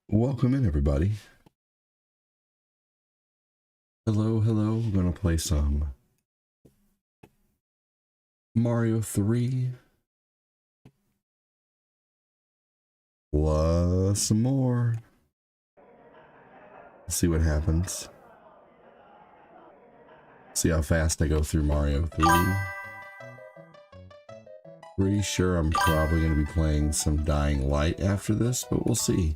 Welcome in, everybody. Hello, hello. We're going to play some Mario 3 plus some more. Let's see what happens. See how fast I go through Mario 3. Pretty sure I'm probably going to be playing some Dying Light after this, but we'll see.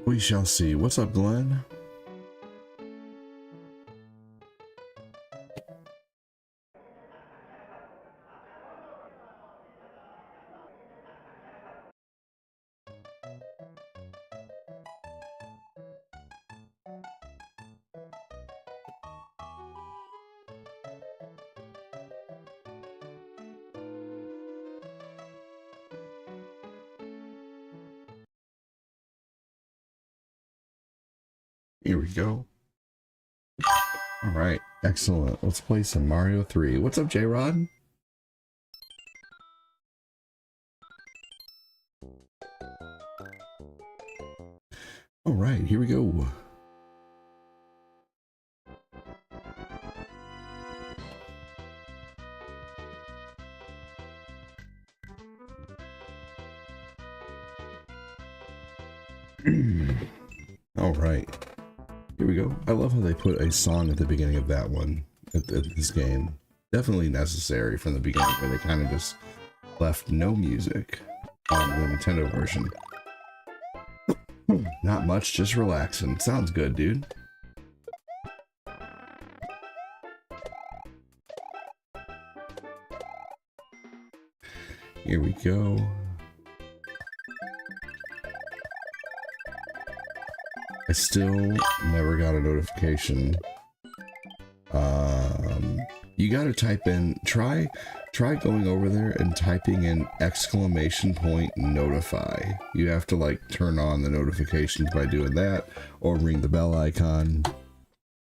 We shall see. What's up, Glenn? Here we go. All right, excellent. Let's play some Mario 3. What's up, J-Rod? All right, here we go. All right. Here we go. I love how they put a song at the beginning of that one, at this game. Definitely necessary from the beginning, where they kind of just left no music on the Nintendo version. Not much, just relaxing. Sounds good, dude. Here we go. I still never got a notification. You gotta type in, try going over there and typing in !notify. You have to like turn on the notifications by doing that, or ring the bell icon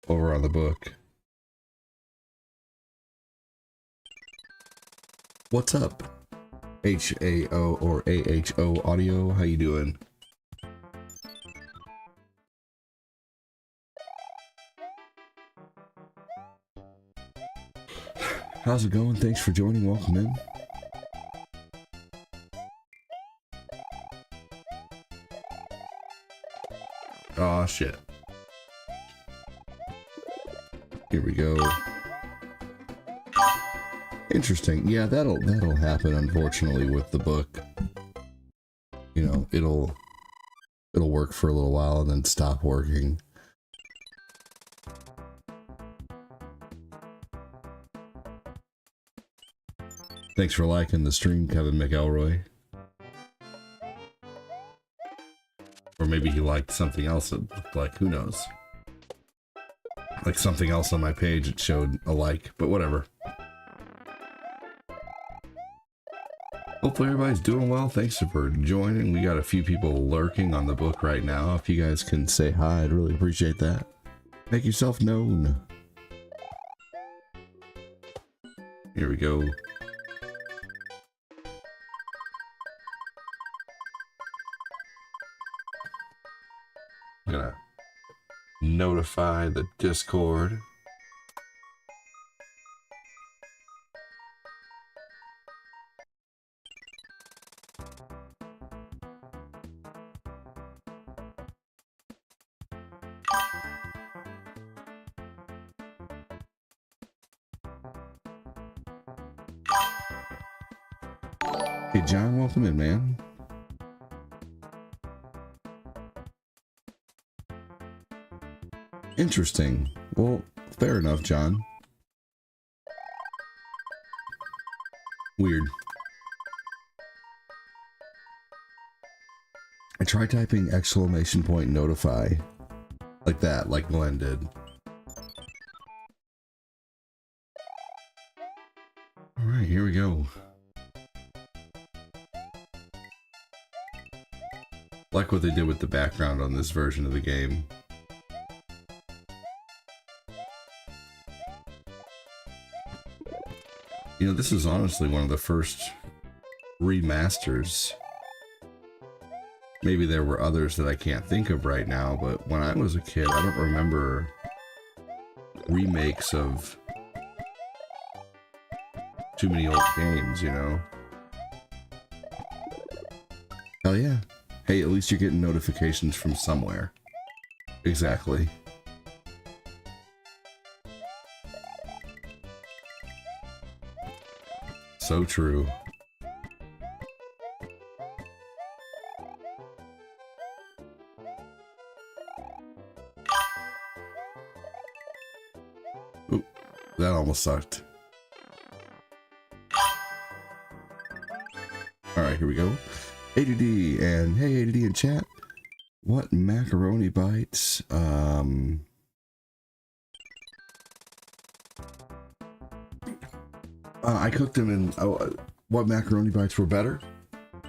over on the book. What's up? HAO or AHO audio, how you doing? How's it going? Thanks for joining. Welcome in. Aw, shit. Here we go. Interesting. Yeah, that'll happen, unfortunately, with the book. You know, it'll work for a little while and then stop working. Thanks for liking the stream, Kevin McElroy. Or maybe he liked something else that looked like, who knows? Like something else on my page that showed a like, but whatever. Hopefully everybody's doing well. Thanks for joining. We got a few people lurking on the book right now. If you guys can say hi, I'd really appreciate that. Make yourself known. Here we go. I'm gonna notify the Discord. Hey John, welcome in, man. Interesting. Well, fair enough, John. Weird. I tried typing !notify. Like that, like Glenn did. Alright, here we go. Like what they did with the background on this version of the game. You know, this is honestly one of the first remasters. Maybe there were others that I can't think of right now, but when I was a kid, I don't remember remakes of too many old games, you know? Hell yeah. Hey, at least you're getting notifications from somewhere. Exactly. So true. Oop, that almost sucked. Alright, here we go. ADD, and hey ADD in chat. What macaroni bites? I cooked them in. What macaroni bites were better?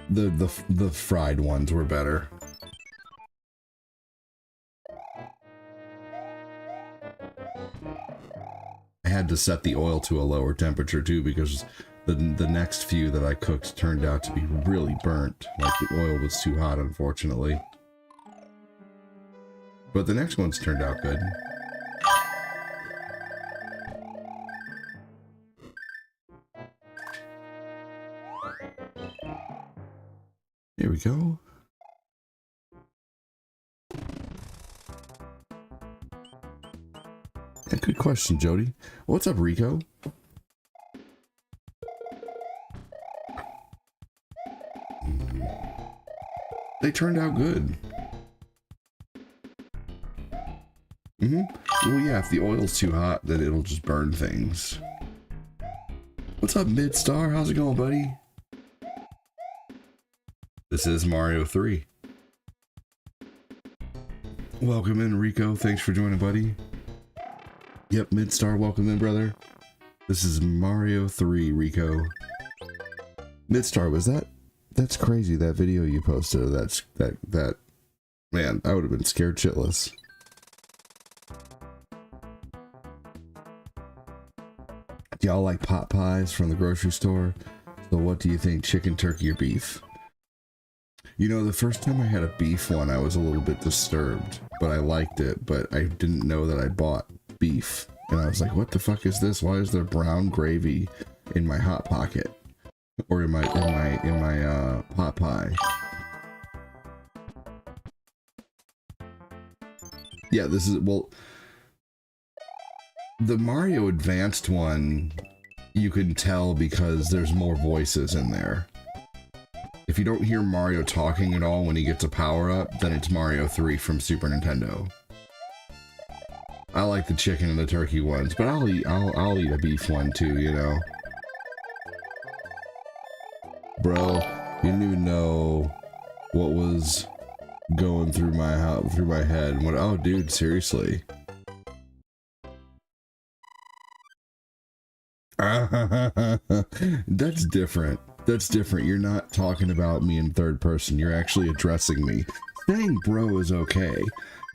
The fried ones were better. I had to set the oil to a lower temperature too because the next few that I cooked turned out to be really burnt. Like the oil was too hot, unfortunately. But the next ones turned out good. Here we go. Yeah, good question, Jody. What's up, Rico? They turned out good. Well, yeah, if the oil's too hot, then it'll just burn things. What's up, Midstar? How's it going, buddy? This is Mario 3. Welcome in, Rico. Thanks for joining, buddy. Yep, Midstar, welcome in, brother. This is Mario 3, Rico. Midstar, was that? That's crazy, that video you posted. That man, I would have been scared shitless. Do y'all like pot pies from the grocery store? So what do you think, chicken, turkey, or beef? You know, the first time I had a beef one, I was a little bit disturbed, but I liked it, but I didn't know that I bought beef. And I was like, what the fuck is this? Why is there brown gravy in my Hot Pocket? Or in my pot pie? Yeah, this is, well, the Mario Advanced one, you can tell because there's more voices in there. If you don't hear Mario talking at all when he gets a power-up, then it's Mario 3 from Super Nintendo. I like the chicken and the turkey ones, but I'll eat a beef one too, you know. Bro, you didn't even know what was going through my head. What? Oh, dude, seriously. That's different. That's different. You're not talking about me in third person. You're actually addressing me. Saying bro is okay.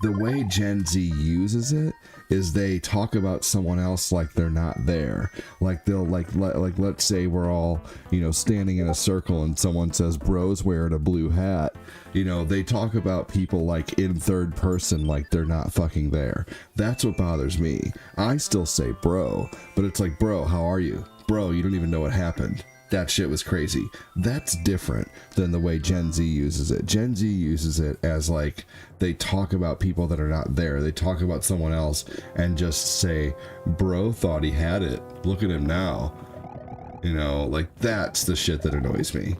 The way Gen Z uses it is they talk about someone else like they're not there. Like they'll like let's say we're all, you know, standing in a circle and someone says bro's wearing a blue hat. You know, they talk about people like in third person like they're not fucking there. That's what bothers me. I still say bro, but it's like, bro, how are you? Bro, you don't even know what happened. That shit was crazy. That's different than the way Gen Z uses it. Gen Z uses it as like they talk about people that are not there. They talk about someone else and just say, bro thought he had it. Look at him now. You know, like that's the shit that annoys me.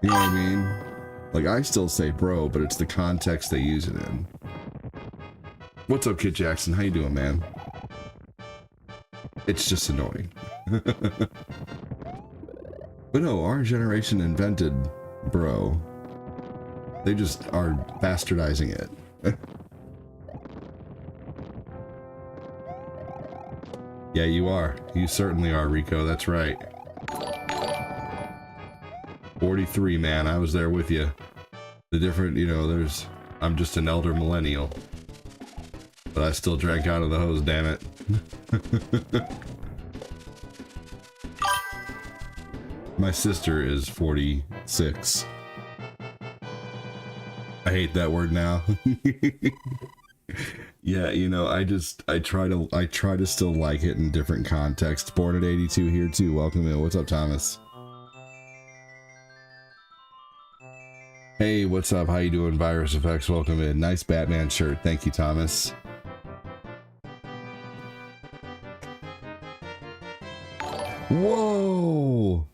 You know what I mean? Like I still say bro, but it's the context they use it in. What's up, Kid Jackson? How you doing, man? It's just annoying. But no, our generation invented bro. They just are bastardizing it. Yeah, you are. You certainly are, Rico. That's right. 43, man. I was there with you. The different, you know, I'm just an elder millennial. But I still drank out of the hose, damn it. My sister is 46. I hate that word now. Yeah, you know, I try to still like it in different contexts. Born at 82 here too. Welcome in. What's up, Thomas? Hey, what's up? How you doing, Virus Effects? Welcome in. Nice Batman shirt. Thank you, Thomas. Whoa!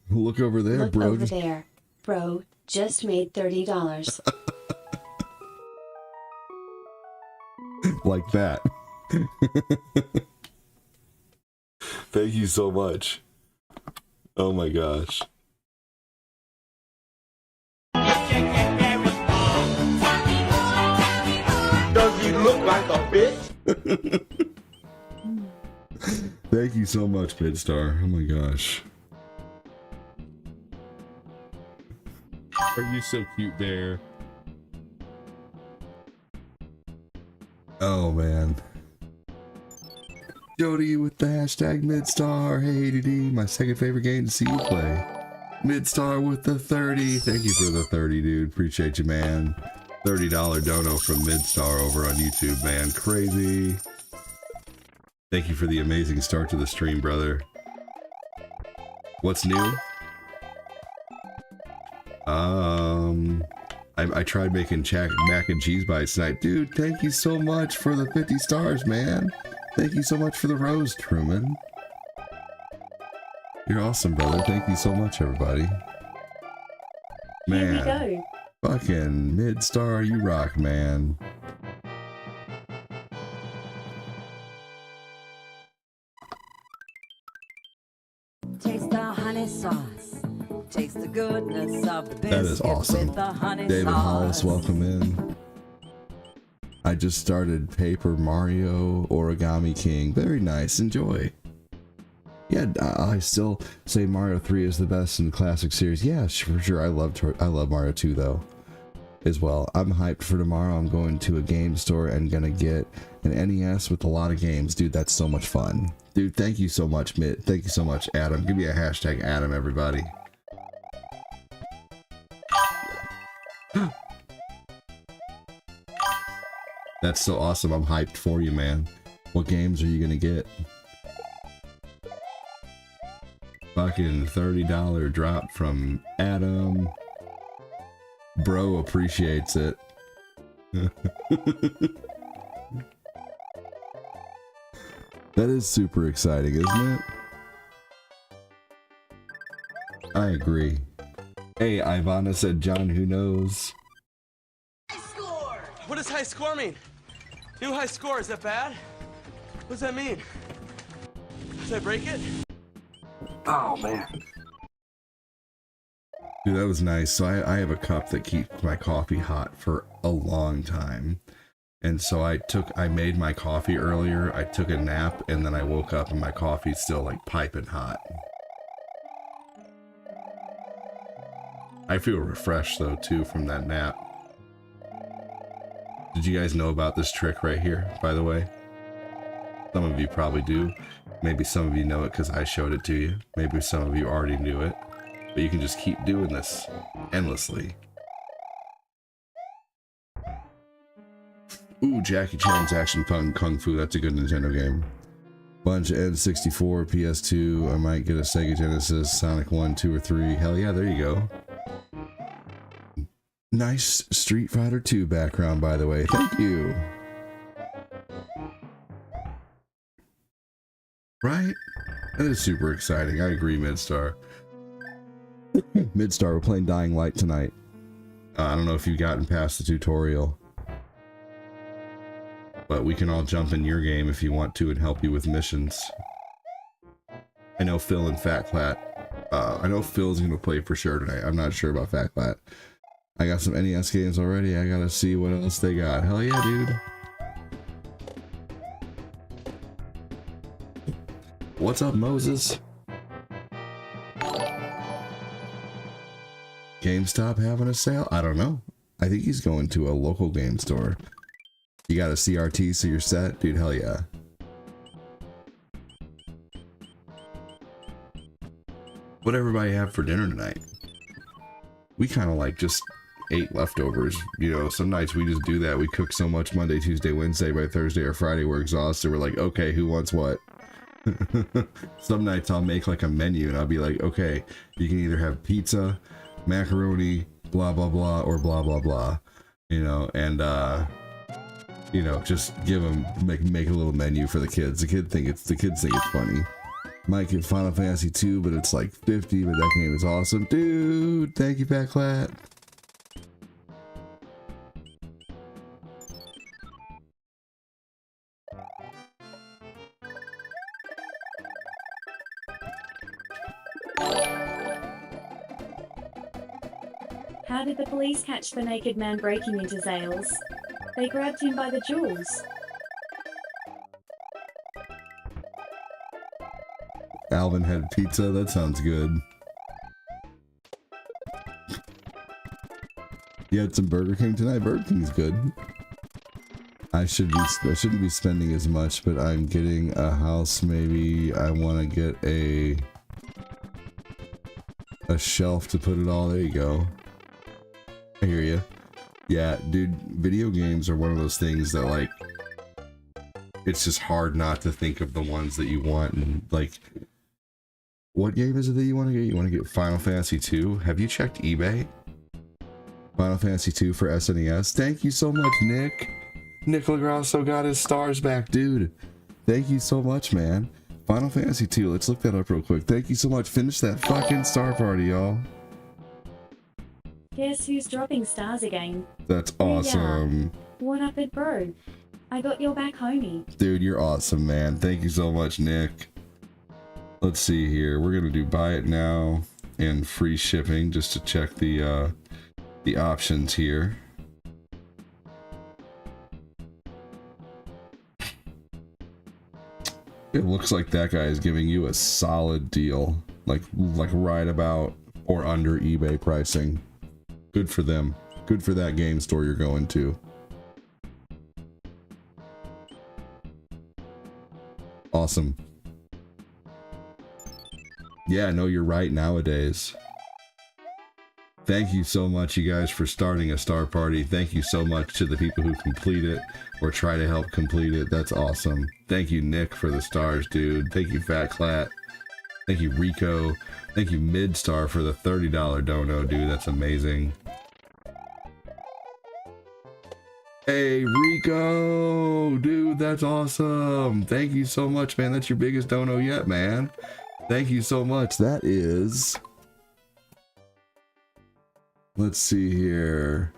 Look over there, Look bro. over there, bro. Just made $30. Like that. Thank you so much. Oh my gosh. Does he look like a bitch? Thank you so much, Midstar. Oh my gosh. Are you so cute, Bear? Oh man. Jody with the hashtag Midstar. Hey DD, my second favorite game to see you play. Midstar with the 30. Thank you for the 30, dude. Appreciate you, man. $30 dono from Midstar over on YouTube, man. Crazy. Thank you for the amazing start to the stream, brother. What's new? I tried making mac and cheese bites tonight. Dude, thank you so much for the 50 stars, man. Thank you so much for the rose, Truman. You're awesome, brother. Thank you so much, everybody. Man. Here we go. Fucking Midstar, you rock, man. Taste the honey sauce. Taste the goodness of the biscuit. That is awesome. With the honey David sauce. Hollis, welcome in. I just started Paper Mario Origami King. Very nice. Enjoy. Yeah, I still say Mario 3 is the best in the classic series. Yeah, for sure. I love Mario 2 though, as well. I'm hyped for tomorrow. I'm going to a game store and gonna get an NES with a lot of games. Dude, that's so much fun. Dude, thank you so much, Mitt. Thank you so much, Adam. Give me a hashtag Adam, everybody. That's so awesome. I'm hyped for you, man. What games are you gonna get? Fucking $30 drop from Adam. Bro appreciates it. That is super exciting, isn't it? I agree. Hey, Ivana said, John, who knows? What does high score mean? New high score, is that bad? What does that mean? Did I break it? Oh, man. Dude, that was nice. So I have a cup that keeps my coffee hot for a long time. And so I made my coffee earlier, I took a nap, and then I woke up and my coffee's still like piping hot. I feel refreshed though too from that nap. Did you guys know about this trick right here, by the way? Some of you probably do. Maybe some of you know it because I showed it to you. Maybe some of you already knew it. But you can just keep doing this endlessly. Ooh, Jackie Chan's Action Kung Fu. That's a good Nintendo game. Bunch of N64, PS2. I might get a Sega Genesis, Sonic 1, 2, or 3. Hell yeah, there you go. Nice Street Fighter 2 background, by the way. Thank you. Right? That is super exciting. I agree, Midstar. Midstar, we're playing Dying Light tonight. I don't know if you've gotten past the tutorial. But we can all jump in your game if you want to and help you with missions. I know Phil and Fat Flat. I know Phil's going to play for sure tonight. I'm not sure about Fat Flat. I got some NES games already. I gotta see what else they got. Hell yeah, dude. What's up, Moses? GameStop having a sale? I don't know. I think he's going to a local game store. You got a CRT, so you're set? Dude, hell yeah. What everybody have for dinner tonight? We kind of like just ate leftovers. You know, some nights we just do that. We cook so much Monday, Tuesday, Wednesday. By Thursday or Friday, we're exhausted. We're like, okay, who wants what? Some nights I'll make like a menu and I'll be like, okay, you can either have pizza, macaroni, blah, blah, blah, or blah, blah, blah. You know, and, you know, just give them, make a little menu for the kids. The kids think it's funny. Might get Final Fantasy 2, but it's like 50, but that game is awesome. Dude, thank you, Pat Clat. How did the police catch the naked man breaking into Zales? They grabbed him by the jewels. Alvin had pizza. That sounds good. You had some Burger King tonight. Burger King's good. I shouldn't be spending as much, but I'm getting a house. Maybe I want to get a shelf to put it all. There you go. I hear you. Yeah, dude, video games are one of those things that, like, it's just hard not to think of the ones that you want. And, like, what game is it that you want to get? You want to get Final Fantasy 2? Have you checked eBay? Final Fantasy 2 for SNES. Thank you so much, Nick. Nick Lagrasso got his stars back, dude. Thank you so much, man. Final Fantasy 2, let's look that up real quick. Thank you so much. Finish that fucking star party, y'all. Guess who's dropping stars again? That's awesome. What up it, bro? I got your back, homie. Dude, you're awesome, man. Thank you so much, Nick. Let's see here. We're gonna do buy it now and free shipping just to check the options here. It looks like that guy is giving you a solid deal, like right about or under eBay pricing. Good for them. Good for that game store you're going to. Awesome. Yeah, no, you're right nowadays. Thank you so much, you guys, for starting a star party. Thank you so much to the people who complete it or try to help complete it. That's awesome. Thank you, Nick, for the stars, dude. Thank you, Fat Clat. Thank you, Rico. Thank you, Midstar, for the $30 dono, dude. That's amazing. Hey, Rico! Dude, that's awesome. Thank you so much, man. That's your biggest dono yet, man. Thank you so much. That is... Let's see here.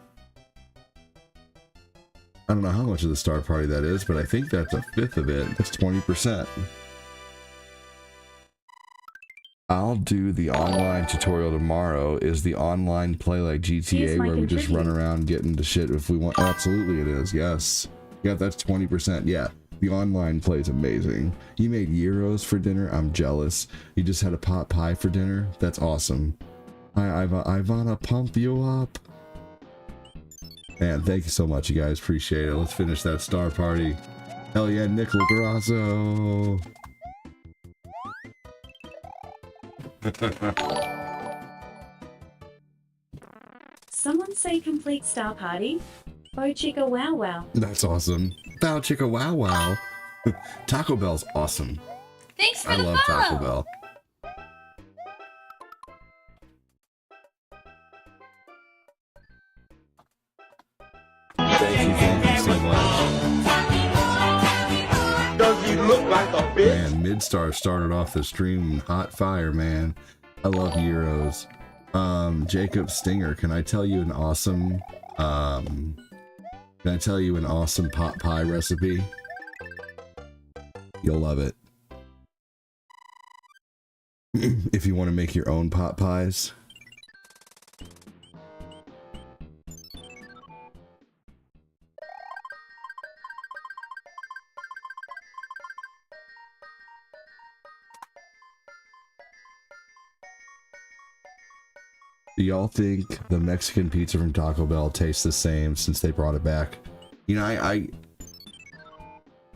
I don't know how much of the star party that is, but I think that's a fifth of it. That's 20%. I'll do the online tutorial tomorrow. Is the online play like GTA where we just run around getting to shit if we want? Absolutely it is, yes. Yeah, that's 20%. Yeah, the online play is amazing. You made gyros for dinner? I'm jealous. You just had a pot pie for dinner? That's awesome. I wanna pump you up. Man, thank you so much, you guys. Appreciate it. Let's finish that star party. Hell yeah, Nicola Grasso. Someone say complete star party. Bo chicka wow wow. That's awesome. Bow chicka wow wow. Taco Bell's awesome. Thanks for I the love follow. Taco Bell. Thank you so much. Does you look like a bitch? Man, Midstar started off the stream hot fire, man. I love gyros. Jacob Stinger, can I tell you an awesome pot pie recipe? You'll love it. If you want to make your own pot pies. Do y'all think the Mexican pizza from Taco Bell tastes the same since they brought it back? You know,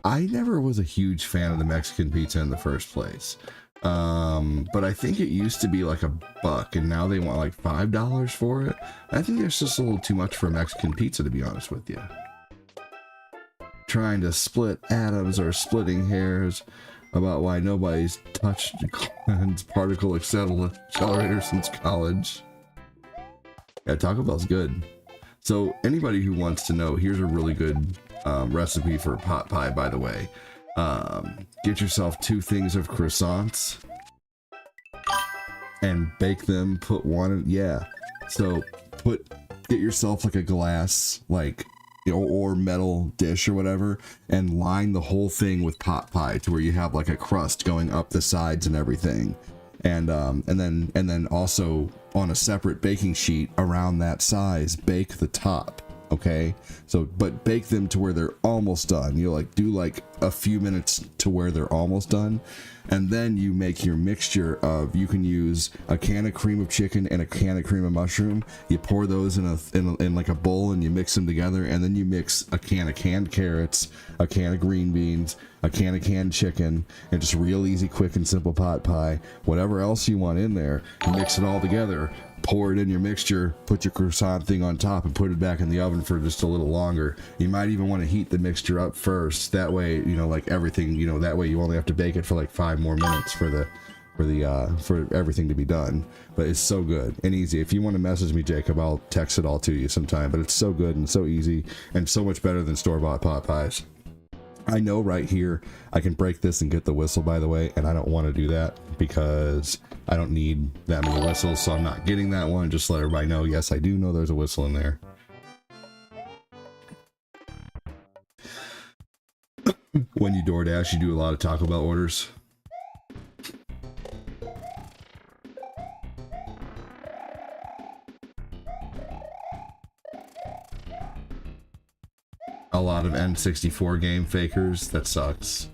I never was a huge fan of the Mexican pizza in the first place. But I think it used to be like $1, and now they want like $5 for it. I think it's just a little too much for a Mexican pizza, to be honest with you. Trying to split atoms or splitting hairs about why nobody's touched Glenn's particle accelerator since college. Yeah, Taco Bell's good. So anybody who wants to know, here's a really good recipe for pot pie, by the way. Get yourself 2 things of croissants and bake them, put one in, yeah. So get yourself like a glass, like, or metal dish or whatever, and line the whole thing with pot pie to where you have like a crust going up the sides and everything. And then also on a separate baking sheet around that size, bake the top. Okay, so but bake them to where they're almost done. You like do like a few minutes to where they're almost done, and then you make your mixture of, you can use a can of cream of chicken and a can of cream of mushroom. You pour those in like a bowl and you mix them together, and then you mix a can of canned carrots, a can of green beans, a can of canned chicken, and just real easy, quick and simple pot pie. Whatever else you want in there, you mix it all together. Pour it in your mixture, put your croissant thing on top, and put it back in the oven for just a little longer. You might even want to heat the mixture up first. That way, you know, like everything, you know, that way you only have to bake it for like 5 more minutes for everything to be done. But it's so good and easy. If you want to message me, Jacob, I'll text it all to you sometime. But it's so good and so easy and so much better than store-bought pot pies. I know right here I can break this and get the whistle, by the way, and I don't want to do that because I don't need that many whistles, so I'm not getting that one. Just let everybody know, yes, I do know there's a whistle in there. When you DoorDash, you do a lot of Taco Bell orders. A lot of N64 game fakers. That sucks.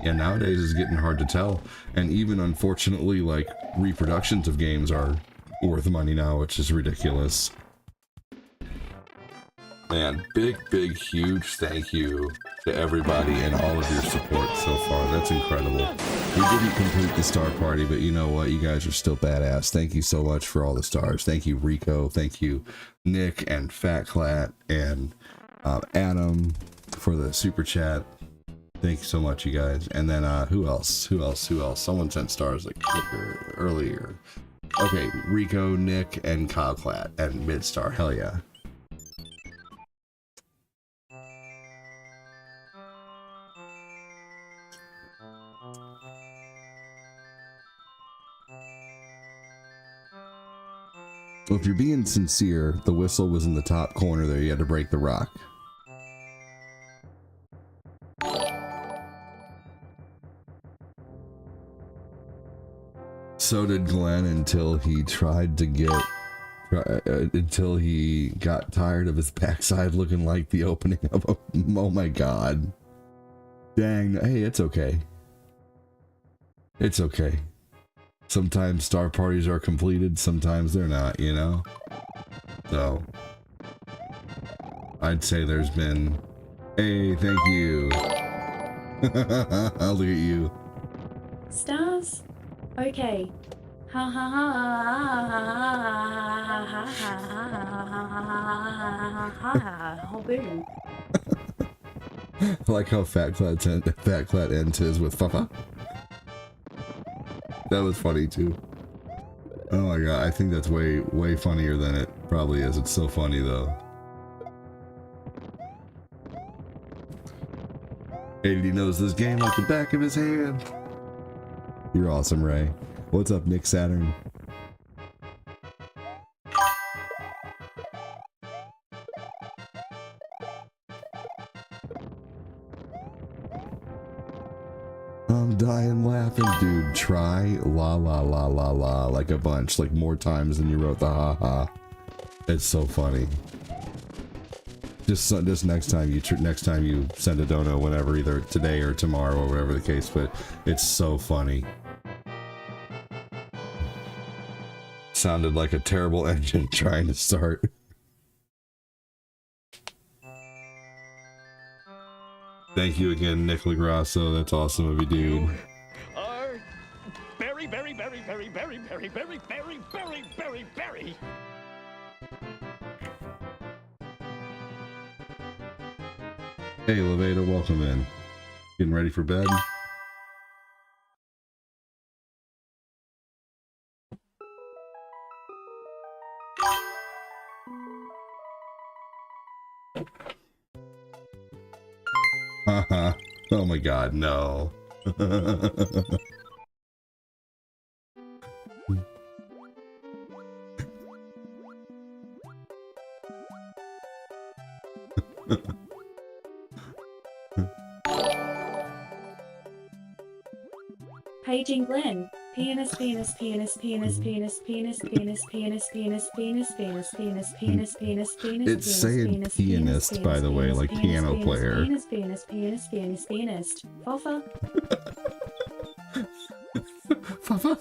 Yeah, nowadays it's getting hard to tell. And even, unfortunately, like, reproductions of games are worth money now, which is ridiculous. Man, big, huge thank you to everybody and all of your support so far. That's incredible. We didn't complete the star party, but you know what? You guys are still badass. Thank you so much for all the stars. Thank you, Rico. Thank you, Nick and Fat Clat and Adam for the super chat. Thank you so much, you guys. And then who else? Someone sent stars like earlier. Okay, Rico, Nick, and Kyle Clat and Midstar. Hell yeah. So if you're being sincere, the whistle was in the top corner there. You had to break the rock. So did Glenn until he until he got tired of his backside looking like the opening of a... Oh my god. Dang. Hey, it's okay. It's okay. Sometimes star parties are completed, sometimes they're not, you know? So, I'd say there's been... Hey, thank you. Look at you. Stars? Okay. Ha ha ha ha ha boo. I like how Fat Clat ends his with fa. That was funny too. Oh my god, I think that's way funnier than it probably is. It's so funny though. AD knows this game like the back of his hand. You're awesome, Ray. What's up, Nick Saturn? I'm dying laughing, dude. Try la la la la la like a bunch, like more times than you wrote the ha ha. It's so funny. Just next time you send a dono, whenever, either today or tomorrow or whatever the case, but it's so funny. Sounded like a terrible engine trying to start. Thank you again, Nick Lagrasso. That's awesome of you, dude. Are very, very, very, very, very, very, very, very, very, very, very. Hey, Levada, welcome in. Getting ready for bed? Haha. Oh my god, no. Paging Glenn. Pianist, pianist, pianist, pianist, pianist, pianist, pianist, pianist, pianist, pianist, pianist, pianist, pianist, pianist, pianist. It's saying pianist, by the way, like piano player. Pianist, pianist, pianist, pianist, pianist. Foffa. Fafa.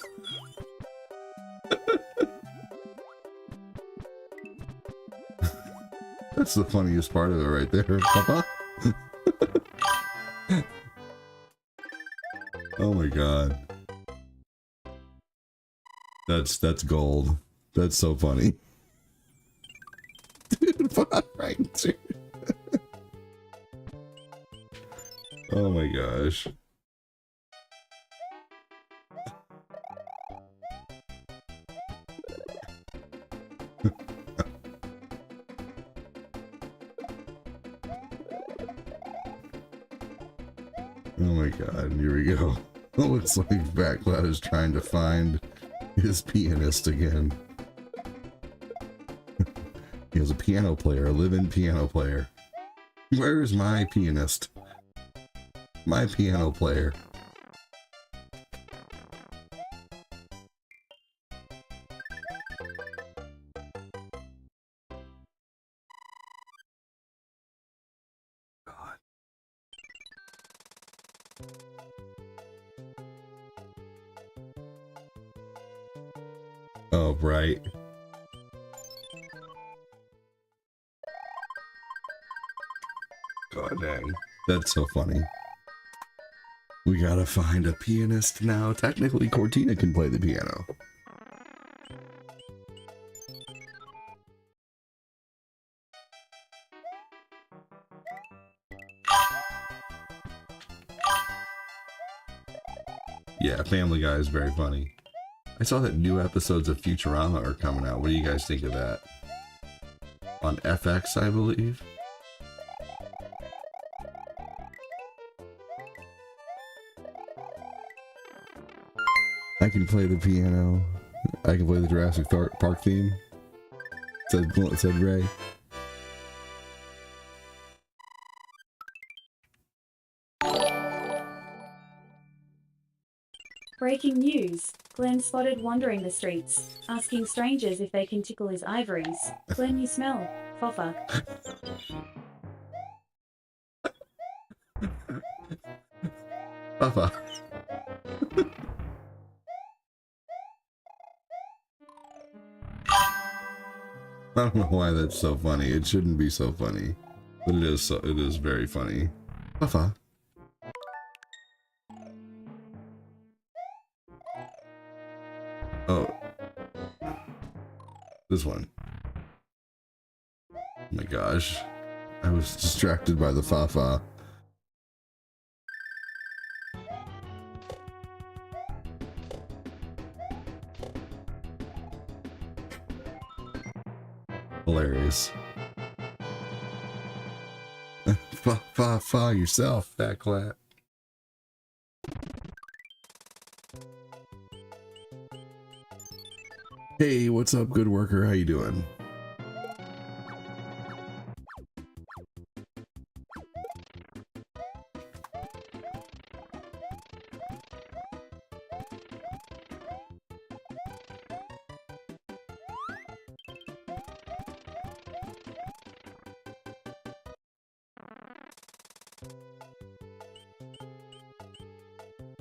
That's the funniest part of it right there, Papa. Oh my god. That's gold. That's so funny. Dude, right, dude. Oh my gosh. Oh my god, here we go. It looks like Backlot is trying to find his pianist again. He has a piano player, a live-in piano player. Where is my pianist? My piano player. God. Oh, right. God dang. That's so funny. We gotta find a pianist now. Technically, Cortina can play the piano. Yeah, Family Guy is very funny. I saw that new episodes of Futurama are coming out. What do you guys think of that? On FX, I believe. I can play the piano. I can play the Jurassic Park theme. Said Ray. Breaking news. Glenn spotted wandering the streets, asking strangers if they can tickle his ivories. Glenn, you smell. Foffa. Papa. I don't know why that's so funny. It shouldn't be so funny, but it is. It is very funny. Papa. Oh, this one. Oh my gosh, I was distracted by the Fafa. Hilarious. Fa yourself, that clap. Hey, what's up, good worker? How you doing?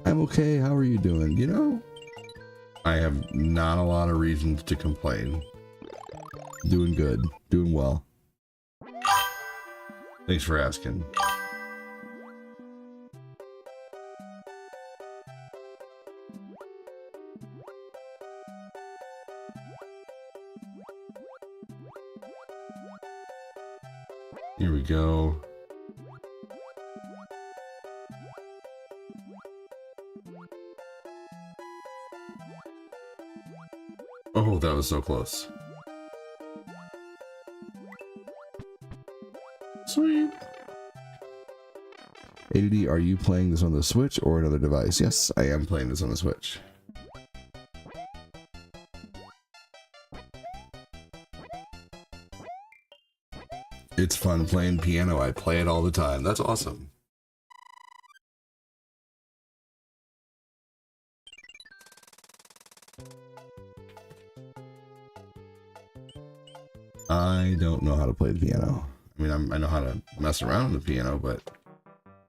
I'm okay. How are you doing? You know, I have not a lot of reasons to complain. Doing good. Doing well. Thanks for asking. Here we go. Oh, that was so close. Sweet. ADD, are you playing this on the Switch or another device? Yes, I am playing this on the Switch. It's fun playing piano. I play it all the time. That's awesome. I don't know how to play the piano. I mean, I know how to mess around on the piano, but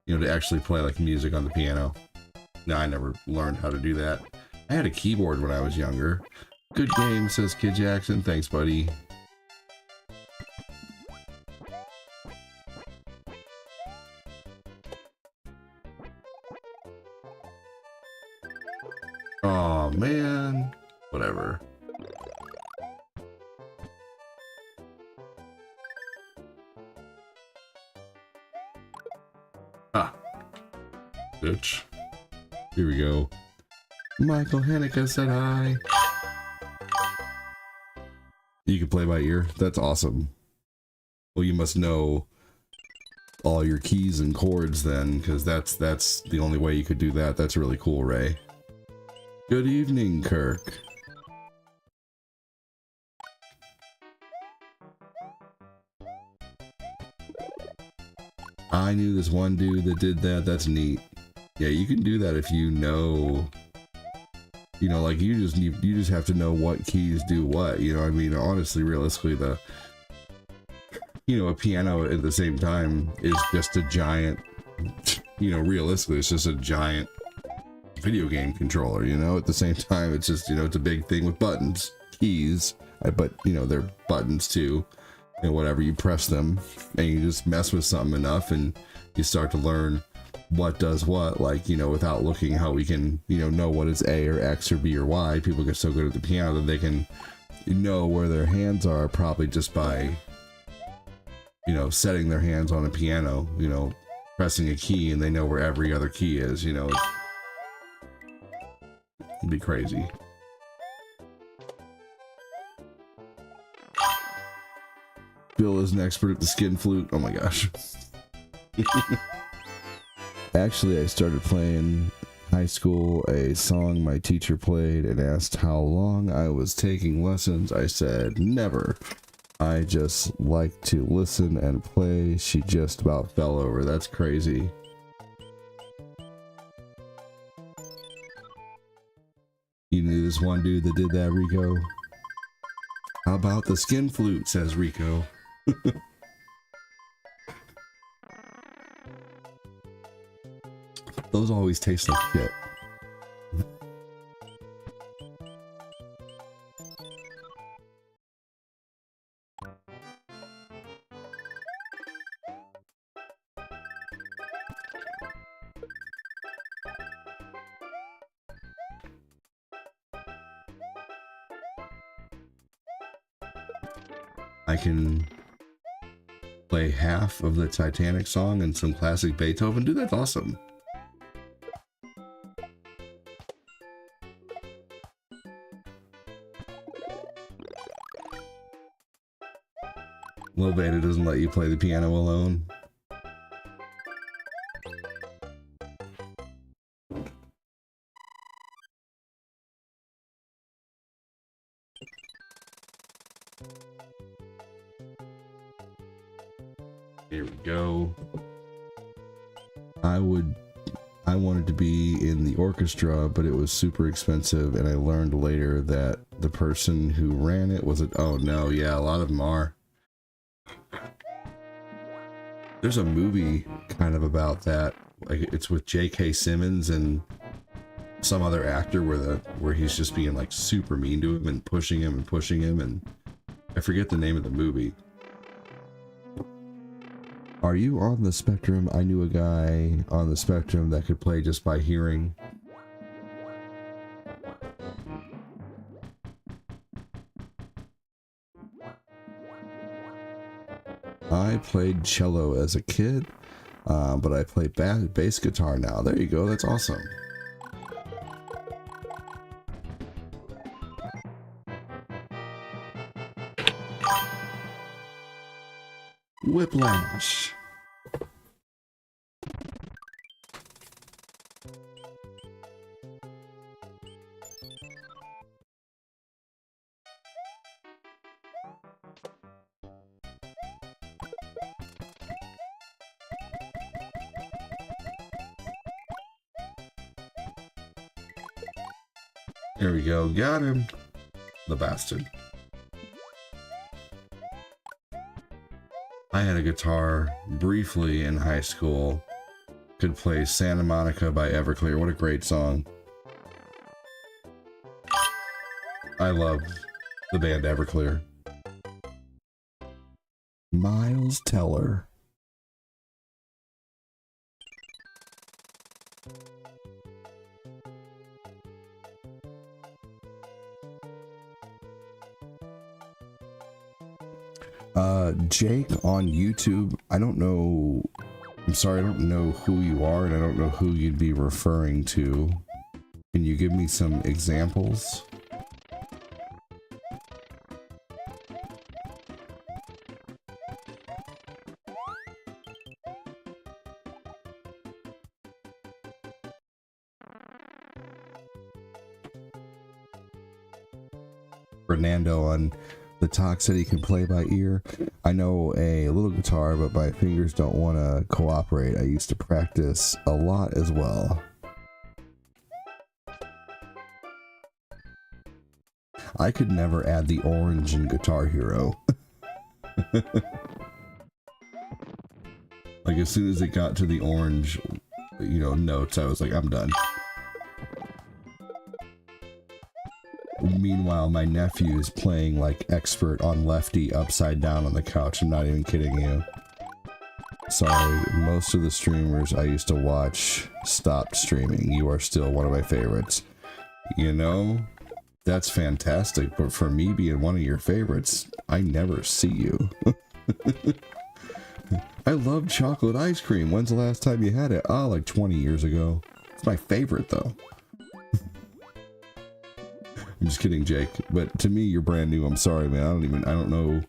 you know, to actually play like music on the piano, no, I never learned how to do that. I had a keyboard when I was younger. Good game, says Kid Jackson. Thanks, buddy. Oh man, whatever. Ah, bitch. Here we go. Michael Haneke said hi. You can play by ear? That's awesome. Well, you must know all your keys and chords then, because that's the only way you could do that. That's really cool, Ray. Good evening, Kirk. I knew this one dude that did that. That's neat. Yeah, you can do that if you know, you know, like you just have to know what keys do what, you know. I mean, honestly, realistically, a piano at the same time is just a giant, you know, realistically, it's just a giant video game controller, you know. At the same time, it's just, you know, it's a big thing with buttons, keys, but you know, they're buttons too, and whatever, you press them and you just mess with something enough and you start to learn what does what, like, you know, without looking how we can, you know what is A or X or B or Y. People get so good at the piano that they can know where their hands are probably just by, you know, setting their hands on a piano, you know, pressing a key, and they know where every other key is, you know. It'd be crazy. Bill is an expert at the skin flute. Oh my gosh. Actually, I started playing high school a song my teacher played and asked how long I was taking lessons. I said never. I just like to listen and play. She just about fell over. That's crazy. You knew this one dude that did that, Rico? How about the skin flute, says Rico. Those always taste like shit. I can play half of the Titanic song and some classic Beethoven. Dude, that's awesome. Lil Beta doesn't let you play the piano alone. Here we go. I wanted to be in the orchestra, but it was super expensive, and I learned later that the person who ran it was oh no, yeah, a lot of them are. There's a movie kind of about that. Like, it's with J.K. Simmons and some other actor where he's just being like super mean to him and pushing him, and I forget the name of the movie. Are you on the spectrum? I knew a guy on the spectrum that could play just by hearing. I played cello as a kid, but I play bass guitar now. There you go. That's awesome. Whiplash. There we go. Got him. The bastard. I had a guitar briefly in high school. Could play Santa Monica by Everclear. What a great song. I love the band Everclear. Miles Teller. Jake on YouTube, I don't know, I'm sorry, I don't know who you are and I don't know who you'd be referring to. Can you give me some examples? Fernando on the talk said he can play by ear. I know a little guitar, but my fingers don't want to cooperate. I used to practice a lot as well. I could never add the orange in Guitar Hero. Like as soon as it got to the orange, you know, notes, I was like, I'm done. Meanwhile, my nephew's playing like expert on Lefty upside down on the couch. I'm not even kidding you. Sorry, most of the streamers I used to watch stopped streaming. You are still one of my favorites. You know, that's fantastic, but for me being one of your favorites, I never see you. I love chocolate ice cream. When's the last time you had it? Ah, like 20 years ago. It's my favorite though. I'm just kidding, Jake. But to me, you're brand new. I'm sorry, man. I don't know.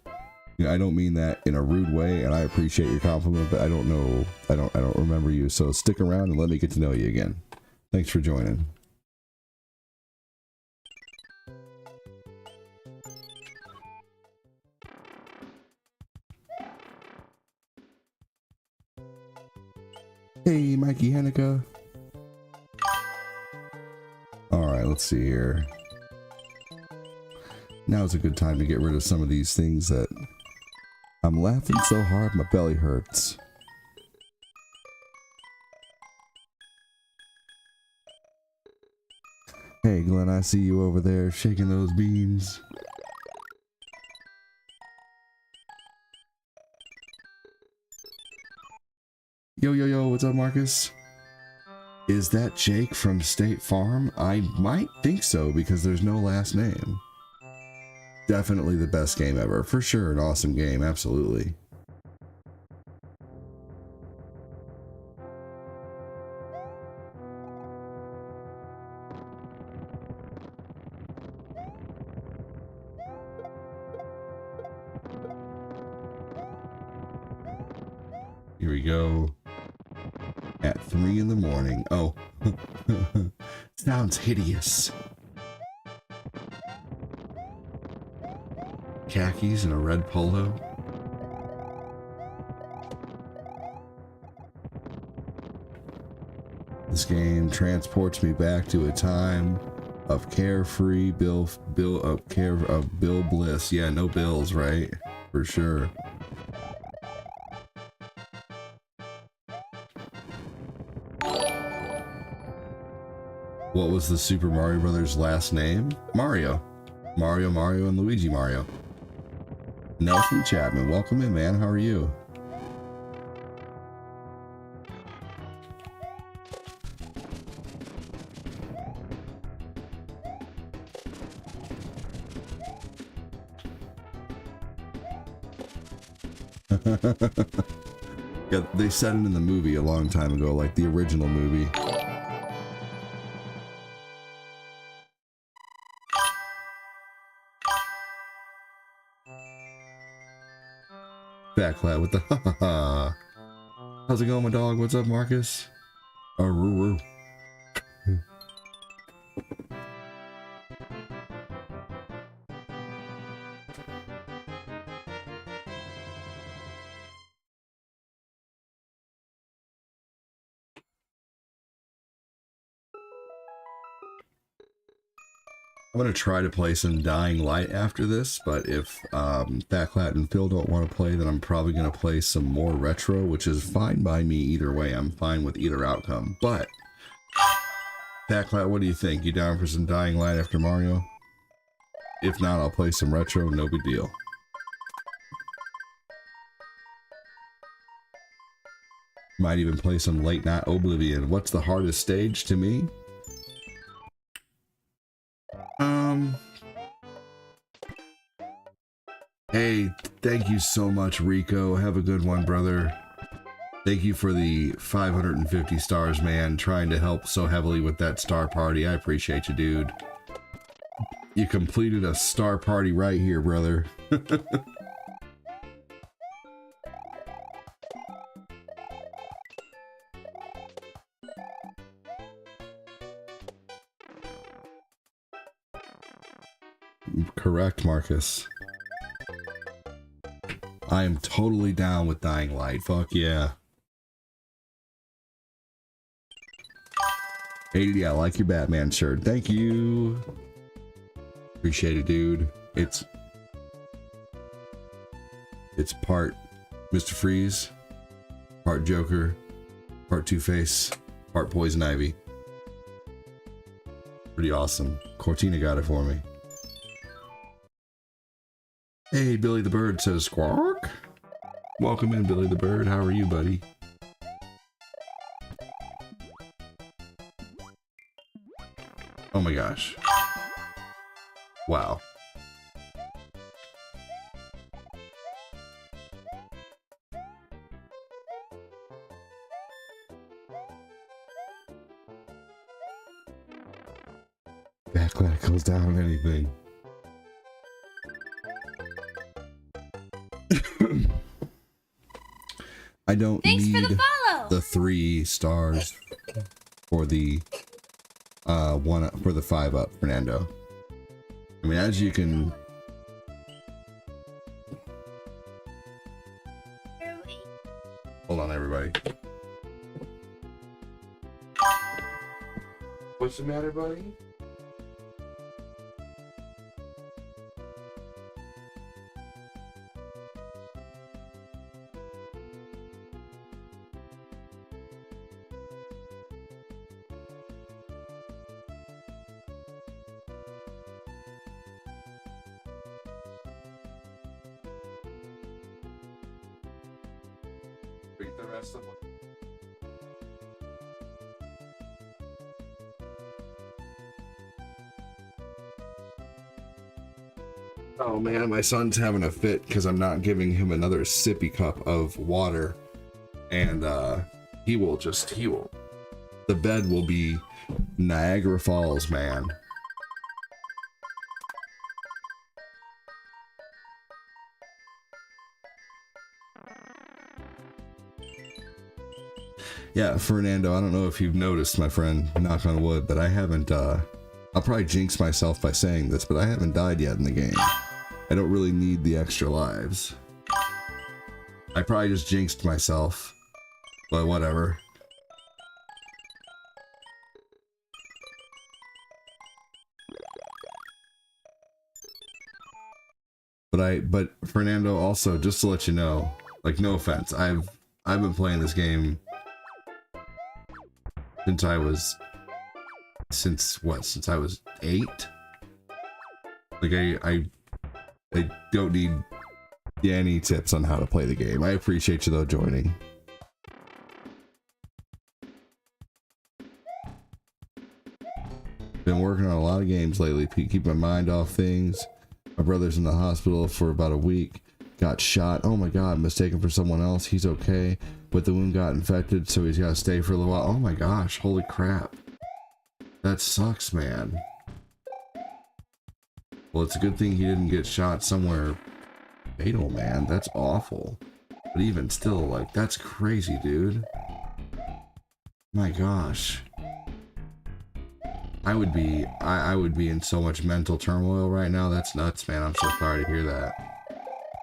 You know, I don't mean that in a rude way, and I appreciate your compliment, but I don't know. I don't remember you. So stick around and let me get to know you again. Thanks for joining. Hey, Mikey Hanukkah. All right, let's see here. Now's a good time to get rid of some of these things that I'm laughing so hard my belly hurts. Hey Glenn, I see you over there shaking those beans. Yo, yo, yo, what's up, Marcus? Is that Jake from State Farm? I might think so because there's no last name. Definitely the best game ever. For sure, an awesome game, absolutely. Here we go. At 3 in the morning. Oh. Sounds hideous. Khakis and a red polo. This game transports me back to a time of carefree Bill Bliss. Yeah, no bills, right? For sure. What was the Super Mario Brothers last name? Mario. Mario, and Luigi Mario. Nelson Chapman, welcome in, man. How are you? Yeah, they said it in the movie a long time ago, like the original movie. Backlat with the ha ha ha. How's it going, my dog? What's up, Marcus? Oh, roo roo. I'm gonna try to play some Dying Light after this, but if Backlat and Phil don't want to play, then I'm probably gonna play some more retro, which is fine by me either way. I'm fine with either outcome. But Backlat, what do you think? You down for some Dying Light after Mario? If not, I'll play some retro. No big deal. Might even play some Late Night Oblivion. What's the hardest stage to me? Hey, thank you so much, Rico. Have a good one, brother. Thank you for the 550 stars, man. Trying to help so heavily with that star party. I appreciate you, dude. You completed a star party right here, brother. Correct, Marcus. I am totally down with Dying Light. Fuck yeah. Hey, I like your Batman shirt. Thank you. Appreciate it, dude. It's part Mr. Freeze, part Joker, part Two-Face, part Poison Ivy. Pretty awesome. Cortina got it for me. Hey, Billy the Bird says squawk. Welcome in, Billy the Bird. How are you, buddy? Oh my gosh. Wow. Backlat goes down on anything. I don't need the 3 stars for the 1 for the 5 up, Fernando. I mean, as you can. Hold on, everybody. What's the matter, buddy? The rest of them. Oh man, my son's having a fit because I'm not giving him another sippy cup of water, and he will, the bed will be Niagara Falls, man. Yeah, Fernando, I don't know if you've noticed, my friend, knock on wood, but I haven't, I'll probably jinx myself by saying this, but I haven't died yet in the game. I don't really need the extra lives. I probably just jinxed myself, but whatever. But Fernando, also, just to let you know, like, no offense, I've been playing this game since I was 8. Like I don't need any tips on how to play the game. I appreciate you though joining. Been working on a lot of games lately. Keep my mind off things. My brother's in the hospital for about a week. got shot. Oh my god, mistaken for someone else. He's okay, but the wound got infected, so he's got to stay for a little while. Oh my gosh, holy crap. That sucks, man. Well, it's a good thing he didn't get shot somewhere fatal, man. That's awful. But even still, like, that's crazy, dude. My gosh. I would be in so much mental turmoil right now. That's nuts, man. I'm so sorry to hear that.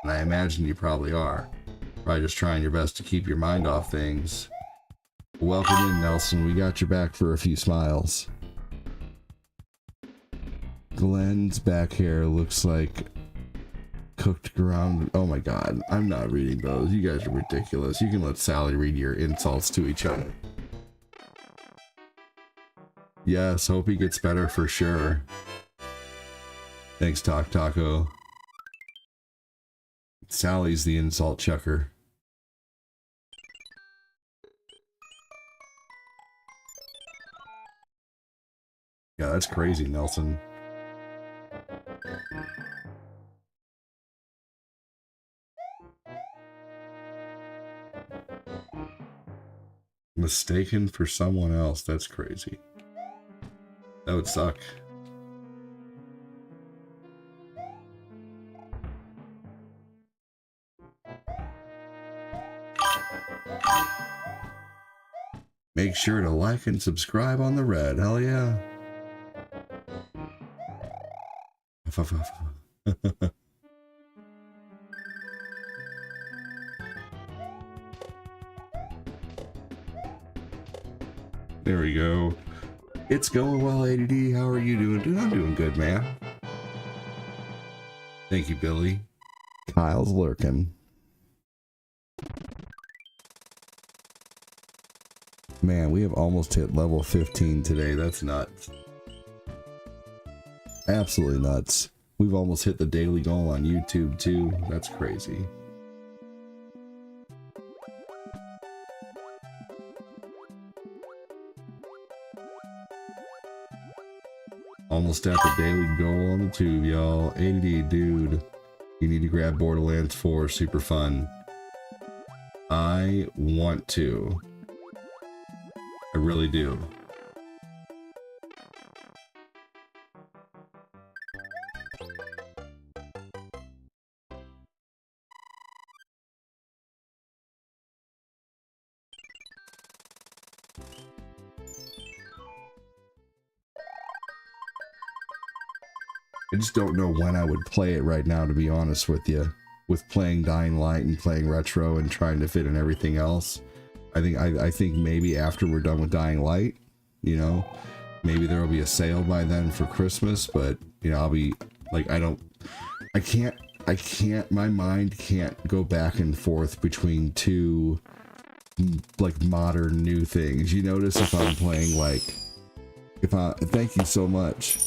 And I imagine you probably are. Probably just trying your best to keep your mind off things. Welcome in, Nelson. We got your back for a few smiles. Glenn's back hair looks like cooked ground. Oh my god, I'm not reading those. You guys are ridiculous. You can let Sally read your insults to each other. Yes, hope he gets better for sure. Thanks, Talk Taco. Sally's the insult chucker. Yeah, that's crazy, Nelson. Mistaken for someone else. That's crazy. That would suck. Make sure to like and subscribe on the red. Hell yeah. There we go. It's going well, ADD. How are you doing? Dude, I'm doing good, man. Thank you, Billy. Kyle's lurking. Man, we have almost hit level 15 today. That's nuts. Absolutely nuts. We've almost hit the daily goal on YouTube, too. That's crazy. Almost at the daily goal on the tube, y'all. ADD, dude. You need to grab Borderlands 4. Super fun. I want to. I really do. I just don't know when I would play it right now, to be honest with you. With playing Dying Light and playing Retro and trying to fit in everything else. I think maybe after we're done with Dying Light, you know, maybe there will be a sale by then for Christmas, but, you know, I'll be, like, I can't, my mind can't go back and forth between two, like, modern new things. You notice if I'm playing, like, thank you so much.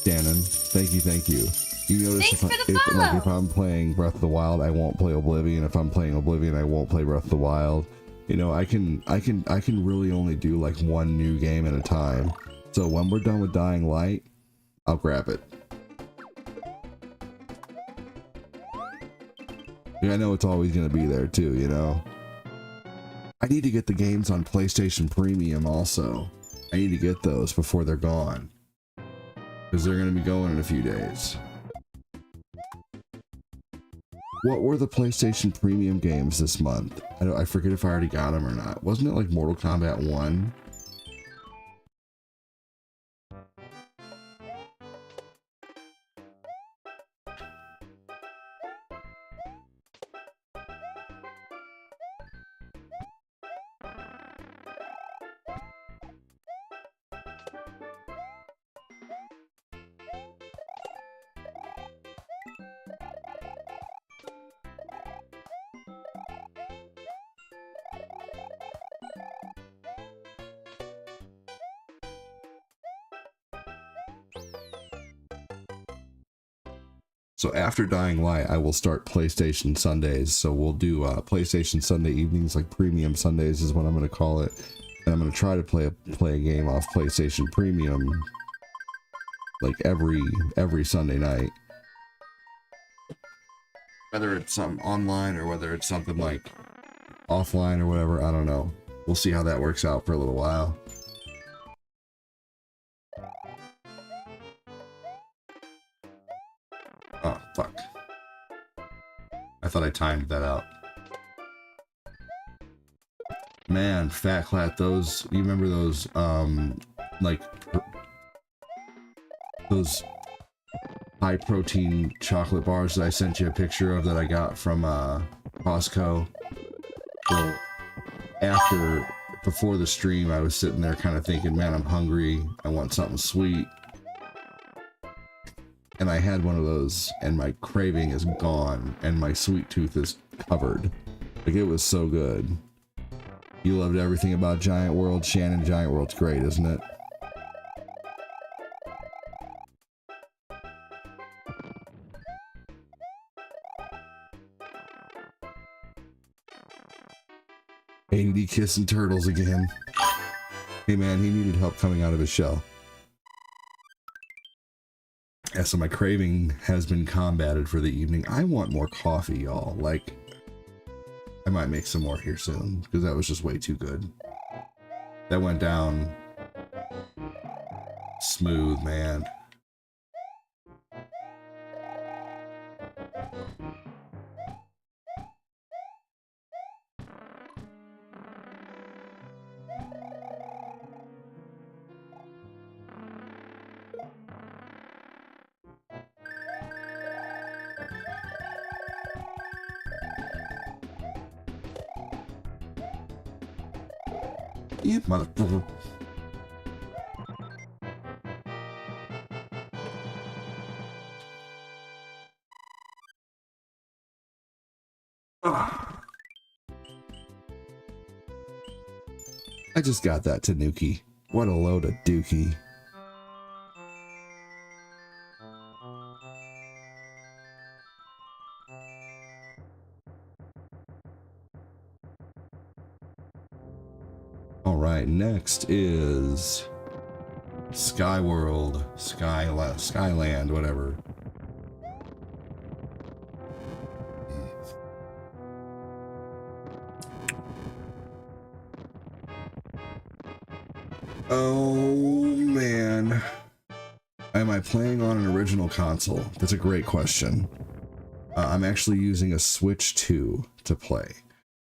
Shannon, thank you. You notice if I'm playing Breath of the Wild, I won't play Oblivion. If I'm playing Oblivion, I won't play Breath of the Wild. You know, I can really only do like one new game at a time. So when we're done with Dying Light, I'll grab it. I know it's always gonna be there too, you know. I need to get the games on PlayStation Premium also. I need to get those before they're gone. Because they're going to be going in a few days. What were the PlayStation Premium games this month? I forget if I already got them or not. Wasn't it like Mortal Kombat 1? So after Dying Light, I will start PlayStation Sundays. So we'll do PlayStation Sunday evenings, like Premium Sundays is what I'm going to call it. And I'm going to try to play a game off PlayStation Premium, like every Sunday night. Whether it's something online or whether it's something like offline or whatever, I don't know. We'll see how that works out for a little while. Oh, fuck. I thought I timed that out. Man, Fat Clat, those, you remember those, like, those high protein chocolate bars that I sent you a picture of that I got from, Costco? Well, before the stream, I was sitting there kind of thinking, man, I'm hungry, I want something sweet. And I had one of those, and my craving is gone, and my sweet tooth is covered. Like, it was so good. You loved everything about Giant World. Shannon, Giant World's great, isn't it? Andy kissing turtles again. Hey man, he needed help coming out of his shell. Yeah, so my craving has been combated for the evening. I want more coffee, y'all. Like, I might make some more here soon, because that was just way too good. That went down smooth, man. You motherfucker. I just got that Tanuki. What a load of dookie. Alright, next is Skyworld, Skyland, whatever. Oh man. Am I playing on an original console? That's a great question. I'm actually using a Switch 2 to play.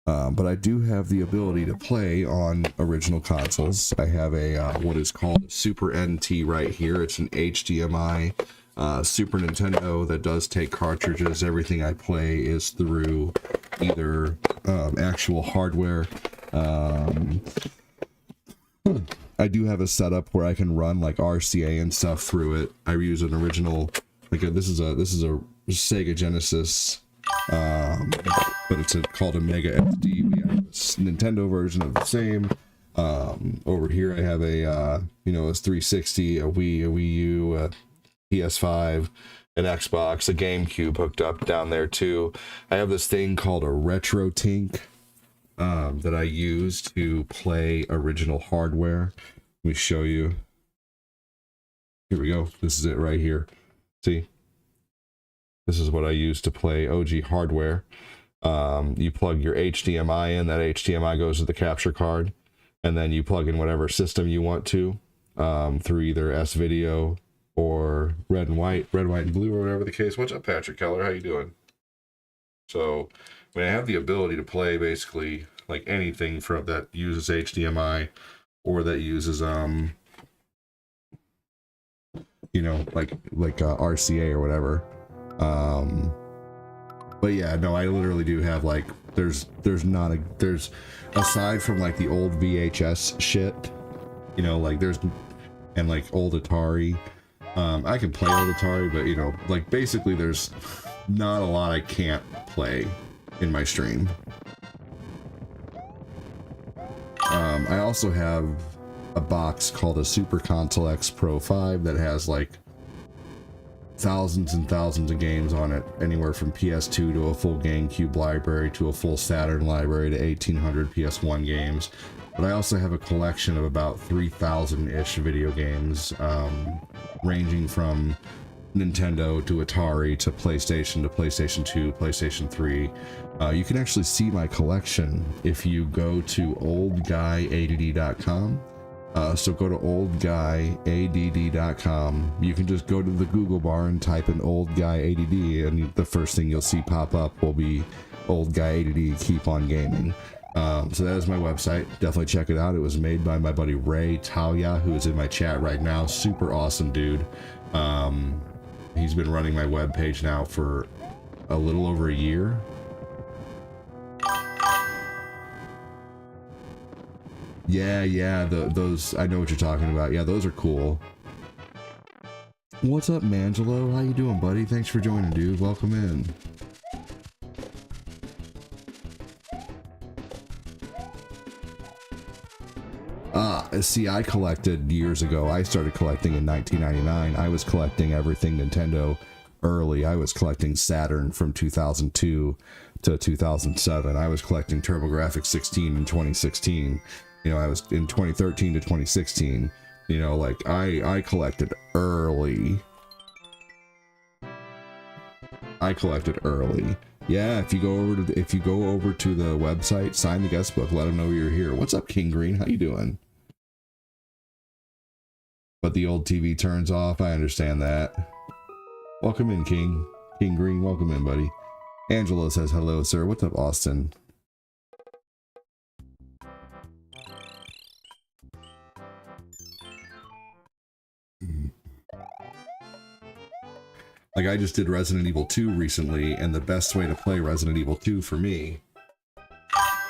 But I do have the ability to play on original consoles. I have a what is called a Super NT right here. It's an HDMI Super Nintendo that does take cartridges. Everything I play is through either actual hardware. I do have a setup where I can run like RCA and stuff through it. I use an original, like this is a Sega Genesis. But it's called a Mega SD. We have a Nintendo version of the same. Over here I have a a 360, a Wii U, a PS5, an Xbox, a GameCube hooked up down there too. I have this thing called a Retro Tink that I use to play original hardware. Let me show you. Here we go. This is it right here. See? This is what I use to play OG hardware. You plug your HDMI in, that HDMI goes to the capture card, and then you plug in whatever system you want to through either S-Video or red, white, and blue, or whatever the case. What's up, Patrick Keller? How you doing? So, I mean, I have the ability to play basically like anything from that uses HDMI or that uses like RCA or whatever. But yeah, no, I literally do have like there's aside from like the old VHS shit, like there's and like old Atari. I can play old Atari, but like basically there's not a lot I can't play in my stream. I also have a box called a Super Console X Pro 5 that has like thousands and thousands of games on it, anywhere from PS2 to a full GameCube library to a full Saturn library to 1800 PS1 games. But I also have a collection of about 3,000-ish video games, ranging from Nintendo to Atari to PlayStation 2, PlayStation 3. You can actually see my collection if you go to oldguyadd.com. So go to oldguyadd.com. You can just go to the Google bar and type in Old Guy ADD, and the first thing you'll see pop up will be Old Guy ADD Keep On Gaming. So that is my website. Definitely check it out. It was made by my buddy Ray Talia, who is in my chat right now. Super awesome dude. He's been running my webpage now for a little over a year. Yeah, those, I know what you're talking about. Yeah, those are cool. What's up, Mangelo? How you doing, buddy? Thanks for joining, dude. Welcome in. See, I collected years ago. I started collecting in 1999. I was collecting everything Nintendo early. I was collecting Saturn from 2002 to 2007. I was collecting TurboGrafx 16 in 2016. You know, I was in 2013 to 2016. You know, like I collected early. Yeah, if you go over to the website, sign the guest book, let them know you're here. What's up, King Green? How you doing? But the old TV turns off. I understand that. Welcome in, King Green. Welcome in, buddy. Angela says hello, sir. What's up, Austin? Like, I just did Resident Evil 2 recently, and the best way to play Resident Evil 2 for me,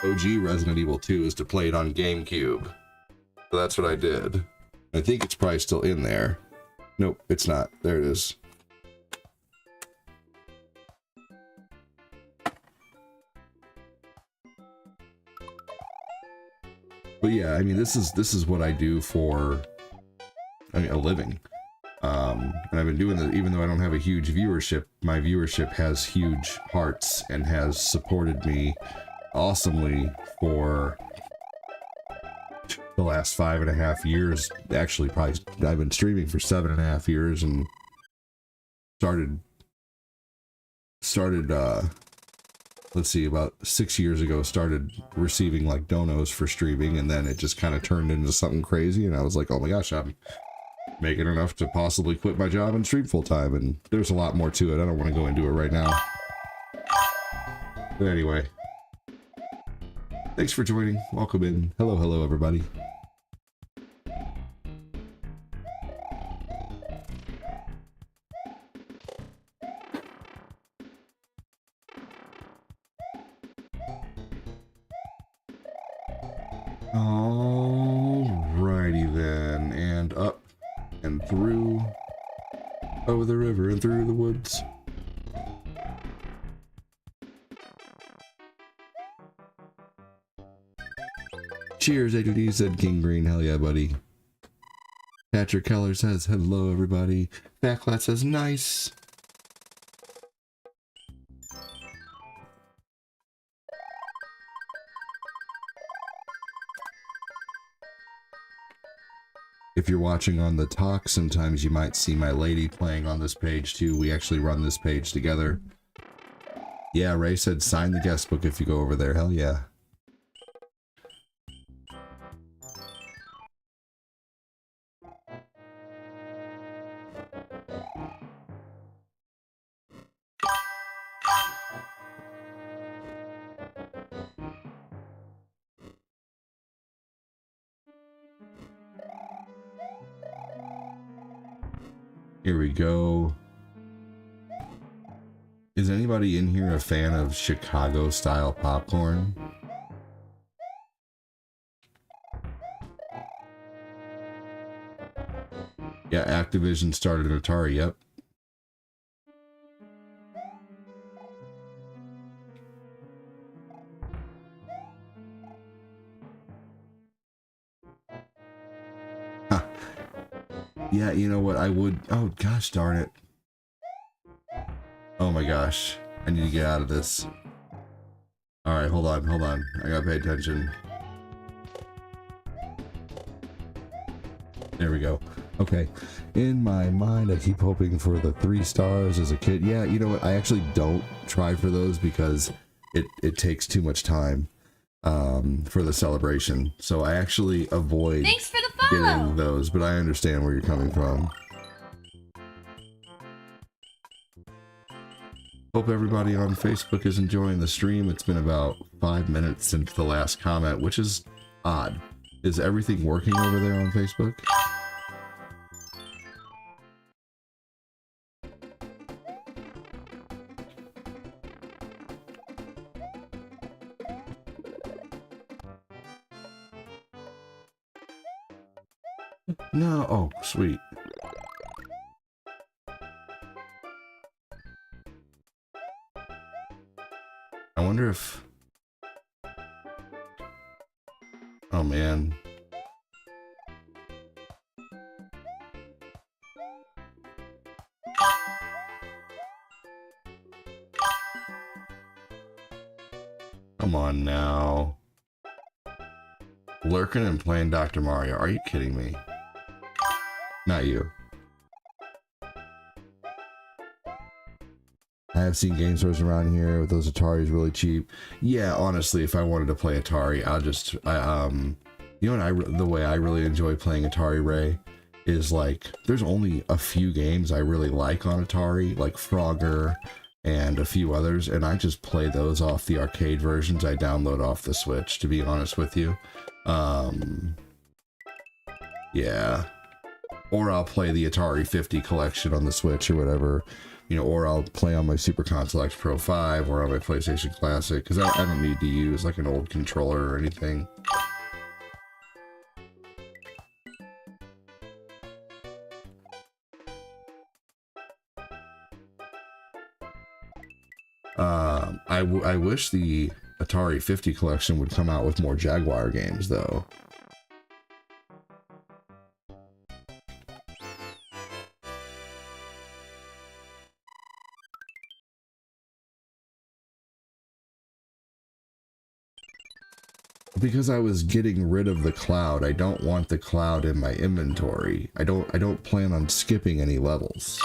OG Resident Evil 2, is to play it on GameCube. So that's what I did. I think it's probably still in there. Nope, it's not. There it is. But yeah, I mean, this is what I do for, I mean, a living. And I've been doing that even though I don't have a huge viewership. My viewership has huge hearts and has supported me awesomely for the last 5.5 years. Actually, probably I've been streaming for 7.5 years, and started let's see, about 6 years ago, started receiving like donos for streaming, and then it just kind of turned into something crazy, and I was like, oh my gosh, I'm making enough to possibly quit my job and stream full time. And there's a lot more to it. I don't want to go into it right now. But anyway, thanks for joining. Welcome in. Hello, everybody. Alrighty then, and up and through, over the river and through the woods. Cheers, ADD, said King Green. Hell yeah, buddy. Patrick Keller says hello, everybody. Backlat says nice. If you're watching on the talk, sometimes you might see my lady playing on this page too. We actually run this page together. Yeah, Ray said sign the guest book if you go over there. Hell yeah. Here we go. Is anybody in here a fan of Chicago style popcorn? Yeah, Activision started an Atari, yep. Yeah, you know what, I would... Oh, gosh darn it. Oh my gosh. I need to get out of this. Alright, hold on. I gotta pay attention. There we go. Okay. In my mind, I keep hoping for the 3 stars as a kid. Yeah, you know what? I actually don't try for those because it takes too much time for the celebration. So I actually avoid Thanks for the follow. getting those, but I understand where you're coming from. Hope everybody on Facebook is enjoying the stream. It's been about 5 minutes since the last comment, which is odd. Is everything working over there on Facebook? No. Oh, sweet. I wonder if... Oh, man. Come on now. Lurking and playing Dr. Mario. Are you kidding me? Not you. I have seen game stores around here with those Ataris really cheap. Yeah, honestly, if I wanted to play Atari, I'll just, you know what, the way I really enjoy playing Atari Ray is like, there's only a few games I really like on Atari, like Frogger and a few others, and I just play those off the arcade versions I download off the Switch, to be honest with you. Yeah. Or I'll play the Atari 50 collection on the Switch or whatever, you know, or I'll play on my Super Console X Pro 5 or on my PlayStation Classic, because I don't need to use like an old controller or anything. I wish the Atari 50 collection would come out with more Jaguar games, though. Because I was getting rid of the cloud, I don't want the cloud in my inventory. I don't plan on skipping any levels.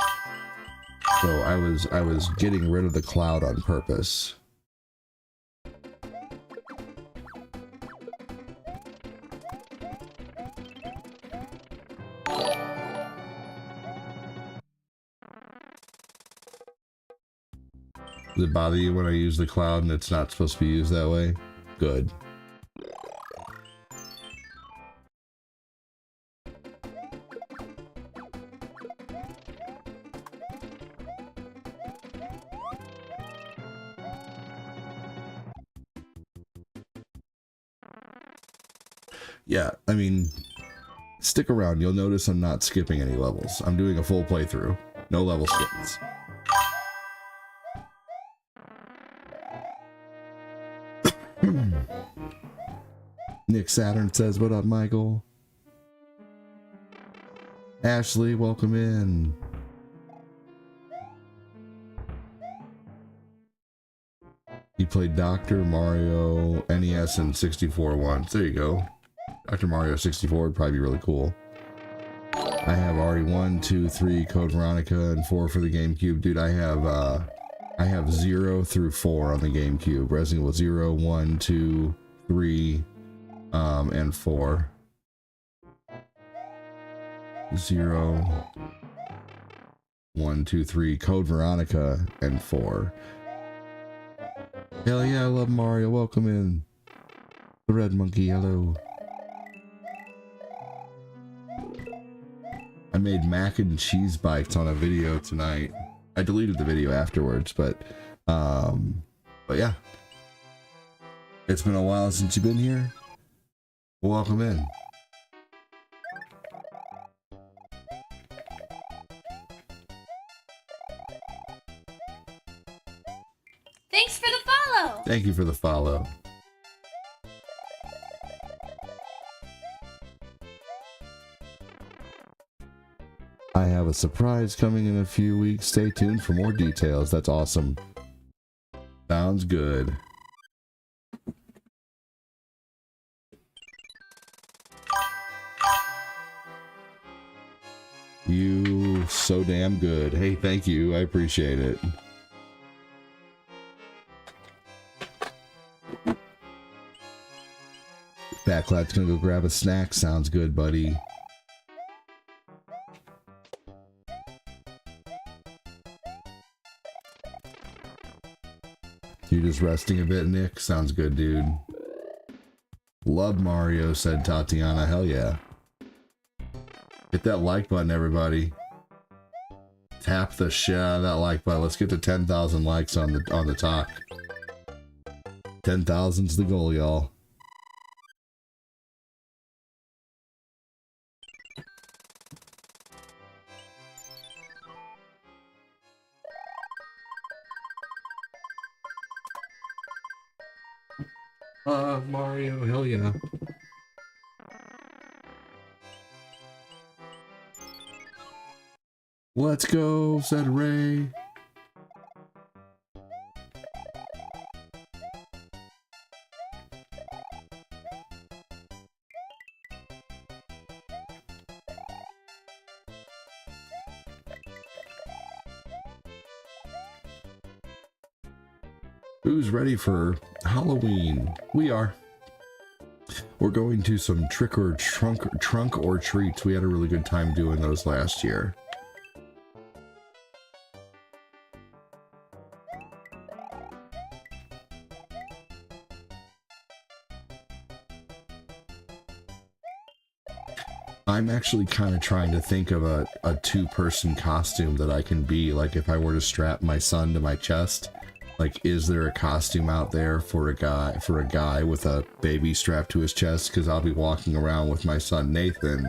So I was getting rid of the cloud on purpose. Does it bother you when I use the cloud and it's not supposed to be used that way? Good. Yeah, I mean, stick around. You'll notice I'm not skipping any levels. I'm doing a full playthrough. No level skips. Nick Saturn says, what up, Michael? Ashley, welcome in. He played Dr. Mario NES and 64 once. There you go. Dr. Mario 64 would probably be really cool. I have already 1, 2, 3, Code Veronica, and 4 for the GameCube. Dude, I have 0 through 4 on the GameCube. Resident Evil 0, 1, 2, 3, and 4. 0, 1, 2, 3, Code Veronica, and 4. Hell yeah, I love Mario. Welcome in. The Red Monkey, hello. I made mac and cheese bites on a video tonight. I deleted the video afterwards, but yeah. It's been a while since you've been here. Welcome in. Thanks for the follow. Thank you for the follow. I have a surprise coming in a few weeks. Stay tuned for more details. That's awesome. Sounds good. You so damn good. Hey, thank you. I appreciate it. Backlad's gonna go grab a snack. Sounds good, buddy. You just resting a bit, Nick? Sounds good, dude. Love Mario, said Tatiana. Hell yeah. Hit that like button, everybody. Tap the shit out of that like button. Let's get to 10,000 likes on the talk. 10,000's the goal, y'all. Mario, hell yeah. Let's go, said Ray. Who's ready for Halloween? We are. We're going to some trunk or treats. We had a really good time doing those last year. I'm actually kind of trying to think of a two-person costume that I can be. Like if I were to strap my son to my chest, like is there a costume out there for a guy with a baby strapped to his chest? Because I'll be walking around with my son Nathan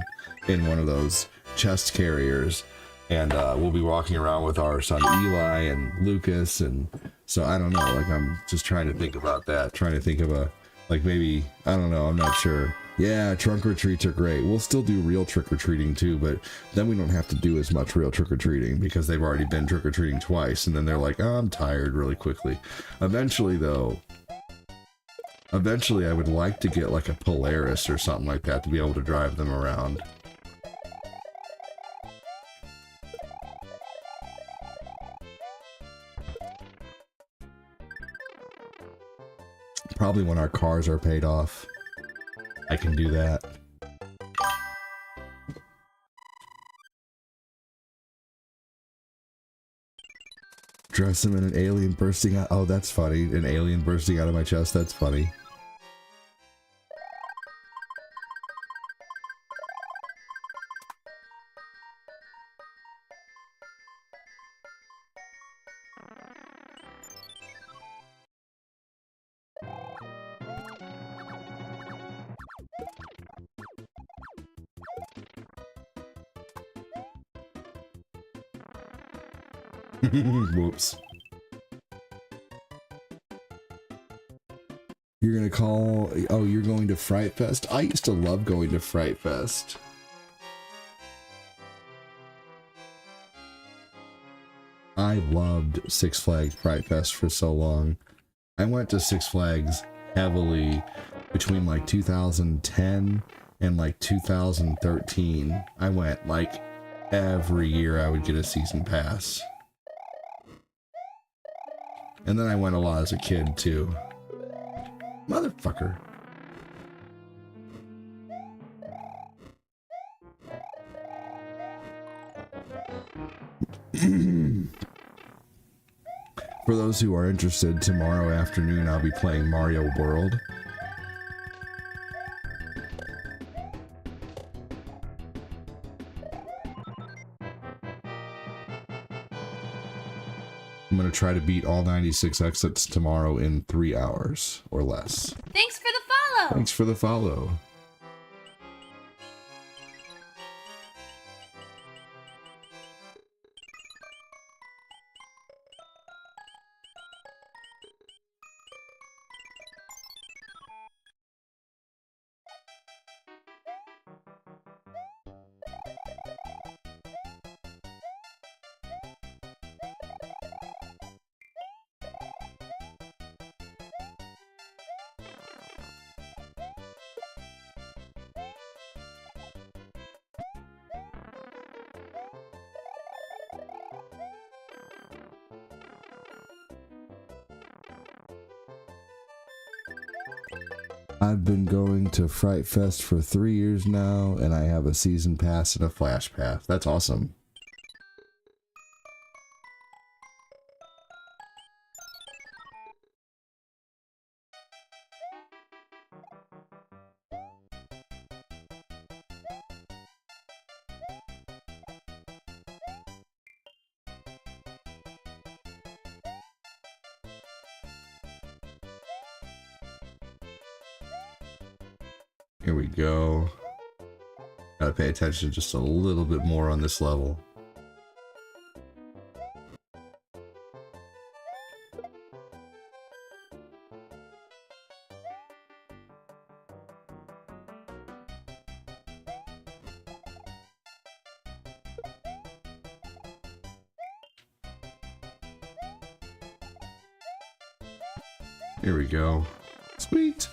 in one of those chest carriers, and we'll be walking around with our son Eli and Lucas, and so I don't know. Like I'm just trying to think about that. Trying to think of a maybe I don't know. I'm not sure. Yeah, trunk or treats are great. We'll still do real trick-or-treating too, but then we don't have to do as much real trick-or-treating because they've already been trick-or-treating twice, and then they're like, oh, I'm tired really quickly. Eventually, I would like to get like a Polaris or something like that to be able to drive them around. Probably when our cars are paid off. I can do that. Dress him in an alien bursting out. Oh, that's funny. An alien bursting out of my chest. That's funny. Whoops. You're gonna call... Oh, you're going to Fright Fest? I used to love going to Fright Fest. I loved Six Flags Fright Fest for so long. I went to Six Flags heavily between like 2010 and like 2013. I went like every year I would get a season pass. And then I went a lot as a kid, too. Motherfucker. For those who are interested, tomorrow afternoon I'll be playing Mario World. I'm going to try to beat all 96 exits tomorrow in 3 hours or less. Thanks for the follow! Thanks for the follow. I've been going to Fright Fest for 3 years now, and I have a season pass and a flash pass. That's awesome. Here we go. Gotta pay attention just a little bit more on this level. Here we go. Sweet.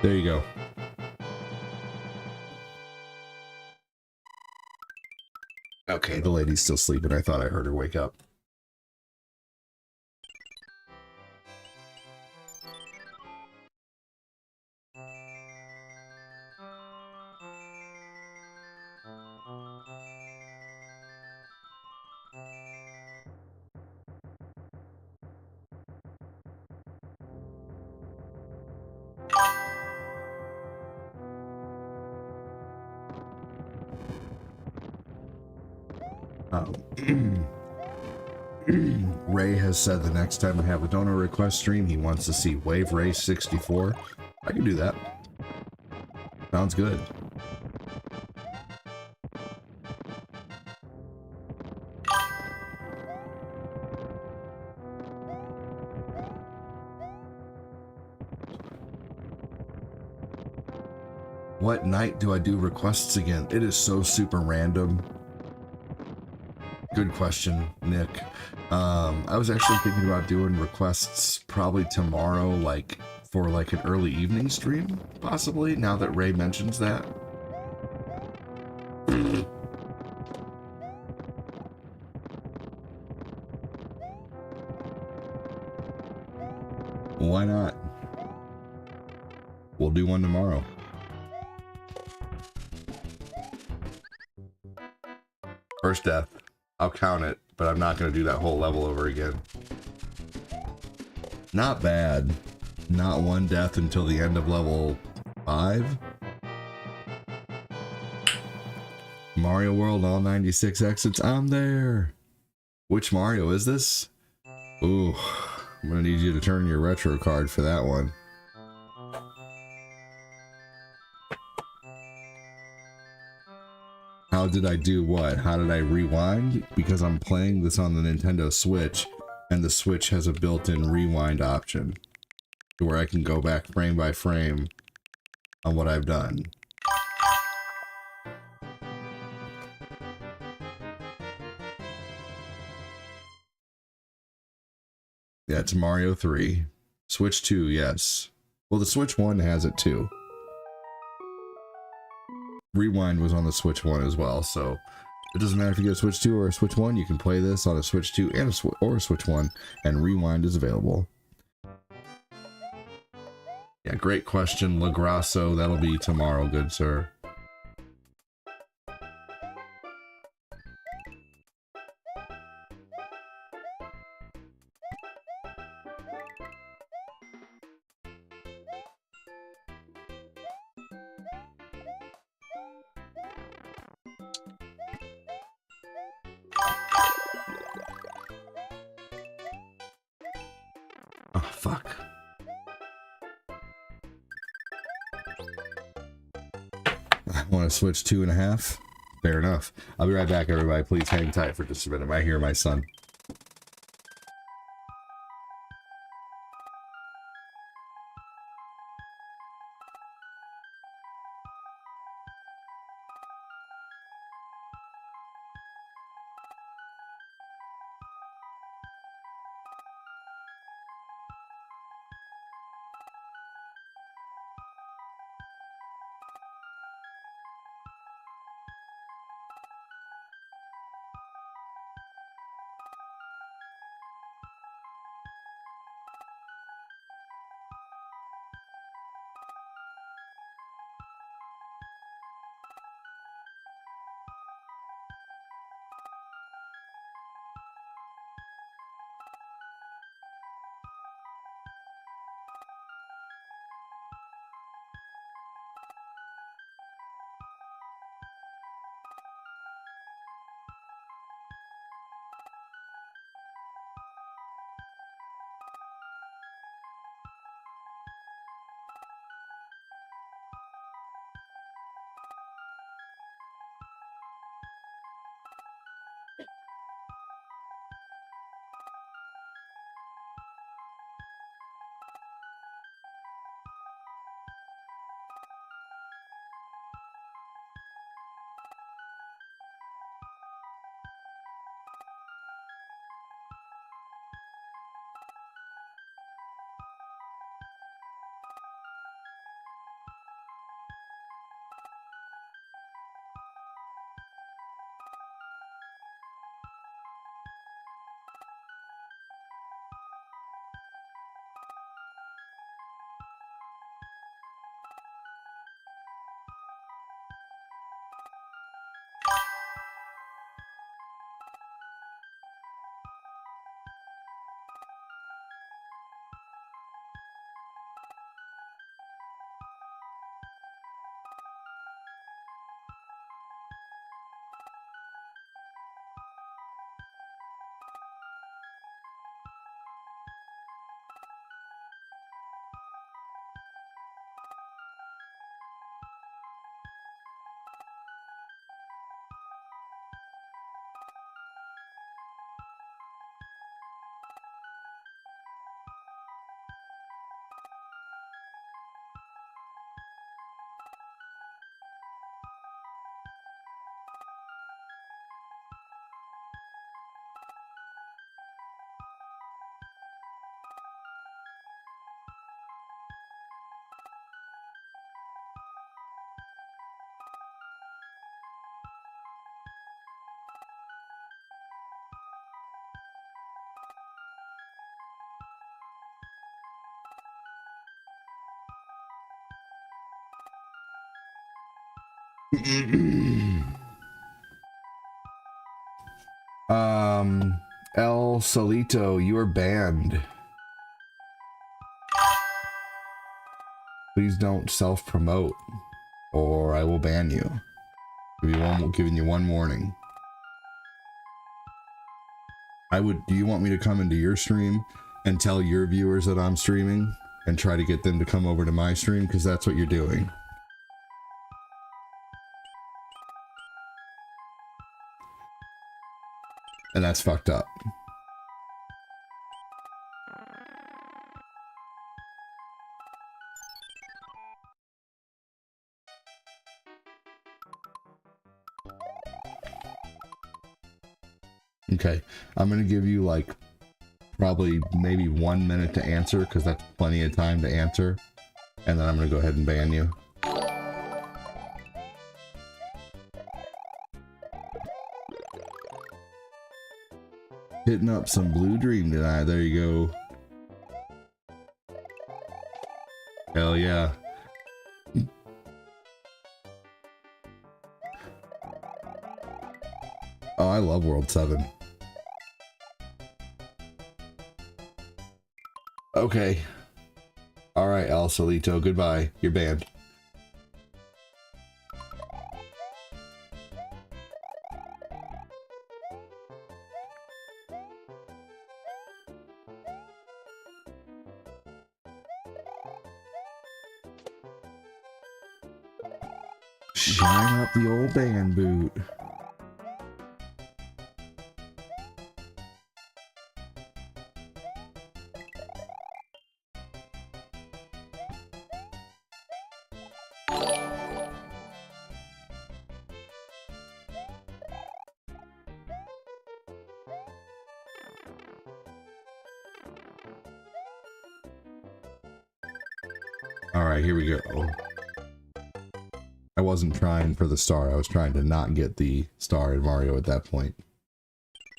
There you go. Okay, the lady's still sleeping. I thought I heard her wake up. Ray has said the next time we have a donor request stream, he wants to see Wave Ray 64. I can do that. Sounds good. What night do I do requests again? It is so super random. Good question, Nick. I was actually thinking about doing requests probably tomorrow, like for like an early evening stream, possibly, now that Ray mentions that. Why not? We'll do one tomorrow. First death. I'll count it, but I'm not going to do that whole level over again. Not bad. Not one death until the end of level 5. Mario World, all 96 exits. I'm there. Which Mario is this? Ooh, I'm going to need you to turn your retro card for that one. How did I do what? How did I rewind? Because I'm playing this on the Nintendo Switch, and the Switch has a built-in rewind option to where I can go back frame by frame on what I've done. Yeah, it's Mario 3. Switch 2, yes. Well, the Switch 1 has it too. Rewind was on the Switch 1 as well, so it doesn't matter if you get a Switch 2 or a Switch 1, you can play this on a Switch 2 and a Switch 1, and Rewind is available. Yeah, great question, LaGrasso. That'll be tomorrow, good sir. Oh, fuck. I want to switch 2.5. Fair enough. I'll be right back, everybody. Please hang tight for just a minute. I hear my son. El Solito, you are banned. Please don't self-promote, or I will ban you. Giving you one warning. Do you want me to come into your stream and tell your viewers that I'm streaming and try to get them to come over to my stream? Because that's what you're doing. And that's fucked up. Okay, I'm gonna give you like probably maybe 1 minute to answer, because that's plenty of time to answer, and then I'm gonna go ahead and ban you. Hitting up some Blue Dream tonight. There you go. Hell yeah. Oh, I love World 7. Okay. Alright, El Solito, goodbye. You're banned. Shine up the old band boot. Alright, here we go. I wasn't trying for the star, I was trying to not get the star in Mario at that point.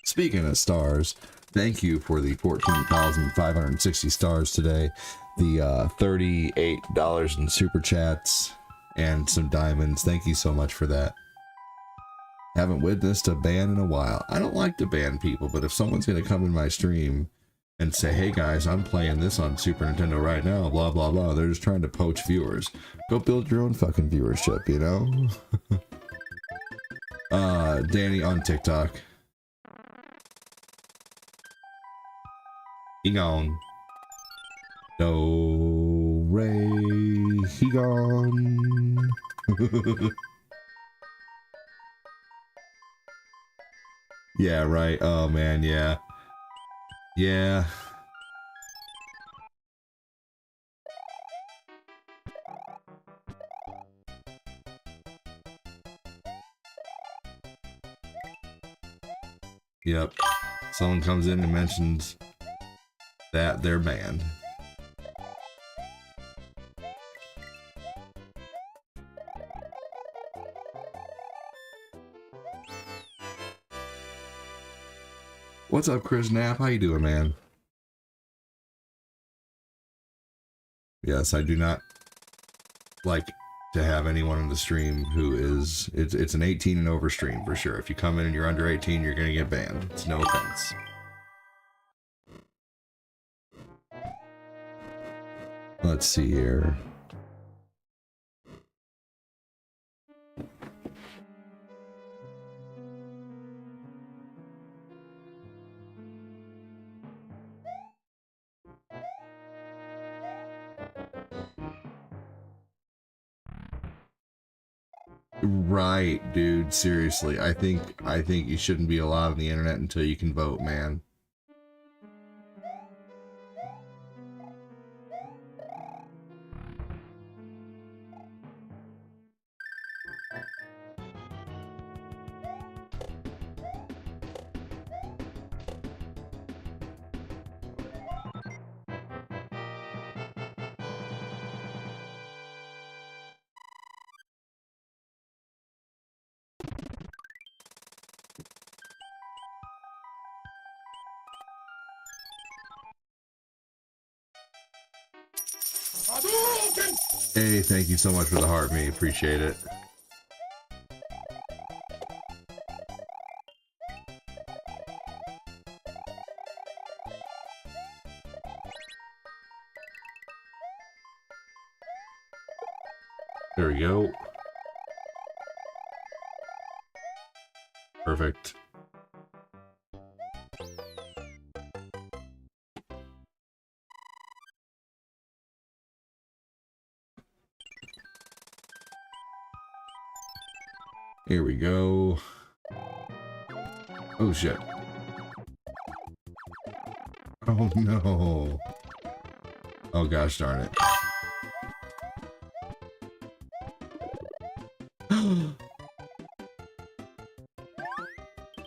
Speaking of stars, thank you for the 14,560 stars today, the $38 in super chats, and some diamonds. Thank you so much for that. Haven't witnessed a ban in a while. I don't like to ban people, but if someone's going to come in my stream and say, hey guys, I'm playing this on Super Nintendo right now, blah blah blah, they're just trying to poach viewers. Go build your own fucking viewership, you know? Danny on TikTok. He gone. Do, re, he gone. Yeah, right. Oh man, yeah. Yeah. Yep. Someone comes in and mentions that they're banned. What's up, Chris Knapp? How you doing, man? Yes, I do not like to have anyone in the stream who is... It's an 18 and over stream, for sure. If you come in and you're under 18, you're gonna get banned. It's no offense. Let's see here. Right, dude, seriously. I think you shouldn't be allowed on the internet until you can vote, man. Hey, thank you so much for the heart, me. Appreciate it. There we go. Perfect. Here we go. Oh shit. Oh no. Oh gosh darn it.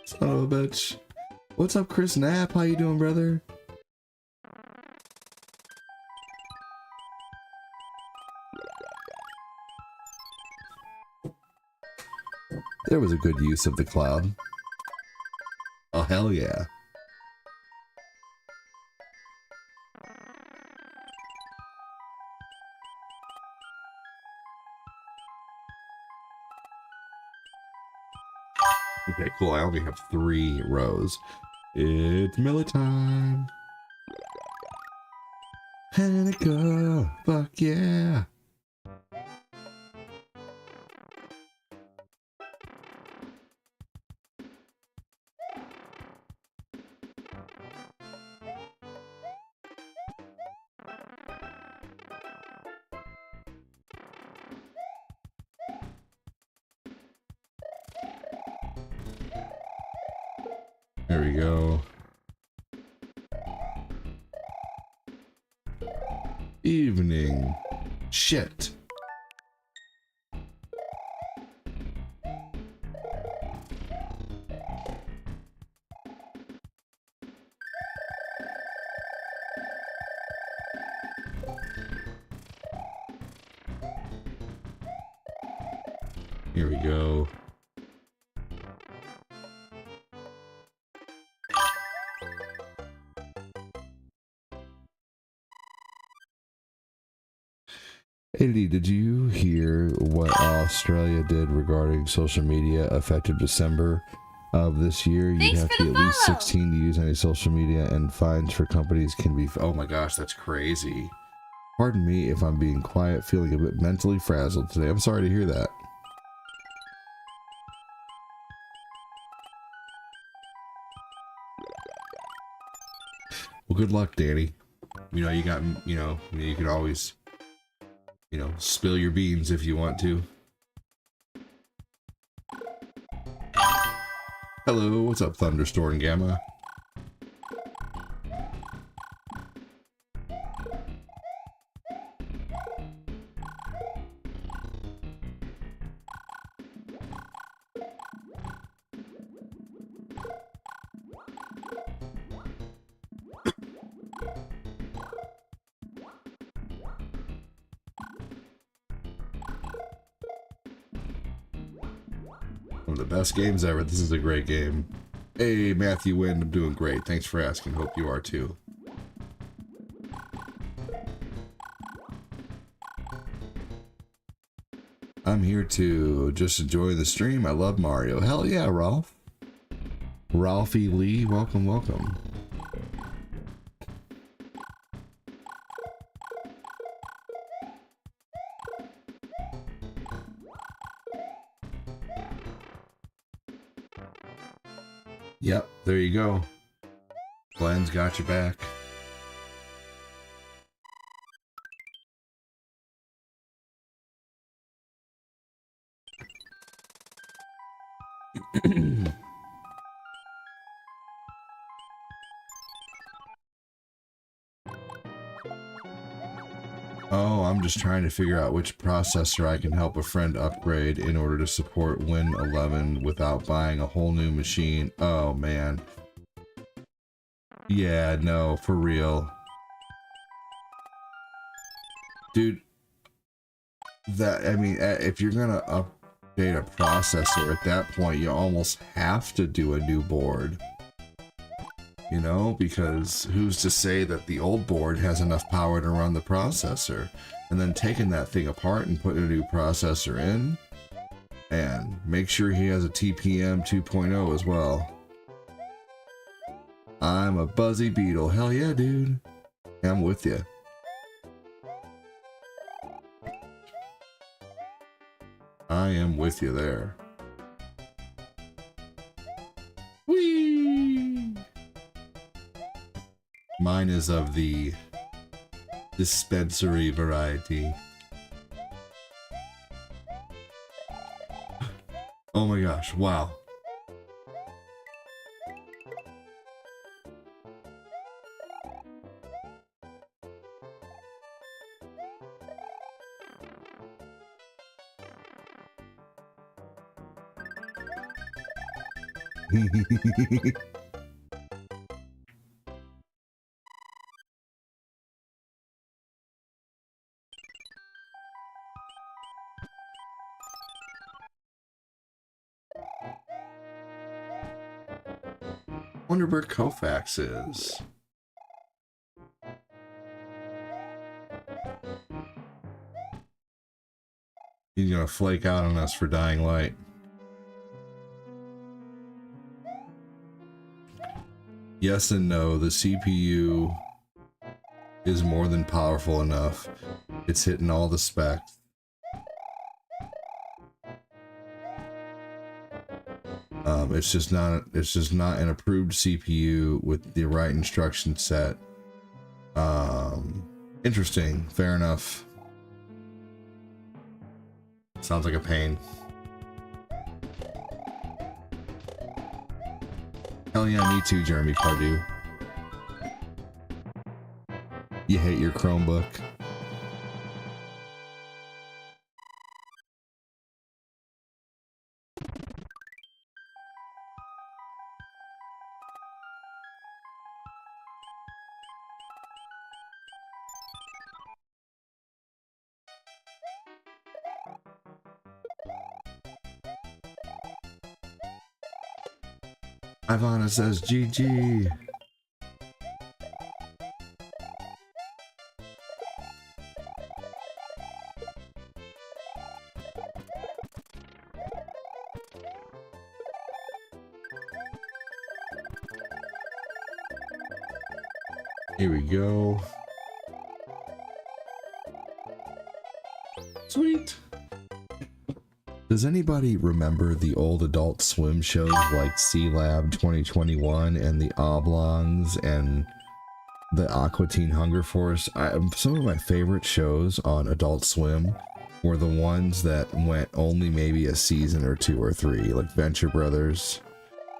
Son of a bitch. What's up, Chris Knapp? How you doing, brother? There was a good use of the cloud. Oh, hell yeah. Okay, cool. I only have 3 rows. It's Miller time. Hanukkah. Fuck yeah. There we go. Evening. Shit. Here we go. AD, did you hear what Australia did regarding social media effective December of this year? You'd have to be at least 16 to use any social media, and fines for companies can be... Oh my gosh, that's crazy. Pardon me if I'm being quiet, feeling a bit mentally frazzled today. I'm sorry to hear that. Well, good luck, Danny. You know, you got, you could always... spill your beans if you want to. Hello, what's up, Thunderstorm Gamma? One of the best games ever. This is a great game. Hey, Matthew Wynn, I'm doing great. Thanks for asking. Hope you are too. I'm here to just enjoy the stream. I love Mario. Hell yeah, Ralph. Ralphie Lee, welcome, welcome. Yep, there you go. Glenn's got your back. Oh, I'm just trying to figure out which processor I can help a friend upgrade in order to support Win 11 without buying a whole new machine. Oh, man. Yeah, no, for real. Dude, if you're gonna update a processor, at that point, you almost have to do a new board. You know, because who's to say that the old board has enough power to run the processor? And then taking that thing apart and putting a new processor in, and make sure he has a TPM 2.0 as well. I'm a Buzzy Beetle. Hell yeah, dude. I'm with you. I am with you there. Whee! Mine is of the dispensary variety. Oh my gosh, wow. Wonder where Koufax is. He's gonna flake out on us for Dying Light. Yes and no, the CPU is more than powerful enough. It's hitting all the specs. It's just not an approved CPU with the right instruction set. Interesting, fair enough. Sounds like a pain. Hell yeah, me too, Jeremy Pardue. You hate your Chromebook. Ivana says GG. Here we go. Sweet. Does anybody remember the old Adult Swim shows like C-Lab 2021 and the Oblongs and the Aqua Teen Hunger Force? Some of my favorite shows on Adult Swim were the ones that went only maybe a season or 2 or 3, like Venture Brothers.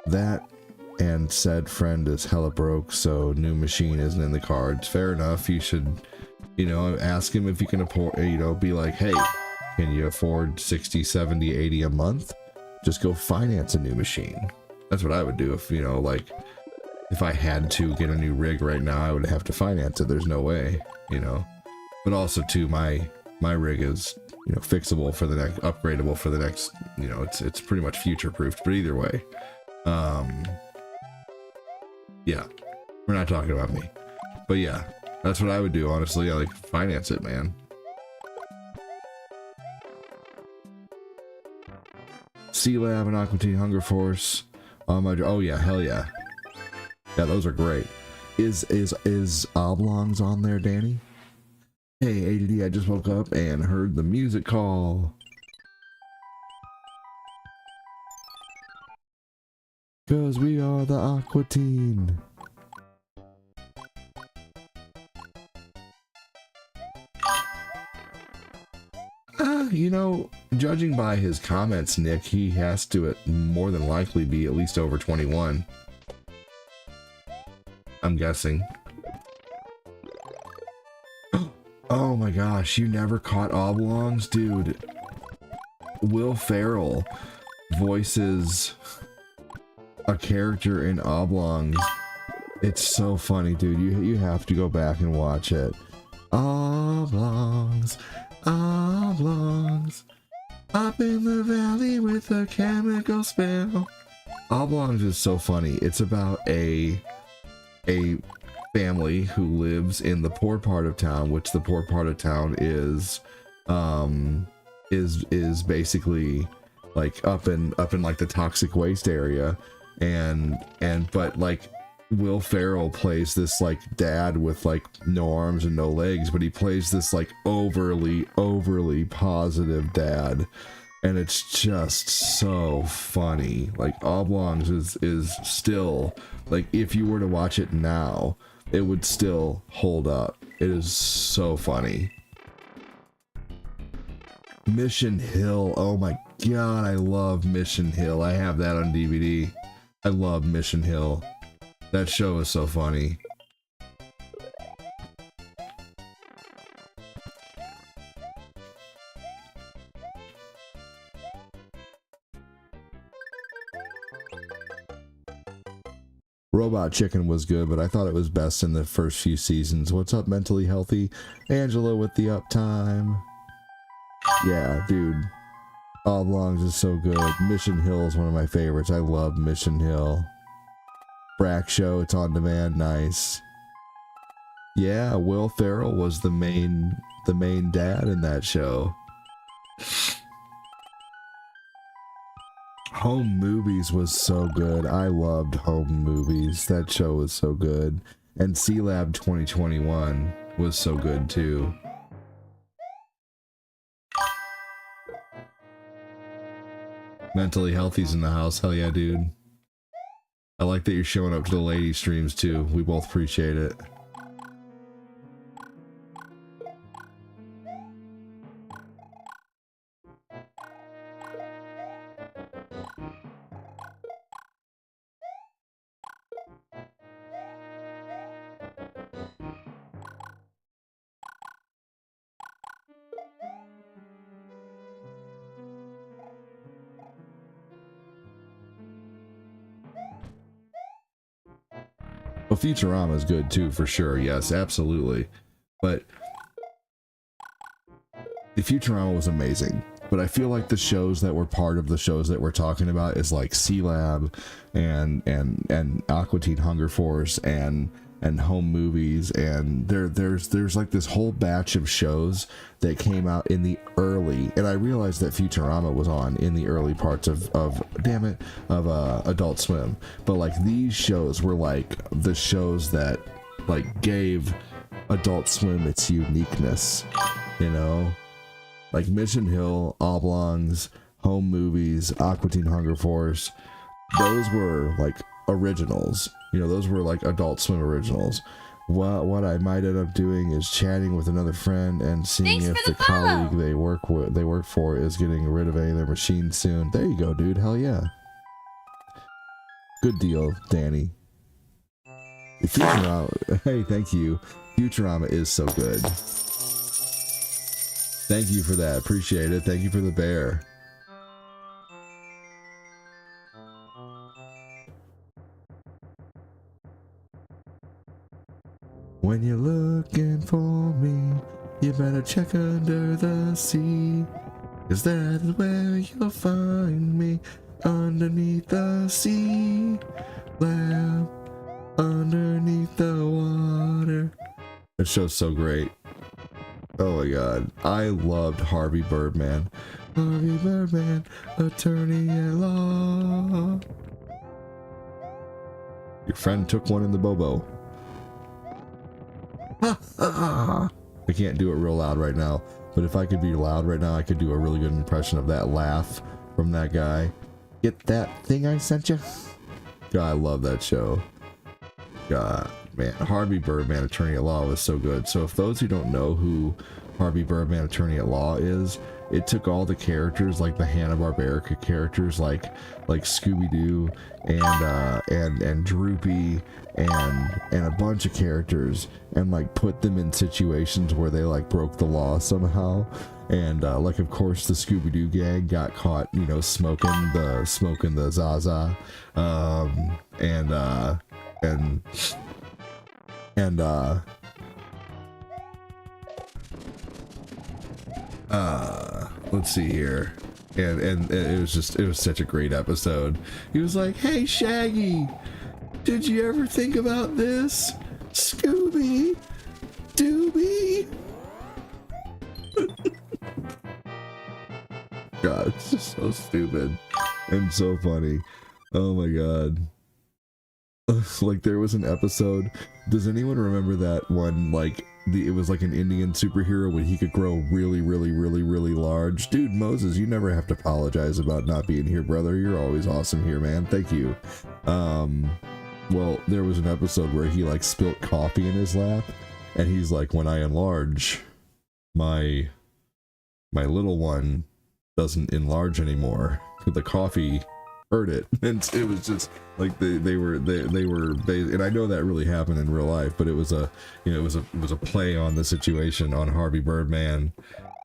That and Said Friend is hella broke, so New Machine isn't in the cards. Fair enough, you should, ask him if you can afford, be like, hey, can you afford 60, 70, 80 a month? Just go finance a New Machine. That's what I would do if, if I had to get a new rig right now, I would have to finance it. There's no way, But also, too, my rig is, fixable for the next, upgradable for the next, it's pretty much future-proofed. But either way, yeah, we're not talking about me. But yeah, that's what I would do, honestly. I finance it, man. C-Lab and Aqua Teen Hunger Force on my... Oh yeah, hell yeah. Yeah, those are great. Is Oblongs on there, Danny? Hey, ADD, I just woke up and heard the music call. Cause we are the Aqua Teen. Judging by his comments, Nick, he has to more than likely be at least over 21. I'm guessing. Oh my gosh, you never caught Oblongs? Dude. Will Ferrell voices a character in Oblongs. It's so funny, dude. You have to go back and watch it. Oblongs. Oblongs, up in the valley with a chemical spell. Oblongs is so funny. It's about a family who lives in the poor part of town, which the poor part of town is basically like up in like the toxic waste area, but Will Ferrell plays this dad with no arms and no legs, but he plays this overly positive dad. and it's just so funny. Like Oblongs is still, like, if you were to watch it now, it would still hold up. It is so funny. Mission Hill, oh my god, I love Mission Hill. I have that on DVD. I love Mission Hill. That show is so funny. Robot Chicken was good, but I thought it was best in the first few seasons. What's up, Mentally Healthy? Angela with the uptime. Yeah, dude. Oblongs is so good. Mission Hill is one of my favorites. I love Mission Hill. Brack Show, it's on demand. Nice. Yeah, Will Ferrell was the main dad in that show. Home Movies was so good. I loved Home Movies. That show was so good. And C-Lab 2021 was so good too. Mentally Healthy's in the house. Hell yeah, dude. I like that you're showing up to the lady streams too. We both appreciate it. Well, Futurama is good too, for sure. Yes, absolutely. But the Futurama was amazing. But I feel like the shows that were part of the shows that we're talking about is like C-Lab and Aqua Teen Hunger Force and Home Movies, and there's like this whole batch of shows that came out in the early, and I realized that Futurama was on in the early parts of Adult Swim, but like these shows were like the shows that like gave Adult Swim its uniqueness, you know, like Mission Hill, Oblongs, Home Movies, Aqua Teen Hunger Force. Those were like originals, you know, those were like Adult Swim originals. What I might end up doing is chatting with another friend and seeing if the colleague they work for is getting rid of any of their machines soon. There you go, dude. Hell yeah. Good deal, Danny. Futurama, hey, thank you. Futurama is so good. Thank you for that. Appreciate it. Thank you for the bear. When you're looking for me, you better check under the sea, 'cause that is where you'll find me, underneath the sea, lab, underneath the water. That show's so great. Oh my god, I loved Harvey Birdman. Harvey Birdman, attorney at law. Your friend took one in the bobo. I can't do it real loud right now, but if I could be loud right now, I could do a really good impression of that laugh from that guy. Get that thing I sent you? God, I love that show. God, man, Harvey Birdman, Attorney at Law was so good. So if those who don't know who Harvey Birdman, Attorney at Law is, it took all the characters, like the Hanna-Barbera characters, like Scooby-Doo and Droopy and a bunch of characters, and like put them in situations where they like broke the law somehow. And like, of course, the Scooby-Doo gang got caught, you know, smoking the Zaza, let's see here, and it was such a great episode. He was like, "Hey Shaggy, did you ever think about this? Scooby Dooby." God, it's just so stupid and so funny. Oh my god. Like, there was an episode, does anyone remember that one, like, it was like an Indian superhero when he could grow really, really, really, really large. Dude, Moses, you never have to apologize about not being here, brother. You're always awesome here, man. Thank you. Well, there was an episode where he like spilt coffee in his lap, and he's like, when I enlarge, my little one doesn't enlarge anymore. The coffee hurt it, and it was just like they were, and I know that really happened in real life, but it was a, you know, it was a play on the situation on Harvey Birdman,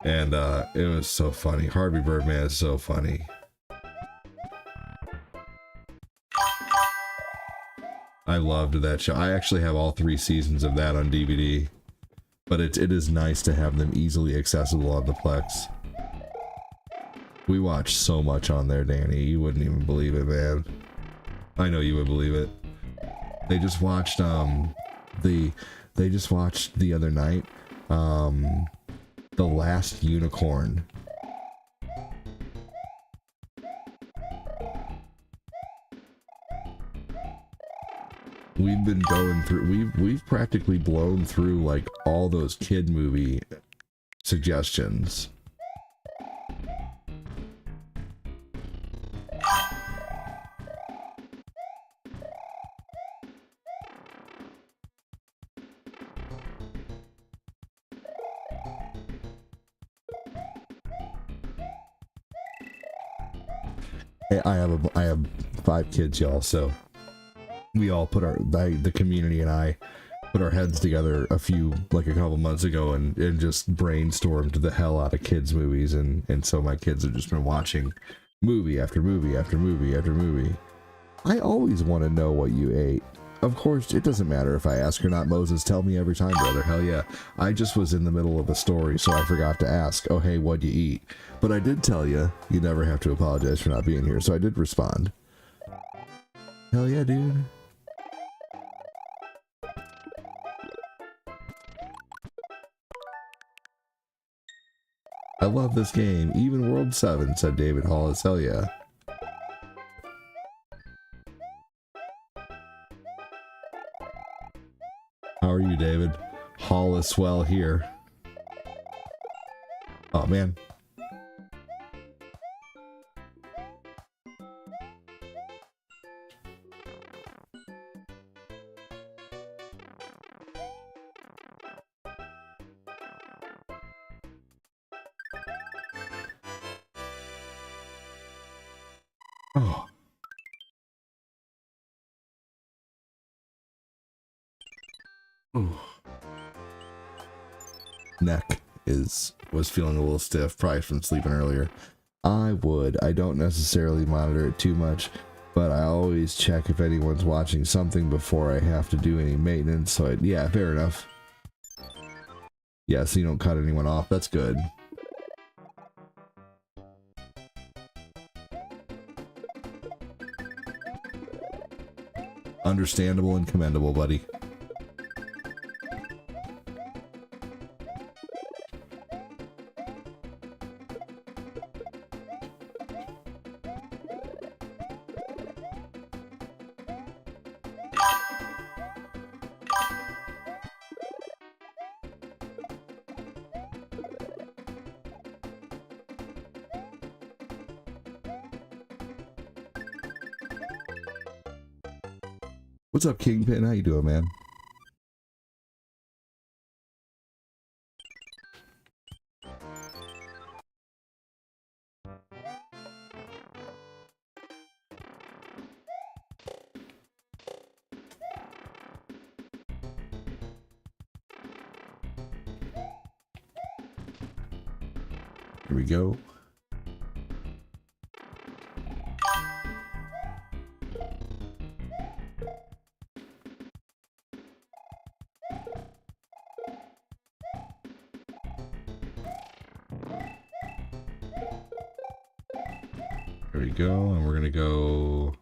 and it was so funny. Harvey Birdman is so funny. I loved that show. I actually have all 3 seasons of that on DVD, but it is nice to have them easily accessible on the Plex. We watched so much on there, Danny. You wouldn't even believe it, man. I know you would believe it. They just watched they just watched the other night The Last Unicorn. We've been going through, we've practically blown through like all those kid movie suggestions. I have 5 kids, y'all, so we all put the community and I put our heads together a couple months ago and just brainstormed the hell out of kids movies, and so my kids have just been watching movie after movie after movie after movie. I always want to know what you ate. Of course, it doesn't matter if I ask or not, Moses. Tell me every time, brother. Hell yeah. I just was in the middle of a story, so I forgot to ask, oh, hey, what'd you eat? But I did tell you, you never have to apologize for not being here, so I did respond. Hell yeah, dude. I love this game. Even World 7, said David Hollis. Hell yeah. How are you, David? Hollis well here. Oh, man. Oh. Ooh. Neck was feeling a little stiff, probably from sleeping earlier. I don't necessarily monitor it too much, but I always check if anyone's watching something before I have to do any maintenance. So yeah, fair enough. Yeah, so you don't cut anyone off. That's good. Understandable and commendable, buddy. What's up, Kingpin? How you doing, man? Here we go. There we go, and we're gonna go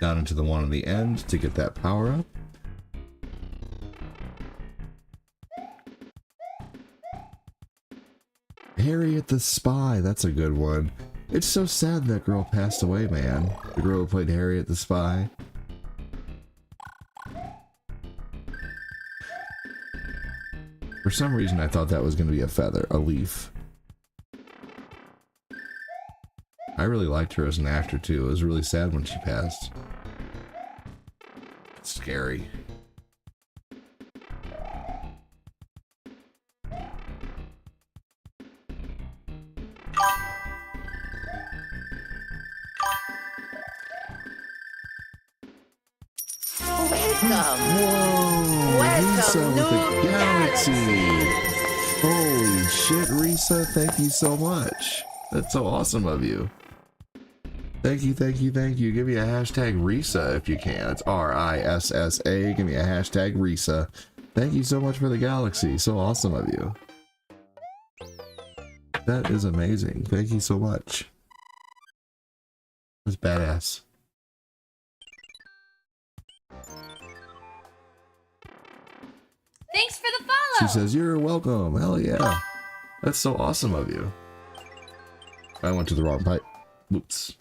down into the one on the end to get that power up. Harriet the Spy, that's a good one. It's so sad that girl passed away, man. The girl who played Harriet the Spy. For some reason, I thought that was going to be a feather, a leaf. I really liked her as an actor too. It was really sad when she passed. It's scary. Whoa! Risa with the galaxy! Holy shit, Risa, thank you so much. That's so awesome of you. Thank you, thank you, thank you. Give me a hashtag Risa if you can. It's R-I-S-S-A. Give me a hashtag Risa. Thank you so much for the galaxy. So awesome of you. That is amazing. Thank you so much. That's badass. Thanks for the follow. She says, you're welcome. Hell yeah. That's so awesome of you. I went to the wrong pipe. Whoops.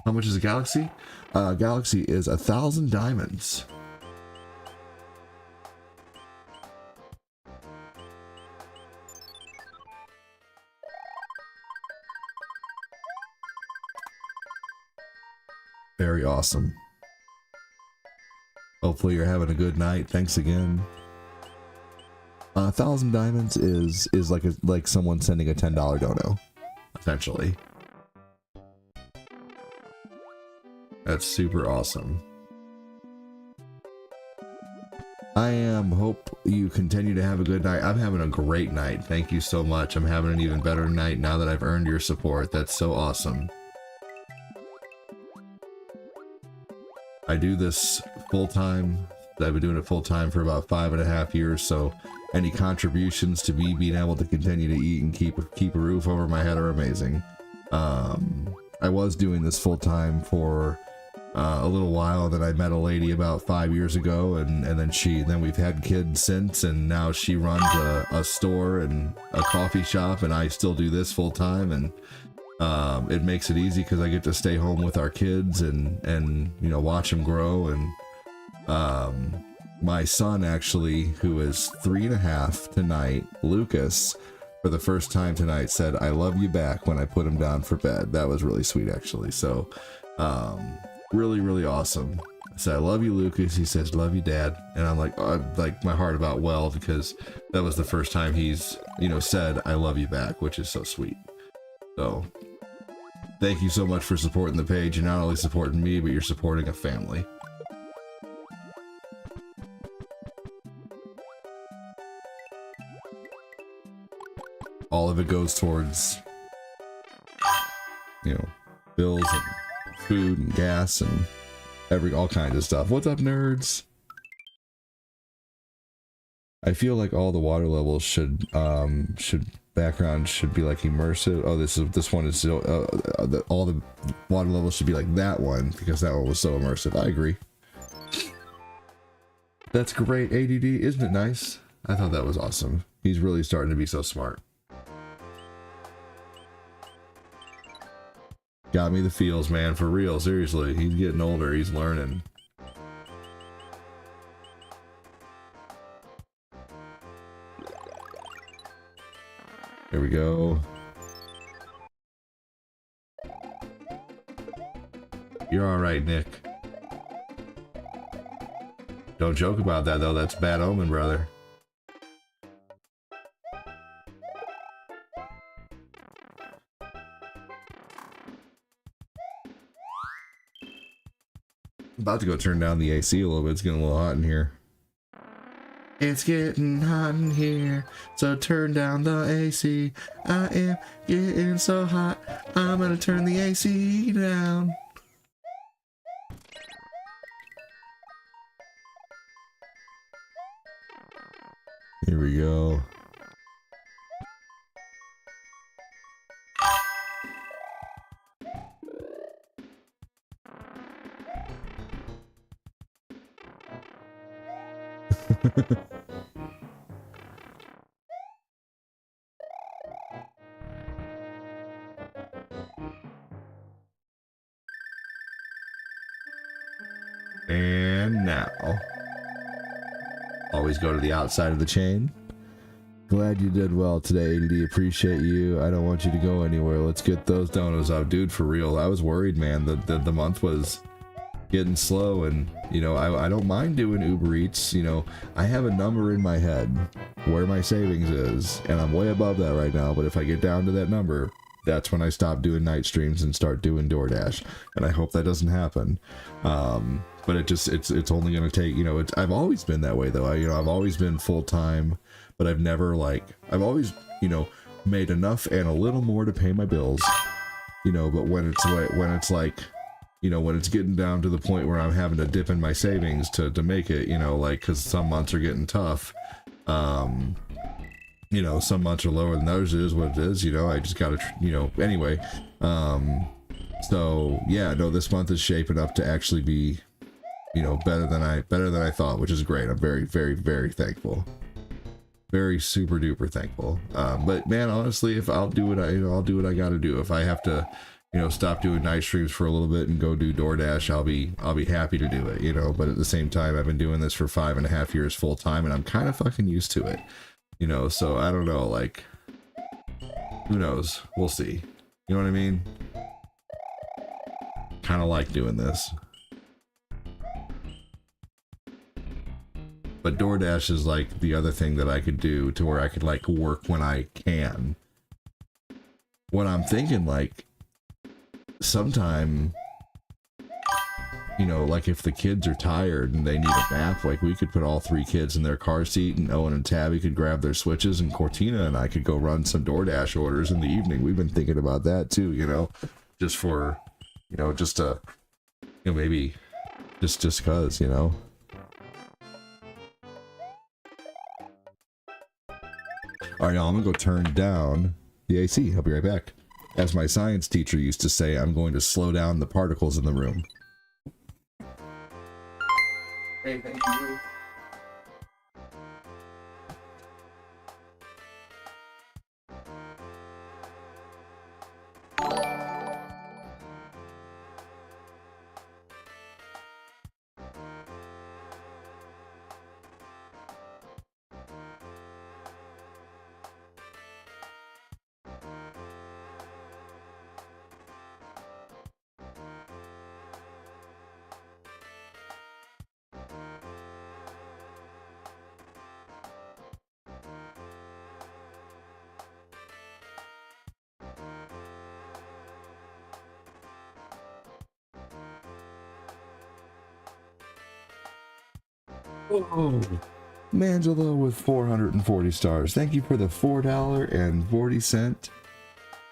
How much is a galaxy? Galaxy is 1,000 diamonds. Very awesome. Hopefully you're having a good night. Thanks again. 1,000 diamonds is like someone sending a $10 dono, essentially. That's super awesome. Hope you continue to have a good night. I'm having a great night. Thank you so much. I'm having an even better night now that I've earned your support. That's so awesome. I do this full time. I've been doing it full time for about 5.5 years. So any contributions to me being able to continue to eat and keep a roof over my head are amazing. I was doing this full time for a little while. Then I met a lady about 5 years ago, and then we've had kids since, and now she runs a store and a coffee shop, and I still do this full time, and it makes it easy because I get to stay home with our kids and you know, watch them grow. And my son, actually, who is 3.5 tonight, Lucas, for the first time tonight said I love you back when I put him down for bed. That was really sweet, actually. So really awesome. I said I love you, Lucas. He says love you, Dad. And I'm like, like my heart about well, because that was the first time he's, you know, said I love you back, which is so sweet. So thank you so much for supporting the page. You're not only supporting me, but you're supporting a family. All of it goes towards, you know, bills and food and gas and all kinds of stuff. What's up, nerds? I feel like all the water levels should background should be like immersive. Oh, this one is still all the water levels should be like that one, because that one was so immersive. I agree. That's great, ADD. Isn't it nice? I thought that was awesome. He's really starting to be so smart. Got me the feels, man, for real. Seriously, he's getting older. He's learning. There we go. You're all right, Nick. Don't joke about that, though. That's bad omen, brother. About to go turn down the AC a little bit. It's getting a little hot in here. It's getting hot in here, so turn down the AC. I am getting so hot, I'm gonna turn the AC down. Here we go. And now Always go to the outside of the chain. Glad you did well today, ADD. Appreciate you. I don't want you to go anywhere. Let's get those donuts out. Dude, for real. I was worried, man. The month was getting slow, and, you know, I don't mind doing Uber Eats. You know, I have a number in my head where my savings is, and I'm way above that right now. But if I get down to that number, that's when I stop doing night streams and start doing DoorDash. And I hope that doesn't happen. But it's only going to take, you know, I've always been that way though. I've always been full time, but I've never I've always, you know, made enough and a little more to pay my bills, you know, but when it's like, you know, when it's getting down to the point where I'm having to dip in my savings to make it, you know, like, cause some months are getting tough. You know, some months are lower than others. It is what it is, you know, I just gotta, you know, anyway. So yeah, no, this month is shaping up to actually be, you know, better than I thought, which is great. I'm very, very, very thankful. Very super duper thankful. But man, honestly, if I'll do what I'll do what I gotta do. If I have to, you know, stop doing night streams for a little bit and go do DoorDash, I'll be happy to do it, you know. But at the same time, I've been doing this for 5.5 years full time, and I'm kind of fucking used to it, you know. So I don't know, like, who knows? We'll see. You know what I mean? Kind of like doing this. But DoorDash is like the other thing that I could do to where I could like work when I can. What I'm thinking, like, sometime, you know, like if the kids are tired and they need a nap, like we could put all 3 kids in their car seat and Owen and Tabby could grab their Switches and Cortina and I could go run some DoorDash orders in the evening. We've been thinking about that too, you know, just for, you know, just to, you know, maybe just cause, you know. All right, y'all, I'm gonna go turn down the AC. I'll be right back. As my science teacher used to say, I'm going to slow down the particles in the room. Hey, thank you. Oh, Mangelo with 440 stars. Thank you for the $4.40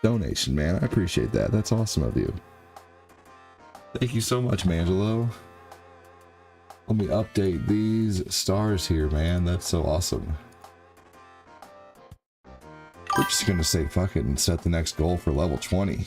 donation, man. I appreciate that. That's awesome of you. Thank you so much, Mangelo. Let me update these stars here, man. That's so awesome. We're just gonna say fuck it and set the next goal for level 20.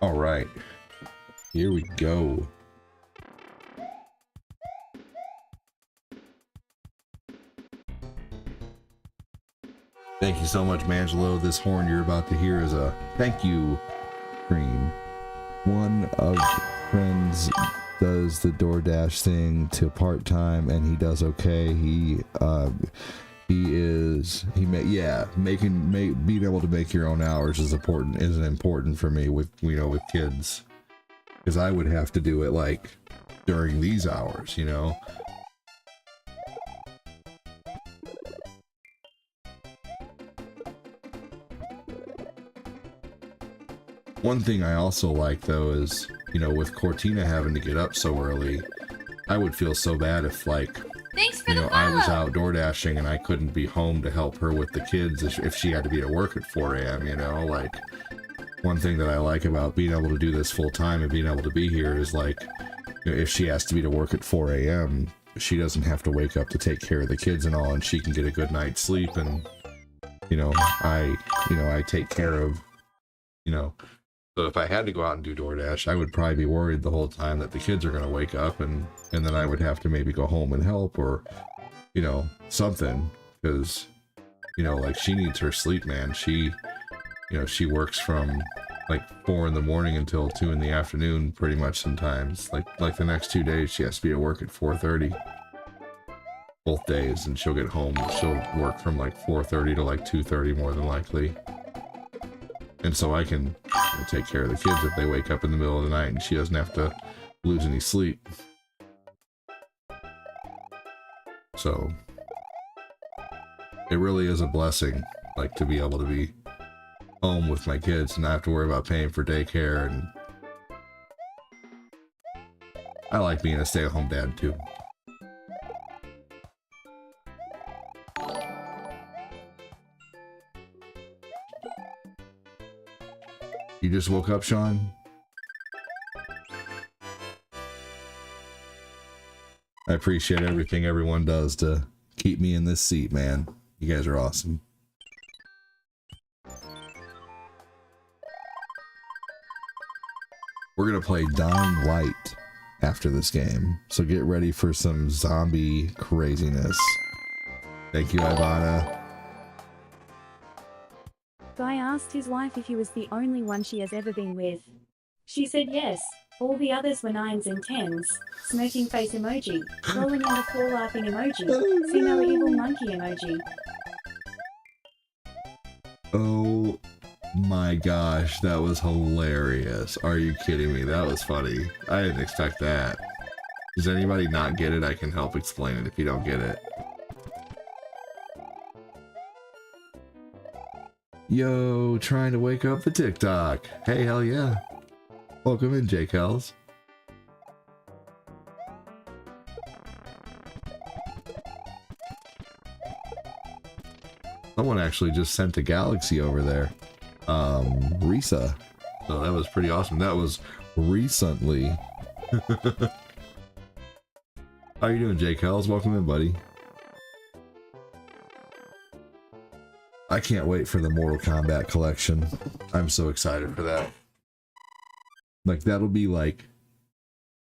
All right, here we go. Thank you so much, Mangelo. This horn you're about to hear is a thank you scream. One of friends does the DoorDash thing to part-time and he does okay. Being able to make your own hours is important for me with, you know, with kids, because I would have to do it like during these hours, you know. One thing I also like though is, you know, with Cortina having to get up so early, I would feel so bad if, like, you know, I was out door dashing and I couldn't be home to help her with the kids if she had to be at work at 4 a.m., you know. Like, one thing that I like about being able to do this full time and being able to be here is, like, you know, if she has to be to work at 4 a.m., she doesn't have to wake up to take care of the kids and all, and she can get a good night's sleep. And, you know, I take care of, you know, So if I had to go out and do DoorDash, I would probably be worried the whole time that the kids are going to wake up, and then I would have to maybe go home and help, or, you know, something, because, you know, like, she needs her sleep, man. She, you know, she works from like 4 in the morning until 2 in the afternoon, pretty much sometimes. Like the next 2 days, she has to be at work at 4:30. Both days, and she'll get home. She'll work from like 4:30 to like 2:30 more than likely. And so I can, you know, take care of the kids if they wake up in the middle of the night, and she doesn't have to lose any sleep. So it really is a blessing, like, to be able to be home with my kids and not have to worry about paying for daycare. And I like being a stay-at-home dad too. You just woke up, Sean? I appreciate everything everyone does to keep me in this seat, man. You guys are awesome. We're gonna play Dying Light after this game, so get ready for some zombie craziness. Thank you, Ivana. Guy asked his wife if he was the only one she has ever been with. She said yes. All the others were 9s and 10s. Smirking face emoji. Rolling on the floor laughing emoji. See no evil monkey emoji. Oh my gosh, that was hilarious. Are you kidding me? That was funny. I didn't expect that. Does anybody not get it? I can help explain it if you don't get it. Yo, trying to wake up the TikTok. Hey, hell yeah. Welcome in, Jake Hells. Someone actually just sent a galaxy over there. Risa. So that was pretty awesome. That was recently. How you doing, Jake Hells? Welcome in, buddy. I can't wait for the Mortal Kombat collection. I'm so excited for that. Like, that'll be like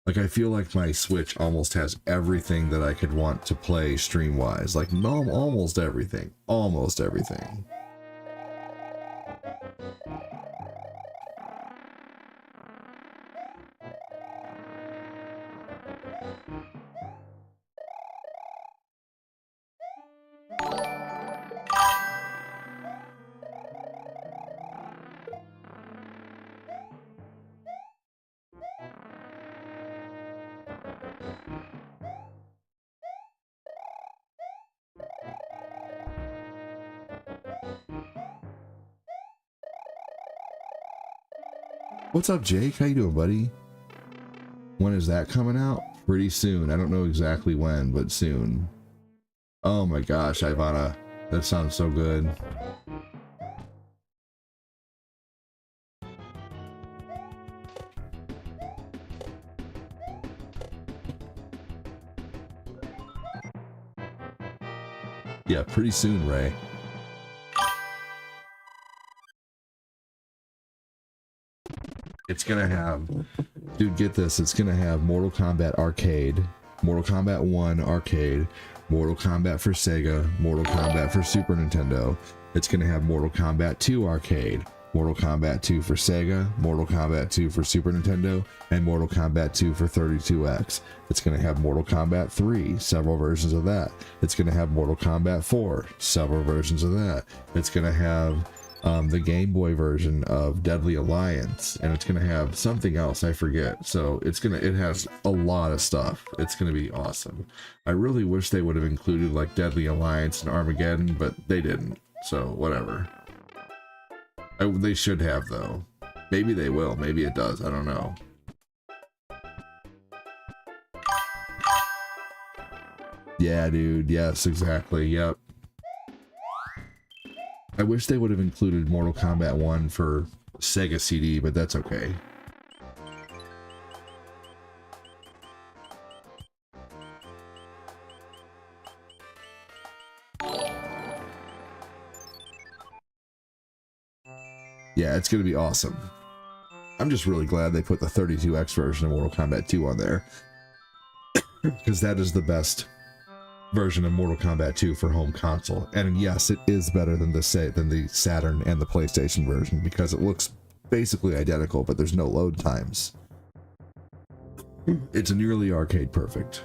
I feel like my Switch almost has everything that I could want to play stream-wise. Like, no, almost everything. Almost everything. What's up, Jake? How you doing, buddy? When is that coming out? Pretty soon. I don't know exactly when, but soon. Oh my gosh, Ivana. That sounds so good. Yeah, pretty soon, Ray. It's gonna have, dude, get this, it's gonna have Mortal Kombat Arcade, Mortal Kombat 1 Arcade, Mortal Kombat for Sega, Mortal Kombat for Super Nintendo. It's gonna have Mortal Kombat 2 Arcade, Mortal Kombat 2 for Sega, Mortal Kombat 2 for Super Nintendo, and Mortal Kombat 2 for 32X. It's gonna have Mortal Kombat 3, several versions of that. It's gonna have Mortal Kombat 4, several versions of that. It's gonna have the Game Boy version of Deadly Alliance, and it's gonna have something else, I forget. So it has a lot of stuff. It's gonna be awesome. I really wish they would have included like Deadly Alliance and Armageddon, but they didn't, so whatever. They should have, though. Maybe they will, maybe it does, I don't know. Yeah, dude, yes, exactly, yep. I wish they would have included Mortal Kombat 1 for Sega CD, but that's okay. Yeah, it's gonna be awesome. I'm just really glad they put the 32X version of Mortal Kombat 2 on there, because that is the best version of Mortal Kombat 2 for home console. And yes, it is better than the Saturn and the PlayStation version, because it looks basically identical, but there's no load times. It's nearly arcade perfect.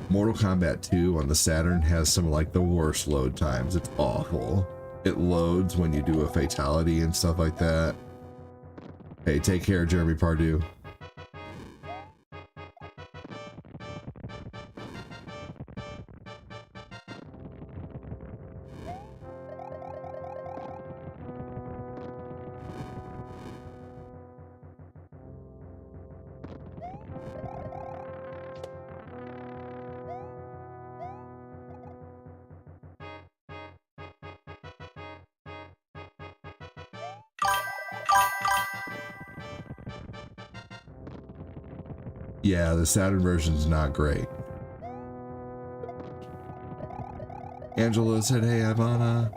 Mortal Kombat 2 on the Saturn has some like the worst load times. It's awful. It loads when you do a fatality and stuff like that. Hey, take care, Jeremy Pardue. Yeah, the Saturn version's not great. Angela said, hey, Ivana.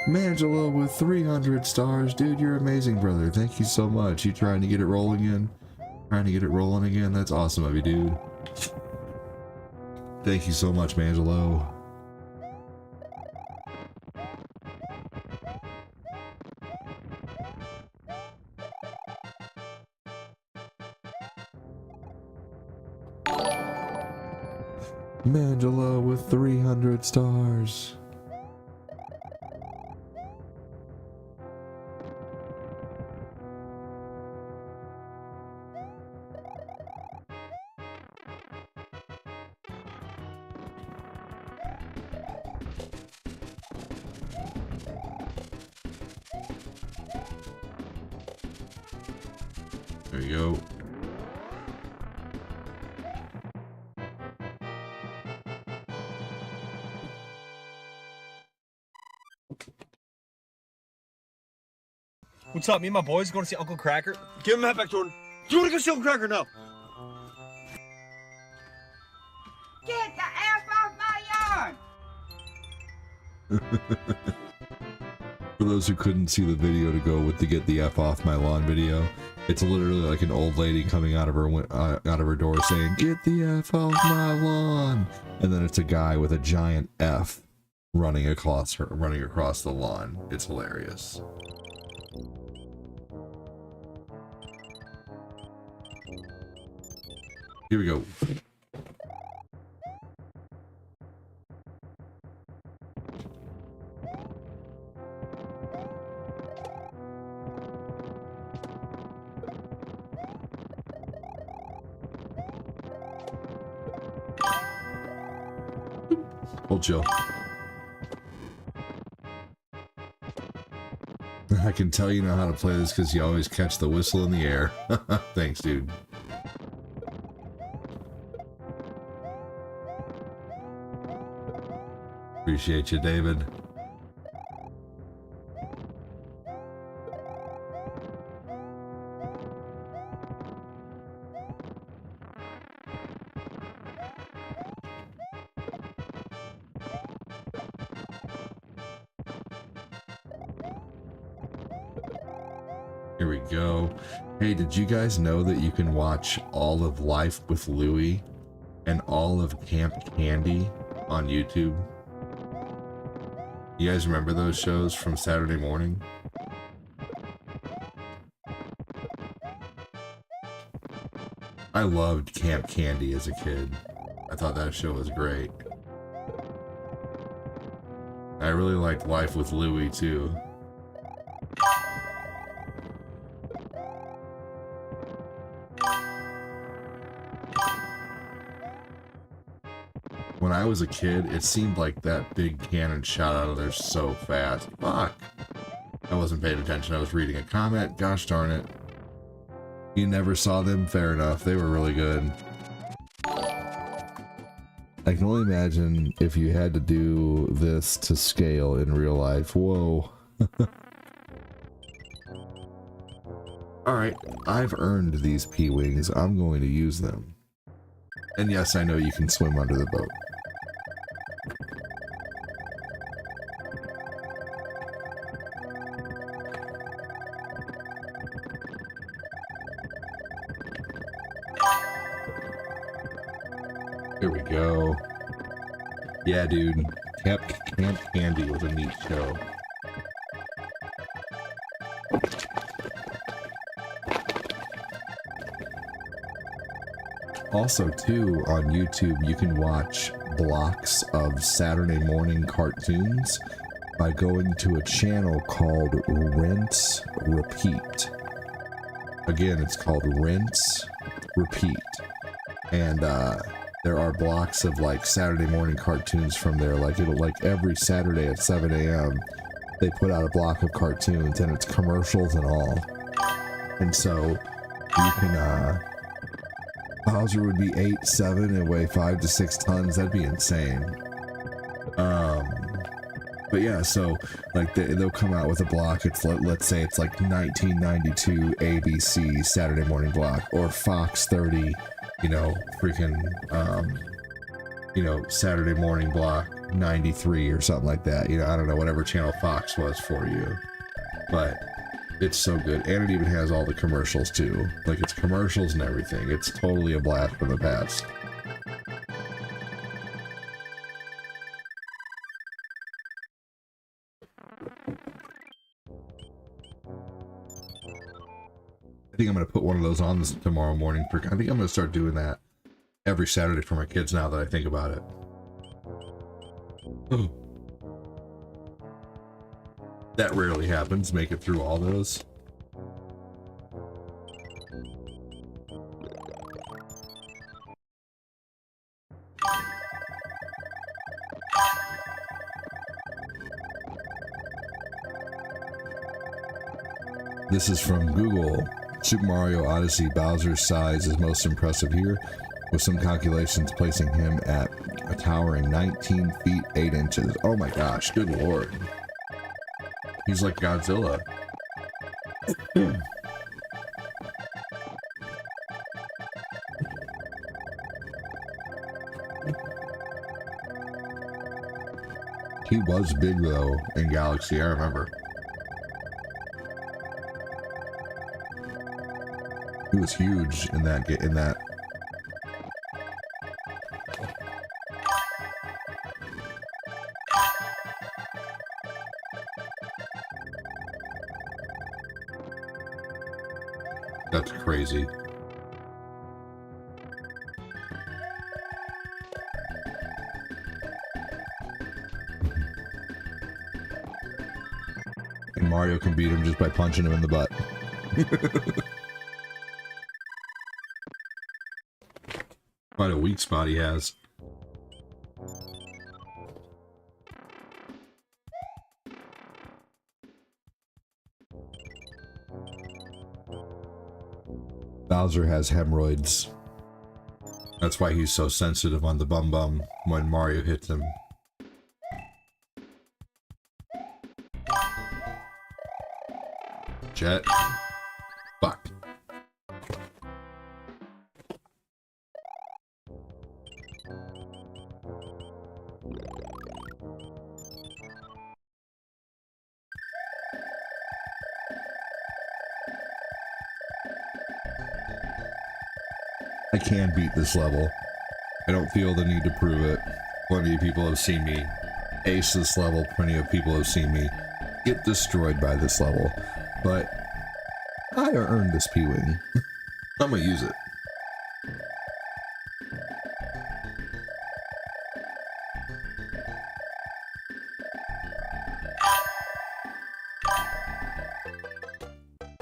Mangelo with 300 stars. Dude, you're amazing, brother. Thank you so much. You trying to get it rolling in? Trying to get it rolling again? That's awesome of you, dude. Thank you so much, Mangelo. Mangelo with 300 stars. There you go. What's up? Me and my boys going to see Uncle Cracker? Give him that back, Jordan. You want to go see Uncle Cracker now? Get the F off my yard! For those who couldn't see the video to go with the "Get the F Off My Lawn" video, it's literally like an old lady coming out of her door saying, "Get the F off my lawn," and then it's a guy with a giant F running across the lawn. It's hilarious. Here we go. Hold chill. I can tell you know how to play this because you always catch the whistle in the air. Thanks, dude. Appreciate you, David. Here we go. Hey, did you guys know that you can watch all of Life with Louie and all of Camp Candy on YouTube? You guys remember those shows from Saturday morning? I loved Camp Candy as a kid. I thought that show was great. I really liked Life with Louie too. When I was a kid, it seemed like that big cannon shot out of there so fast. Fuck. I wasn't paying attention. I was reading a comment. Gosh darn it. You never saw them? Fair enough. They were really good. I can only imagine if you had to do this to scale in real life. Whoa. Alright, I've earned these P-Wings. I'm going to use them. And yes, I know you can swim under the boat. Here we go. Yeah, dude. Camp Candy was a neat show. Also, too, on YouTube, you can watch blocks of Saturday morning cartoons by going to a channel called Rinse Repeat. Again, it's called Rinse Repeat. And there are blocks of like Saturday morning cartoons from there. Like it'll like every Saturday at 7 a.m. they put out a block of cartoons, and it's commercials and all. And so you can Bowser would be 8'7" and weigh 5 to 6 tons. That'd be insane. But yeah, so like they'll come out with a block. It's let's say it's like 1992 ABC Saturday morning block, or Fox 30, you know, freaking you know, Saturday morning block 93 or something like that. You know, I don't know, whatever channel Fox was for you, but it's so good. And it even has all the commercials too. Like it's commercials and everything. It's totally a blast from the past. I think I'm going to put one of those on this tomorrow morning. I think I'm going to start doing that every Saturday for my kids now that I think about it. Oh. That rarely happens, make it through all those. This is from Google. Super Mario Odyssey, Bowser's size is most impressive here, with some calculations placing him at a towering 19 feet 8 inches. Oh my gosh, good lord. He's like Godzilla. He was big though in Galaxy, I remember. He was huge in that That's crazy. And Mario can beat him just by punching him in the butt. Quite a weak spot he has. Bowser has hemorrhoids. That's why he's so sensitive on the bum bum when Mario hits him. Jet. Fuck. I can beat this level. I don't feel the need to prove it. Plenty of people have seen me ace this level. Plenty of people have seen me get destroyed by this level. But I earned this P-Wing. I'm gonna use it.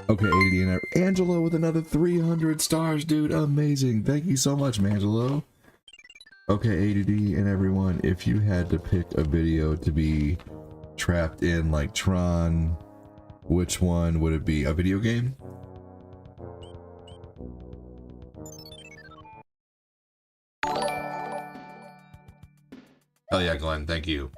Okay, 80 and Angelo with another 300 stars, dude. Amazing. Thank you so much, Mangelo. Okay, ADD and everyone, if you had to pick a video to be trapped in like Tron, which one would it be? A video game? Oh yeah, Glenn, thank you.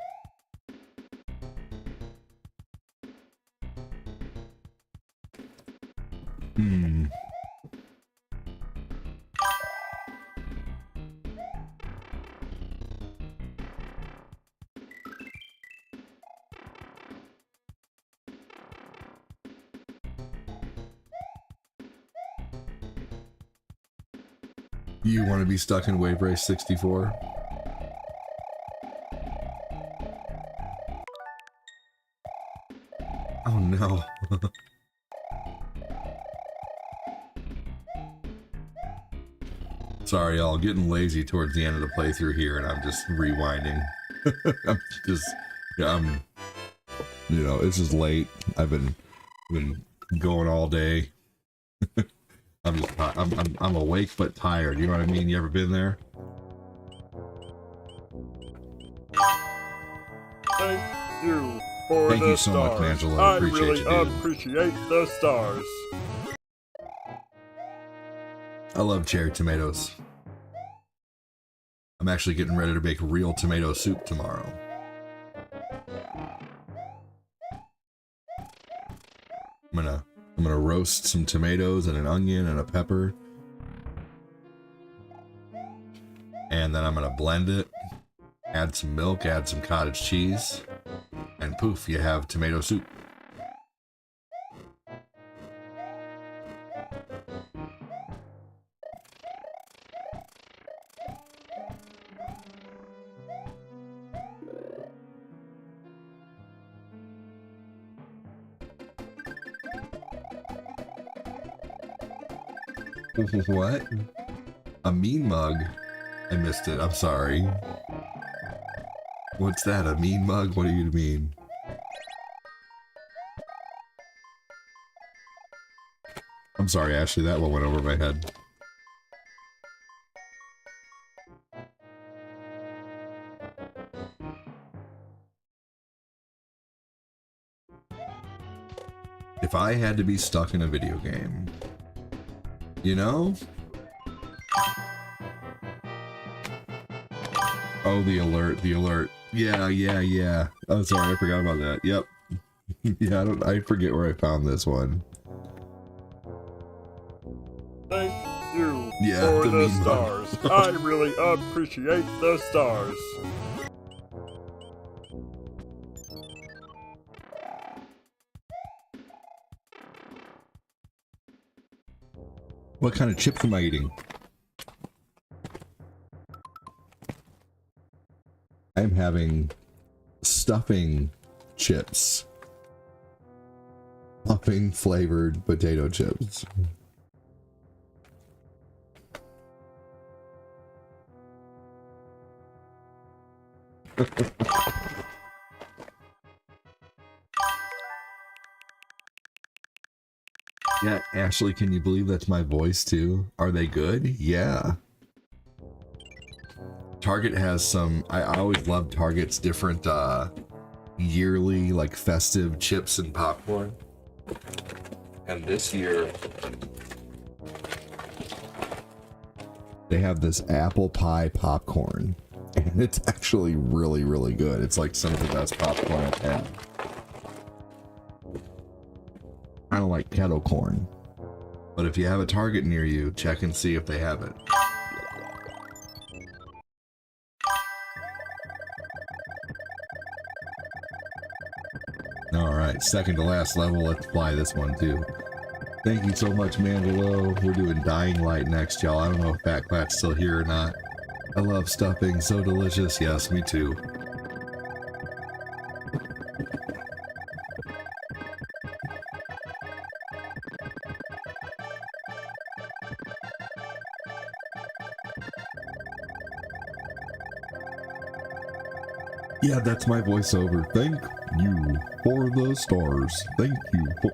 You want to be stuck in Wave Race 64? Oh no. Sorry, y'all. Getting lazy towards the end of the playthrough here, and I'm just rewinding. You know, it's just late. I've been going all day. I'm awake but tired. You know what I mean? You ever been there? Thank you for Thank the you so stars. much, Angelo. I Appreciate really you, dude. appreciate the stars. I love cherry tomatoes. I'm actually getting ready to make real tomato soup tomorrow. I'm gonna roast some tomatoes and an onion and a pepper. And then I'm gonna blend it, add some milk, add some cottage cheese, and poof, you have tomato soup. What? A mean mug? I missed it. I'm sorry. What's that? A mean mug? What do you mean? I'm sorry, Ashley. That one went over my head. If I had to be stuck in a video game, you know? Oh, the alert, the alert. Yeah. Oh, sorry, I forgot about that. Yep. Yeah, I forget where I found this one. Thank you Yeah, for the the mean mug. stars. I really appreciate the stars. What kind of chips am I eating? I'm having stuffing chips. Stuffing flavored potato chips. Yeah, Ashley, can you believe that's my voice too? Are they good? Yeah. Target has some, I always love Target's different yearly like festive chips and popcorn. And this year they have this apple pie popcorn. And it's actually really, really good. It's like some of the best popcorn I've had. Kind of like kettle corn. But if you have a Target near you, check and see if they have it. Alright, second to last level. Let's fly this one too. Thank you so much, Mandalo. We're doing Dying Light next, y'all. I don't know if Fat Clat's still here or not. I love stuffing, so delicious. Yes, me too. Yeah, that's my voiceover. Thank you for the stars. Thank you for...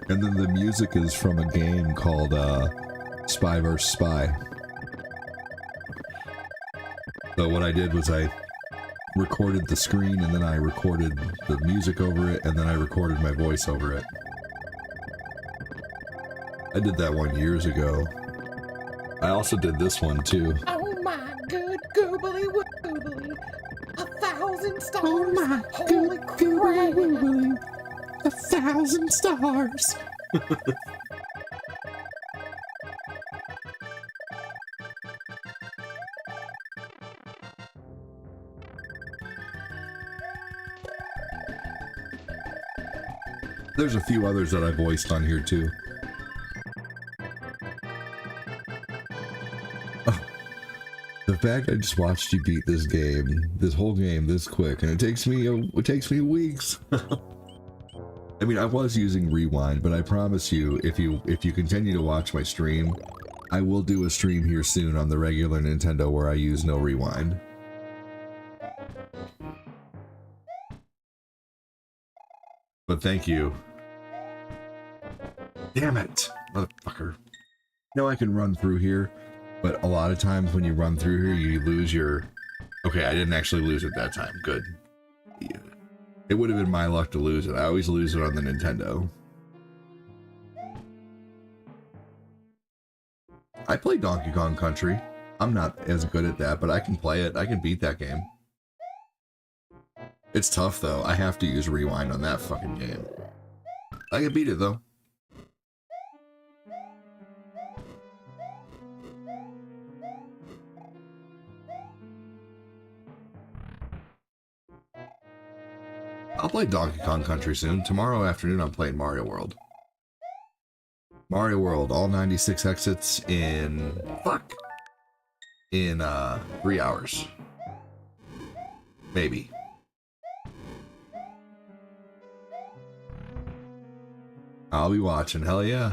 And then the music is from a game called Spy vs. Spy. So what I did was I recorded the screen and then I recorded the music over it and then I recorded my voice over it. I did that one years ago. I also did this one too. Oh my good goobly woobly. 1,000 stars. Oh my Holy good crap. 1,000 stars. There's a few others that I voiced on here too. Oh, the fact I just watched you beat this game, this whole game, this quick, and it takes me weeks. I mean, I was using rewind, but I promise you, if you continue to watch my stream, I will do a stream here soon on the regular Nintendo where I use no rewind. But thank you. Damn it, motherfucker. No, I can run through here, but a lot of times when you run through here, you lose your... Okay, I didn't actually lose it that time. Good. Yeah. It would have been my luck to lose it. I always lose it on the Nintendo. I play Donkey Kong Country. I'm not as good at that, but I can play it. I can beat that game. It's tough, though. I have to use rewind on that fucking game. I can beat it, though. I'll play Donkey Kong Country soon. Tomorrow afternoon, I'm playing Mario World. Mario World, all 96 exits in... Fuck. In, 3 hours. Maybe. I'll be watching, hell yeah.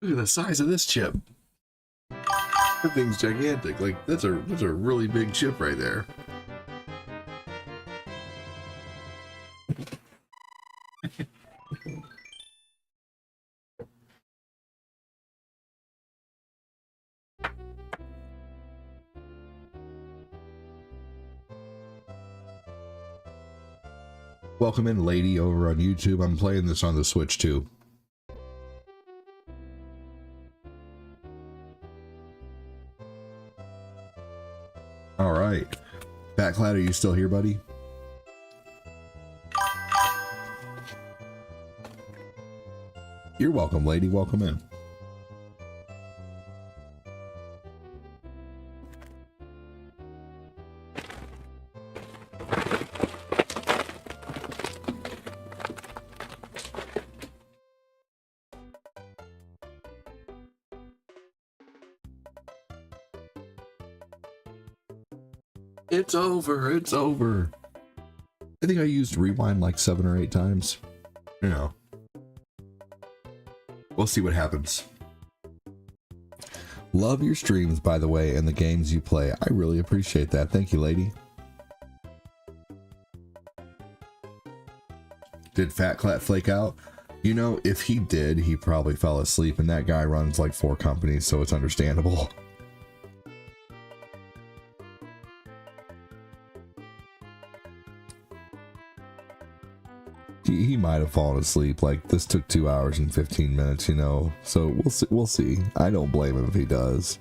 Look at the size of this chip. That thing's gigantic. Like, that's a really big chip right there. Welcome in, lady, over on YouTube. I'm playing this on the Switch too. All right. Fat Clad, are you still here, buddy? You're welcome, lady. Welcome in. It's over. It's over. I think I used rewind like 7 or 8 times. You know. We'll see what happens. Love your streams, by the way, and the games you play. I really appreciate that. Thank you, lady. Did Fat Clat flake out? You know, if he did, he probably fell asleep, and that guy runs like 4 companies, so it's understandable. He might have fallen asleep. Like, this took 2 hours and 15 minutes, you know, so we'll see. I don't blame him if he does.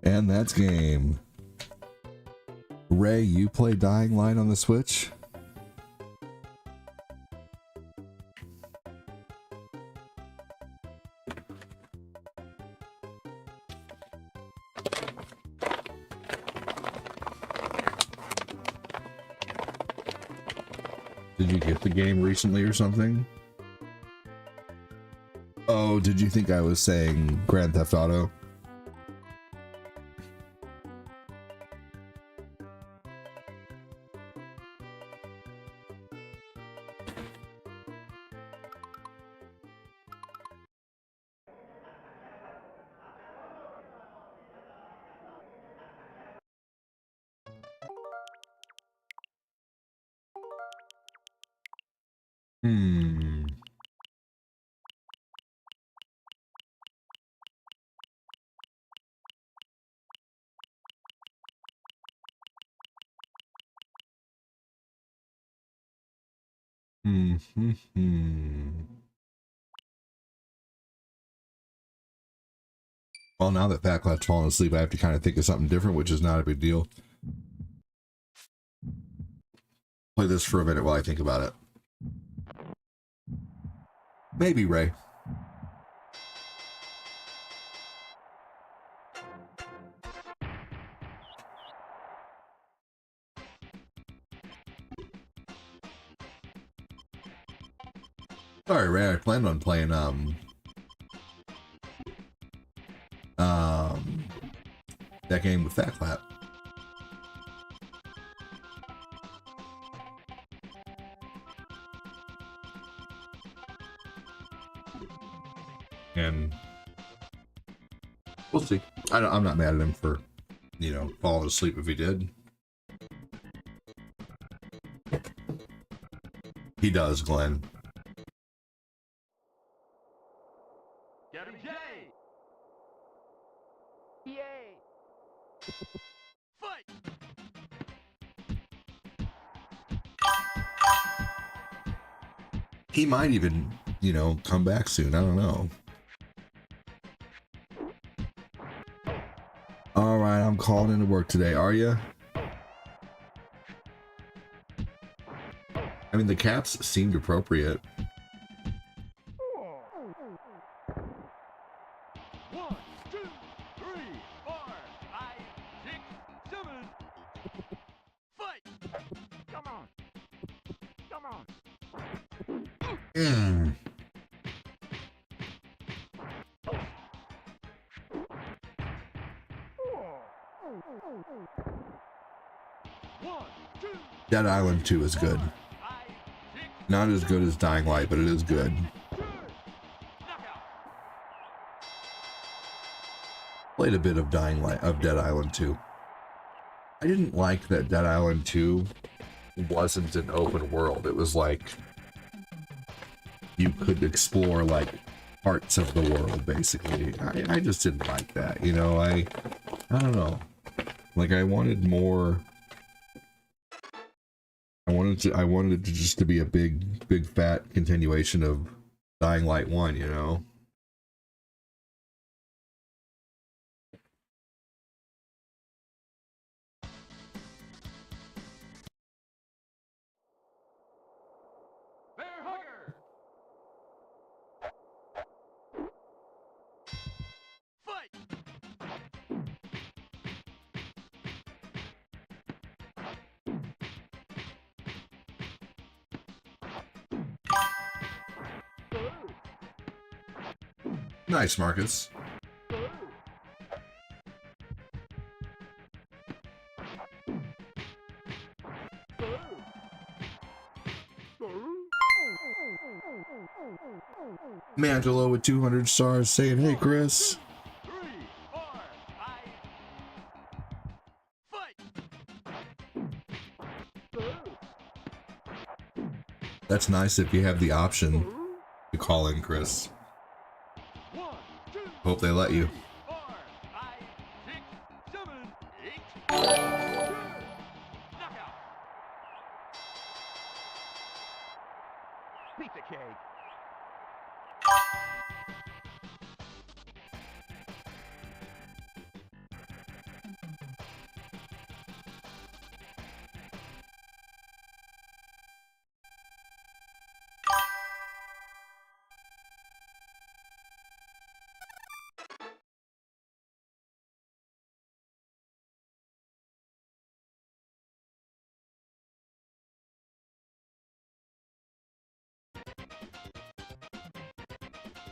And that's game. Ray, you play Dying Light on the Switch? Did you get the game recently or something? Oh, did you think I was saying Grand Theft Auto? Hmm. Well, now that Fat Clat's fallen asleep, I have to kind of think of something different, which is not a big deal. Play this for a minute while I think about it. Maybe, Ray. Sorry, Ray, I planned on playing, that game with Fat Clat. And we'll see. I'm not mad at him for, you know, falling asleep if he did. He does, Glenn. Gabby J. Yay. Fight. He might even, you know, come back soon. I don't know. All right, I'm calling into work today. Are you? I mean, the caps seemed appropriate. 1, 2, 3, 4, 5, 6, 7. Fight. Come on. Come on. Mm. Dead Island 2 is good. Not as good as Dying Light, but it is good. Played a bit of Dying Light, of Dead Island 2. I didn't like that Dead Island 2 wasn't an open world. It was like you could explore like parts of the world, basically. I just didn't like that, you know. I don't know. Like, I wanted more. I wanted it to just to be a big fat continuation of Dying Light 1, you know. Bear hugger. Fight. Nice, Marcus. Mangelo with 200 stars saying, "Hey, Chris." 3, 4, 5. Fight. That's nice if you have the option to call in, Chris. 1, 2, Hope they let you. 4, 5, 6, 7, 8. Knockout. Pizza cake.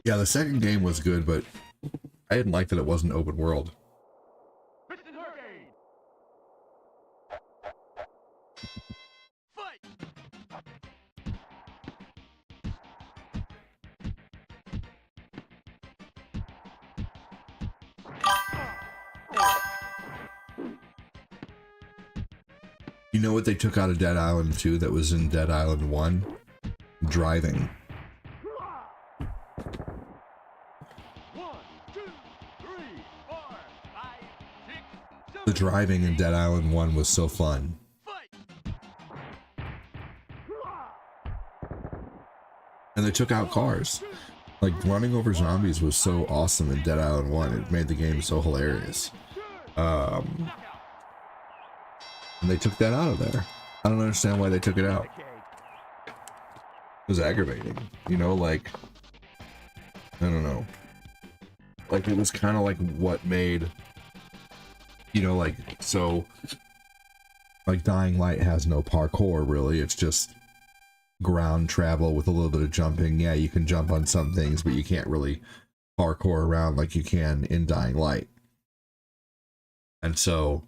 Yeah, the second game was good, but I didn't like that it wasn't open world. Piston Hurricane. Fight. You know what they took out of Dead Island 2 that was in Dead Island 1? driving. 1, 2, 3, 4, 5, 6, 7. The driving in Dead Island 1 was so fun. And they took out cars. Like, running over zombies was so awesome in Dead Island 1. It made the game so hilarious. And they took that out of there. I don't understand why they took it out. It was aggravating. You know, like, I don't know. Like, it was kind of like what made, you know, like, so, like, Dying Light has no parkour, really. It's just ground travel with a little bit of jumping. Yeah, you can jump on some things, but you can't really parkour around like you can in Dying Light. And so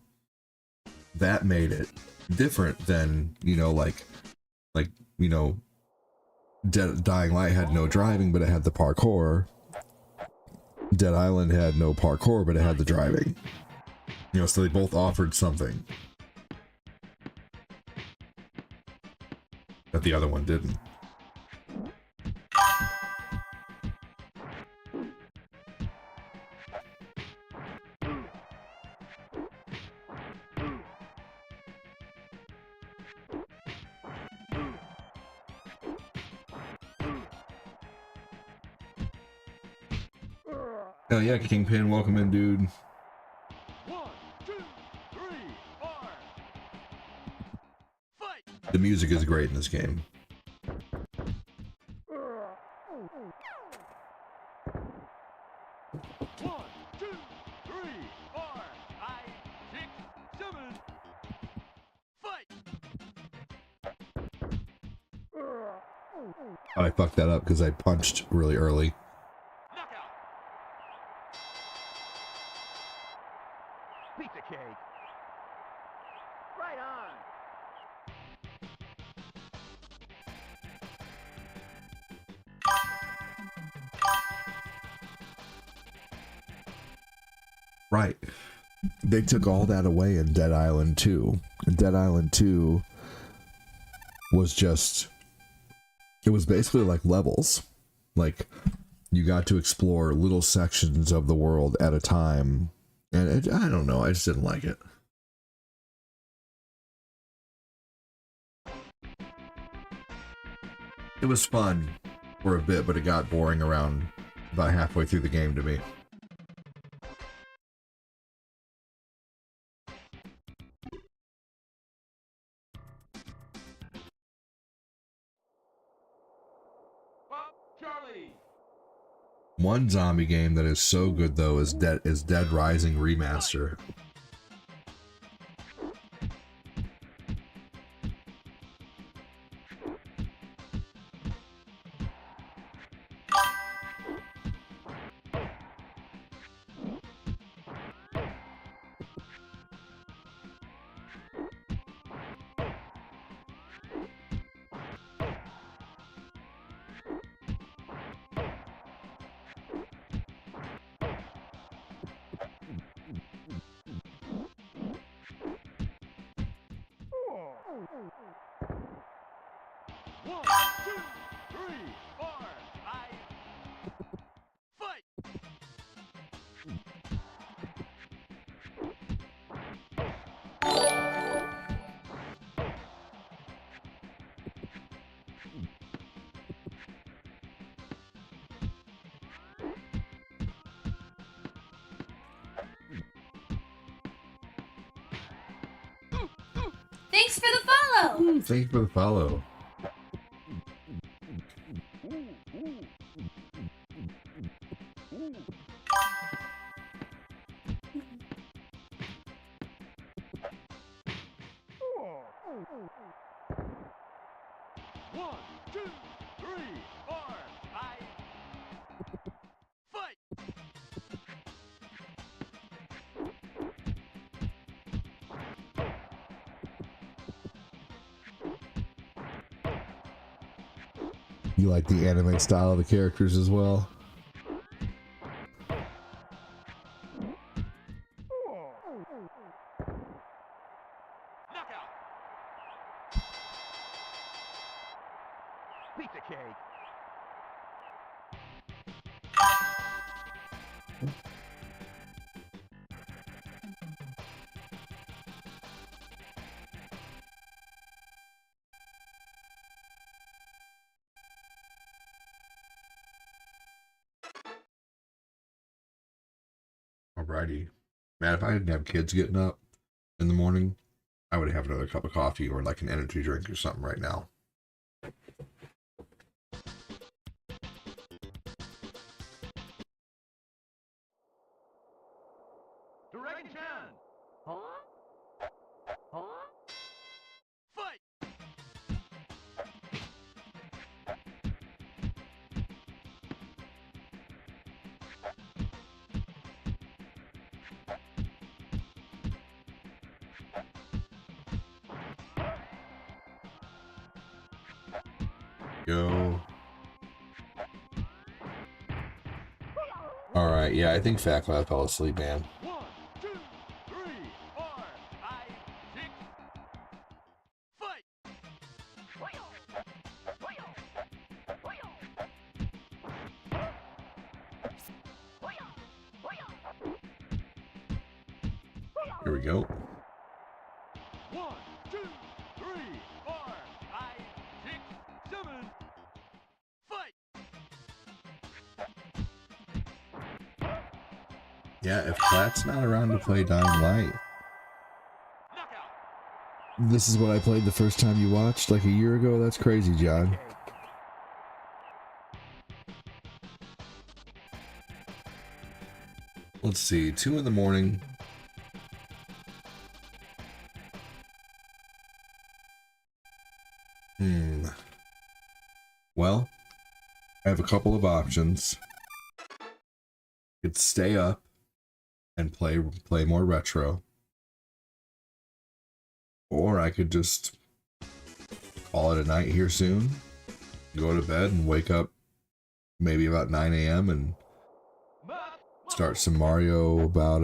that made it different than, you know, like, you know, Dying Light had no driving, but it had the parkour. Dead Island had no parkour, but it had the driving. You know, so they both offered something that the other one didn't. Hell yeah, Kingpin, welcome in, dude. 1, 2, 3, 4. Fight! The music is great in this game. One, two, three, 4, 5, 6, 7. Fight! I fucked that up because I punched really early. Knockout! Pizza cake! Right on! Right. They took all that away in Dead Island 2. And Dead Island 2 was just... It was basically like levels. Like, you got to explore little sections of the world at a time. And I don't know, I just didn't like it. It was fun for a bit, but it got boring around about halfway through the game to me. Charlie. One zombie game that is so good though is Dead Rising Remaster. One, two, three, 4, 5. Fight! Thanks for the follow! Thank you for the follow. One, two, three, 4, 5. Fight! You like the anime style of the characters as well? Knockout! Pizza cake. Alrighty. Man, if I didn't have kids getting up in the morning, I would have another cup of coffee or like an energy drink or something right now. Dragon Chan. Huh? Huh? Fight. Go. Alright, yeah, I think Fat Cloud fell asleep, man. 1, 2, 3, 4, 5, 6. Fight. Here we go. 1, 2, 3, 4, 5, 6, 7. Fight. Yeah, if Plat's not around to play Dying Light. Knockout. This is what I played the first time you watched, like a year ago? That's crazy, John. Let's see, 2 in the morning. Well, I have a couple of options. I could stay up and play more retro. Or I could just call it a night here soon, go to bed and wake up maybe about 9 a.m. and start some Mario about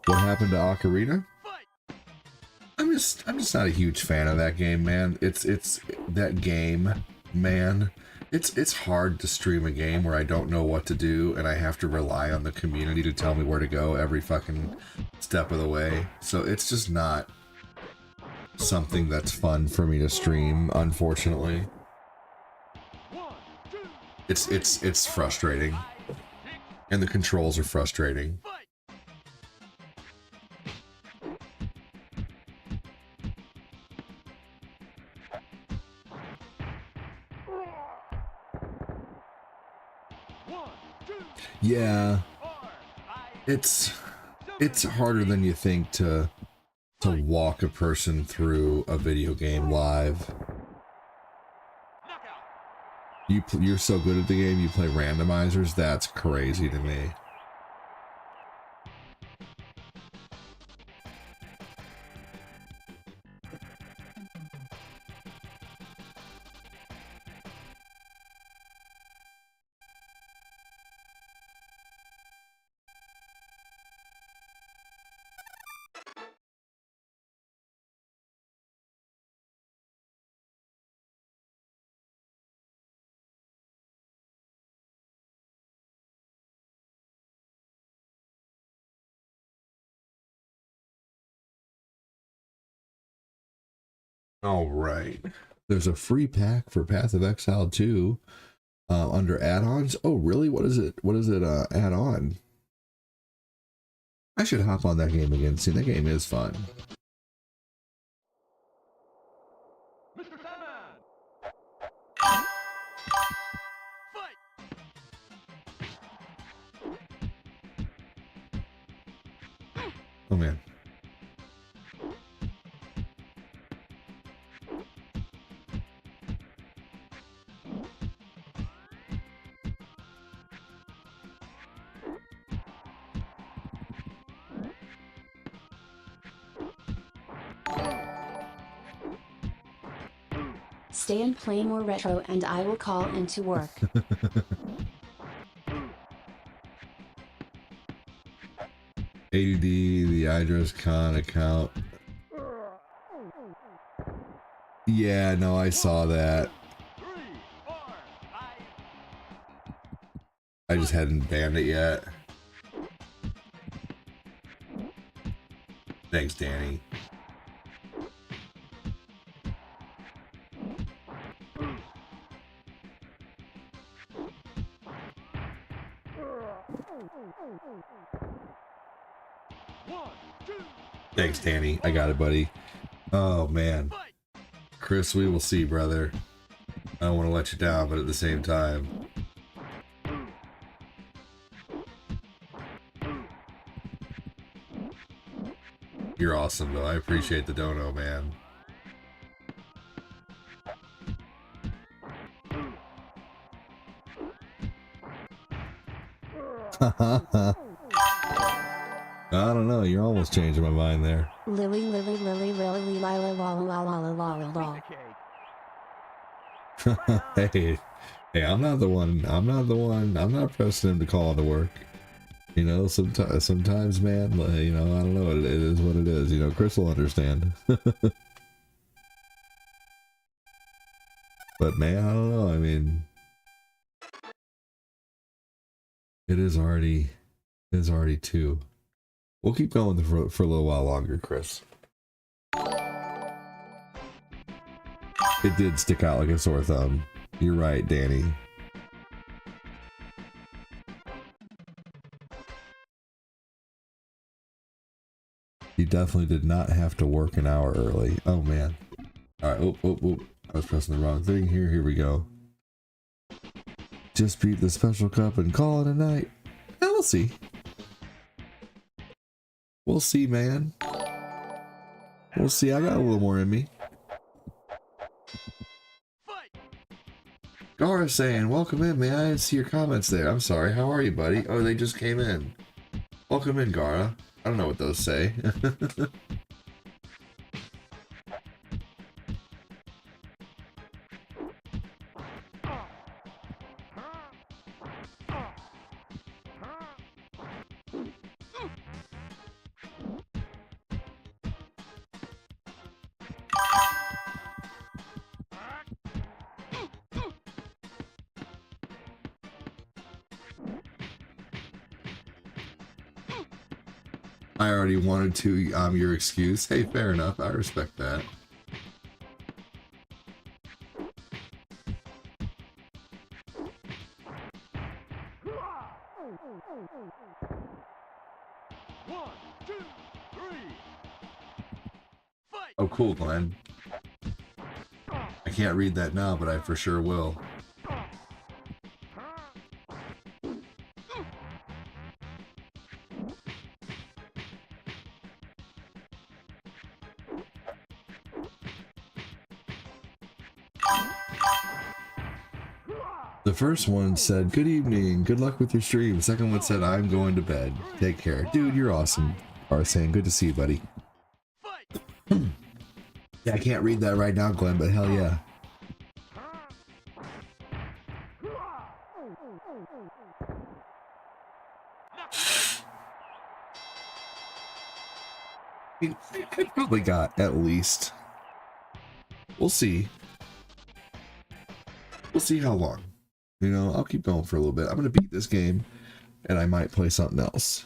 what happened to Ocarina. I'm just not a huge fan of that game, man. It's that game, man. It's hard to stream a game where I don't know what to do and I have to rely on the community to tell me where to go every fucking step of the way. So it's just not something that's fun for me to stream, unfortunately. It's frustrating. And the controls are frustrating. Yeah, it's harder than you think to walk a person through a video game live. You're so good at the game, you play randomizers. That's crazy to me. All right. There's a free pack for Path of Exile 2 under add-ons. Oh, really? What is it? What does it add on? I should hop on that game again. See, that game is fun. Mr. Sandman. Fight. Oh, man. Stay and play more retro and I will call into work. ADD, the Idris Khan account. Yeah, no, I saw that. I just hadn't banned it yet. Thanks, Danny. Thanks, Danny. I got it, buddy. Oh, man. Chris, we will see, brother. I don't want to let you down, but at the same time. You're awesome, though. I appreciate the dono, man. I don't know. You're almost changing my mind there. Lily, Lily, Lily, Lily, Lila, la la la la la la la. Hey, I'm not the one. I'm not pressing him to call into work. You know, sometimes, man, you know, I don't know. It is what it is. You know, Chris will understand. But man, I don't know. I mean, it is already 2. We'll keep going for a little while longer, Chris. It did stick out like a sore thumb. You're right, Danny. You definitely did not have to work an hour early. Oh, man. All right. Oh. I was pressing the wrong thing here. Here we go. Just beat the special cup and call it a night. Yeah, we'll see. We'll see, man. We'll see. I got a little more in me. Gara saying, welcome in, man. I didn't see your comments there. I'm sorry. How are you, buddy? Oh, they just came in. Welcome in, Gara. I don't know what those say. I already wanted to, your excuse. Hey, fair enough. I respect that. Oh, cool, Glenn. I can't read that now, but I for sure will. The first one said, good evening, good luck with your stream. The second one said, I'm going to bed. Take care. Dude, you're awesome. Arsane, good to see you, buddy. Yeah, I can't read that right now, Glenn, but hell yeah. I probably got at least. We'll see. We'll see how long. You know, I'll keep going for a little bit. I'm going to beat this game, and I might play something else.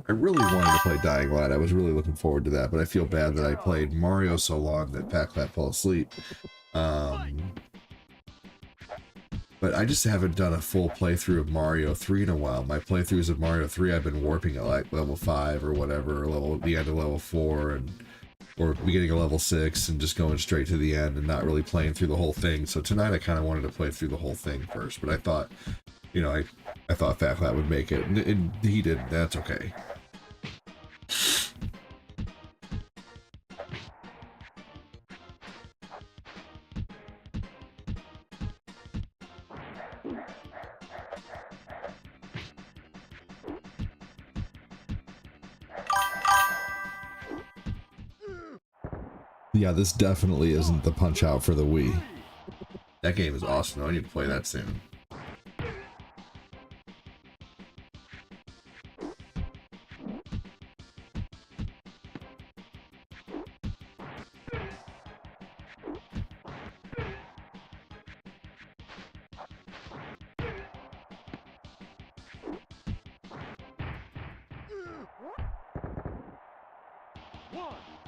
I really wanted to play Dying Light. I was really looking forward to that, but I feel bad that I played Mario so long that Pat fell asleep. But I just haven't done a full playthrough of Mario 3 in a while. My playthroughs of Mario 3, I've been warping at like level 5 or whatever, or the end of level 4, or beginning of level 6, and just going straight to the end and not really playing through the whole thing. So tonight I kind of wanted to play through the whole thing first, but I thought, you know, I thought Fat would make it, and he didn't. That's okay. Yeah, this definitely isn't the Punch Out for the Wii. That game is awesome, though. I need to play that soon.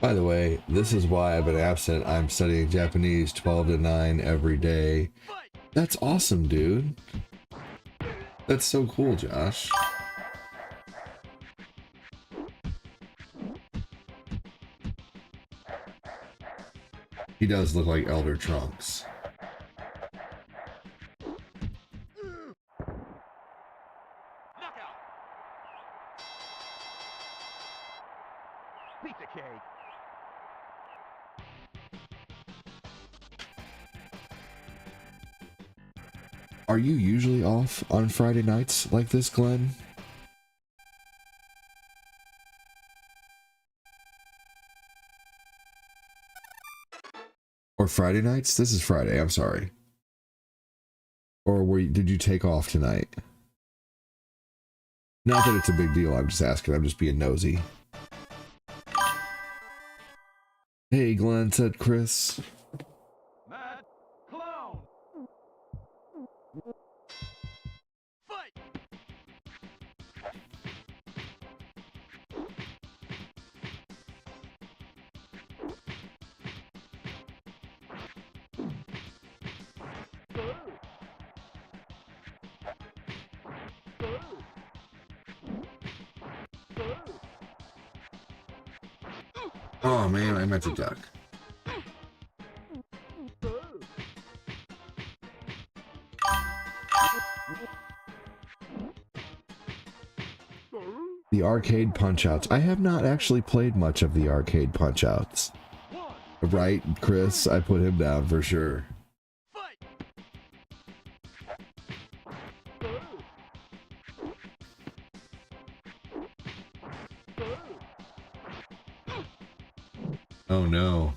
By the way, this is why I've been absent. I'm studying Japanese 12 to 9 every day. That's awesome, dude. That's so cool, Josh. He does look like Elder Trunks. Pizza cake. Are you usually off on Friday nights like this, Glenn? Or Friday nights? This is Friday, I'm sorry. Or did you take off tonight? Not that it's a big deal, I'm just asking, I'm just being nosy. Hey Glenn, said Chris. Mad clown. Fight. Oh man, I meant to duck. The arcade punch-outs. I have not actually played much of the arcade punch-outs. Right, Chris? I put him down for sure. Oh no.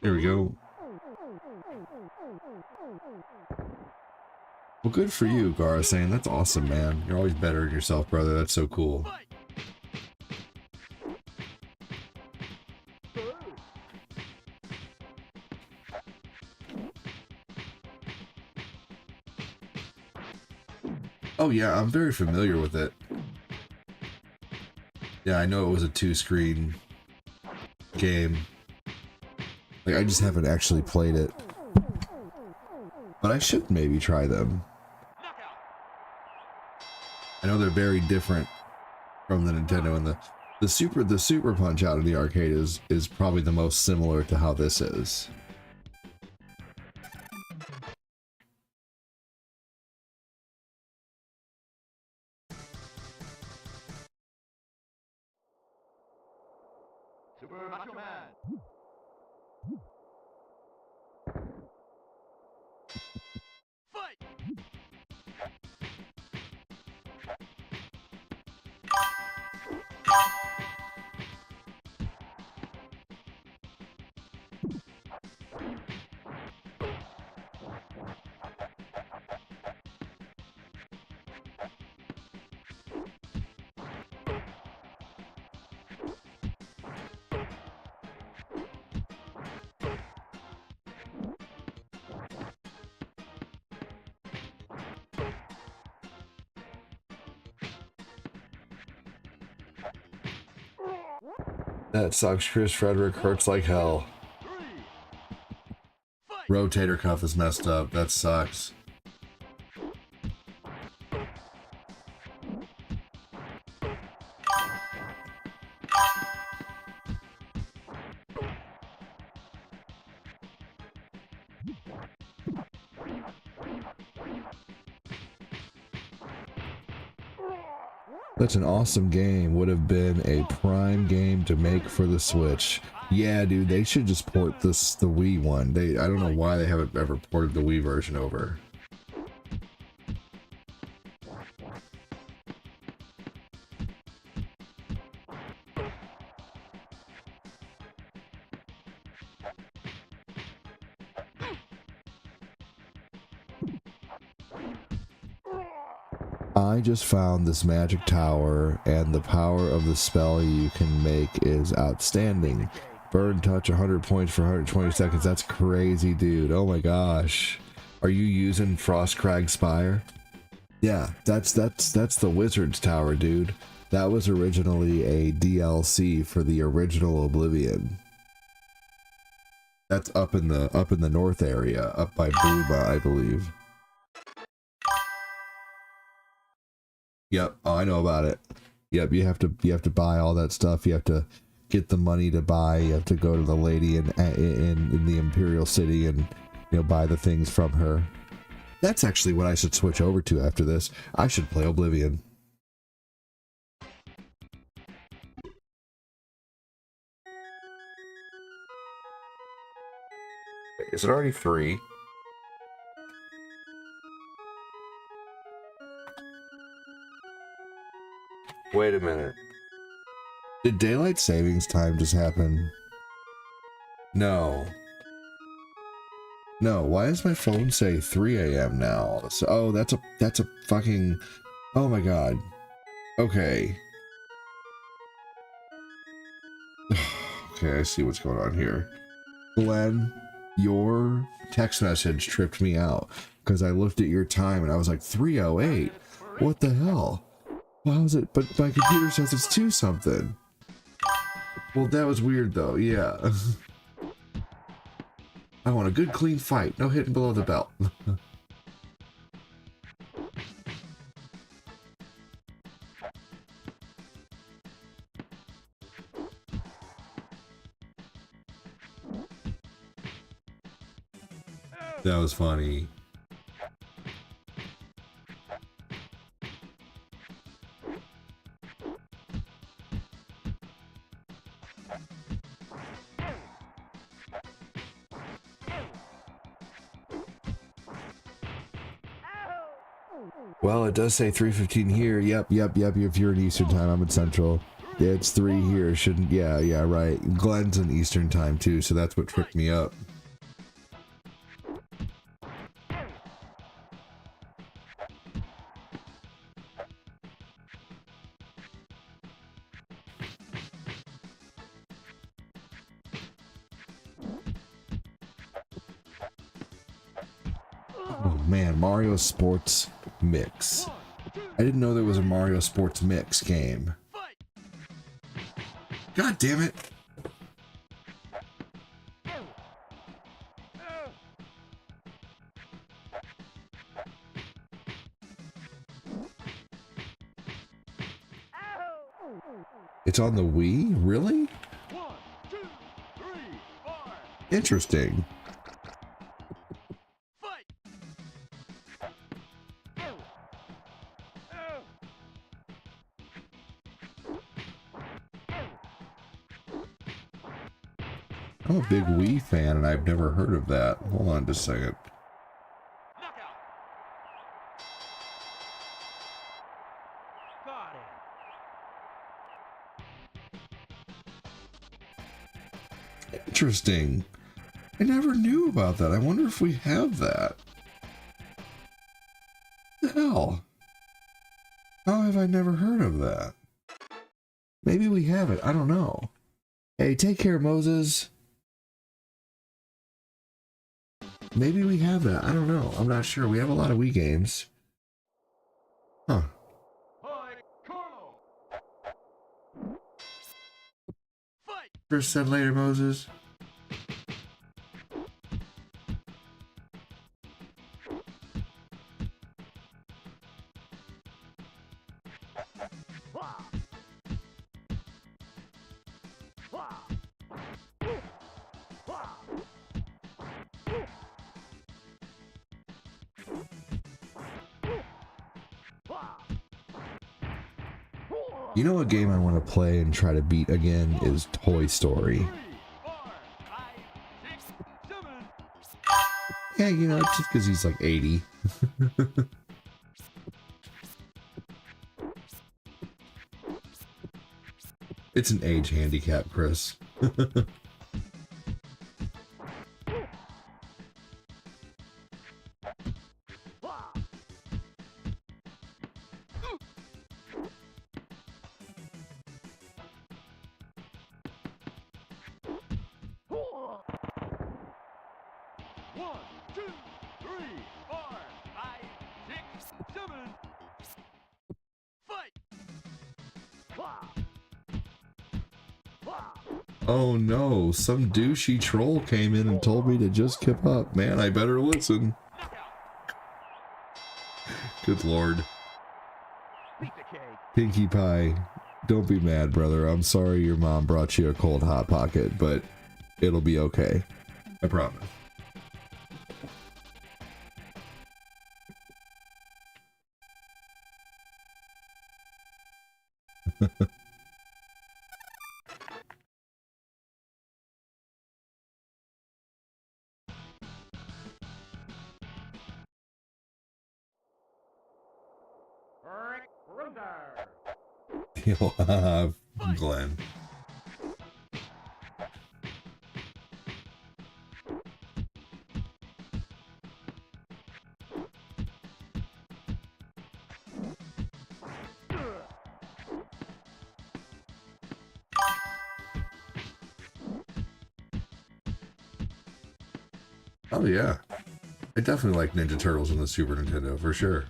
Here we go. Well, good for you, Gara saying. That's awesome, man. You're always better than yourself, brother. That's so cool. Oh yeah, I'm very familiar with it. Yeah, I know it was a 2-screen game. Like, I just haven't actually played it. But I should maybe try them. I know they're very different from the Nintendo, and the Super Punch Out in the arcade is probably the most similar to how this is. Super Macho Man. Fight. That sucks. Chris Frederick hurts like hell. Rotator cuff is messed up. That sucks. That's an awesome game. Would have been a prime game to make for the Switch. Yeah, dude, they should just port the Wii one. I don't know why they haven't ever ported the Wii version over. I just found this magic tower, and the power of the spell you can make is outstanding. Burn touch 100 points for 120 seconds. That's crazy, dude. Oh my gosh. Are you using Frostcrag Spire? Yeah, that's the Wizard's Tower, dude. That was originally a DLC for the original Oblivion. That's up in the north area, up by Bruma, I believe. Yep, oh, I know about it. Yep, you have to buy all that stuff. You have to get the money to buy. You have to go to the lady in the Imperial City and, you know, buy the things from her. That's actually what I should switch over to after this. I should play Oblivion. Is it already 3? Wait a minute. Did daylight savings time just happen? No. No, why does my phone say 3 a.m. now? So, oh, that's a fucking... Oh my god. Okay. Okay, I see what's going on here. Glenn, your text message tripped me out because I looked at your time and I was like, 3:08? What the hell? Why was it? But my computer says it's 2 something. Well, that was weird though, yeah. I want a good clean fight, no hitting below the belt. That was funny. Well, it does say 3:15 here. Yep. If you're in Eastern time, I'm in Central. Yeah, it's 3 here. Shouldn't... Yeah, right. Glenn's in Eastern time too, so that's what tripped me up. Oh man, Mario Sports Mix. I didn't know there was a Mario Sports Mix game. God damn it. It's on the Wii? Really? 1, 2, 3, 4. Interesting. I'm a big Wii fan and I've never heard of that. Hold on just a second. Interesting. I never knew about that. I wonder if we have that. What the hell? How have I never heard of that? Maybe we have it. I don't know. Hey, take care, Moses. Maybe we have that. I don't know. I'm not sure. We have a lot of Wii games. Huh. Chris said later, Moses. You know what game I want to play and try to beat again is Toy Story. Yeah, you know, it's just because he's like 80. It's an age handicap, Chris. 1, 2, 3, 4, 5, 6, 7. Fight! Oh no, some douchey troll came in and told me to just give up. Man, I better listen. Good lord. Pinkie Pie, don't be mad, brother. I'm sorry your mom brought you a cold Hot Pocket, but it'll be okay. I promise. You'll have Glenn. Oh yeah, I definitely like Ninja Turtles on the Super Nintendo for sure.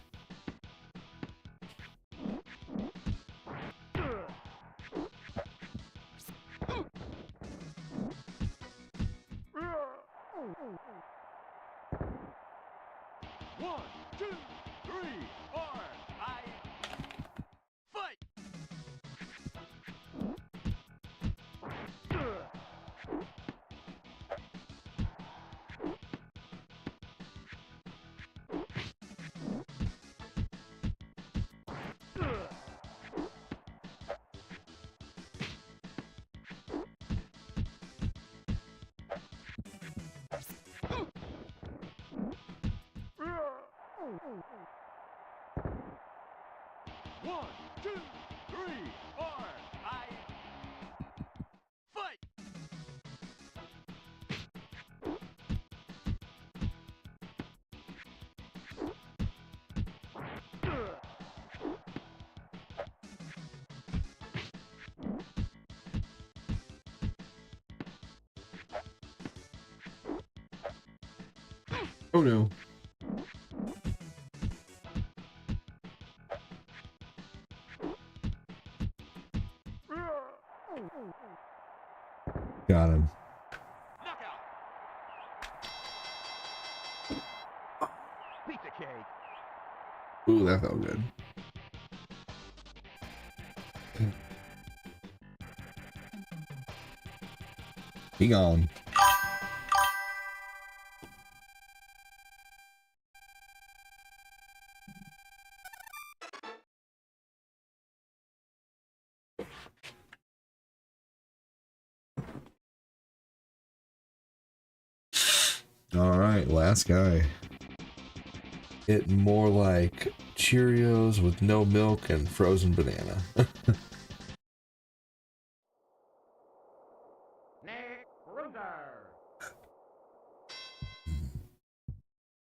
Oh no. Got him. Pizza cake. Ooh, that felt good. He gone. All right, last guy. It more like Cheerios with no milk and frozen banana.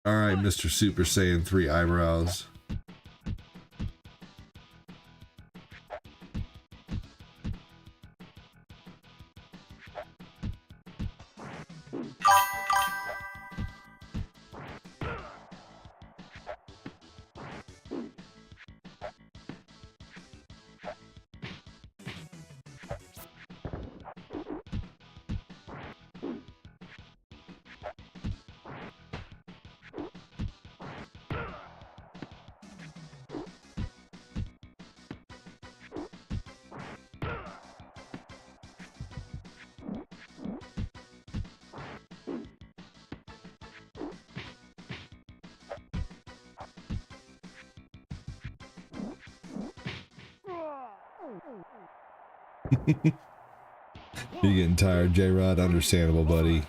All right, Mr. Super Saiyan 3 eyebrows. You're getting tired, J-Rod. Understandable, buddy.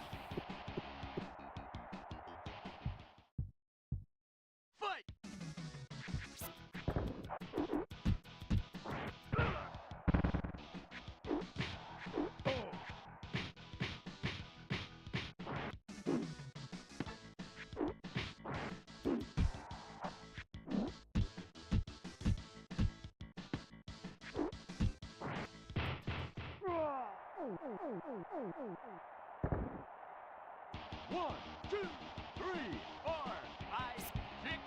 3, 4, 5, 6.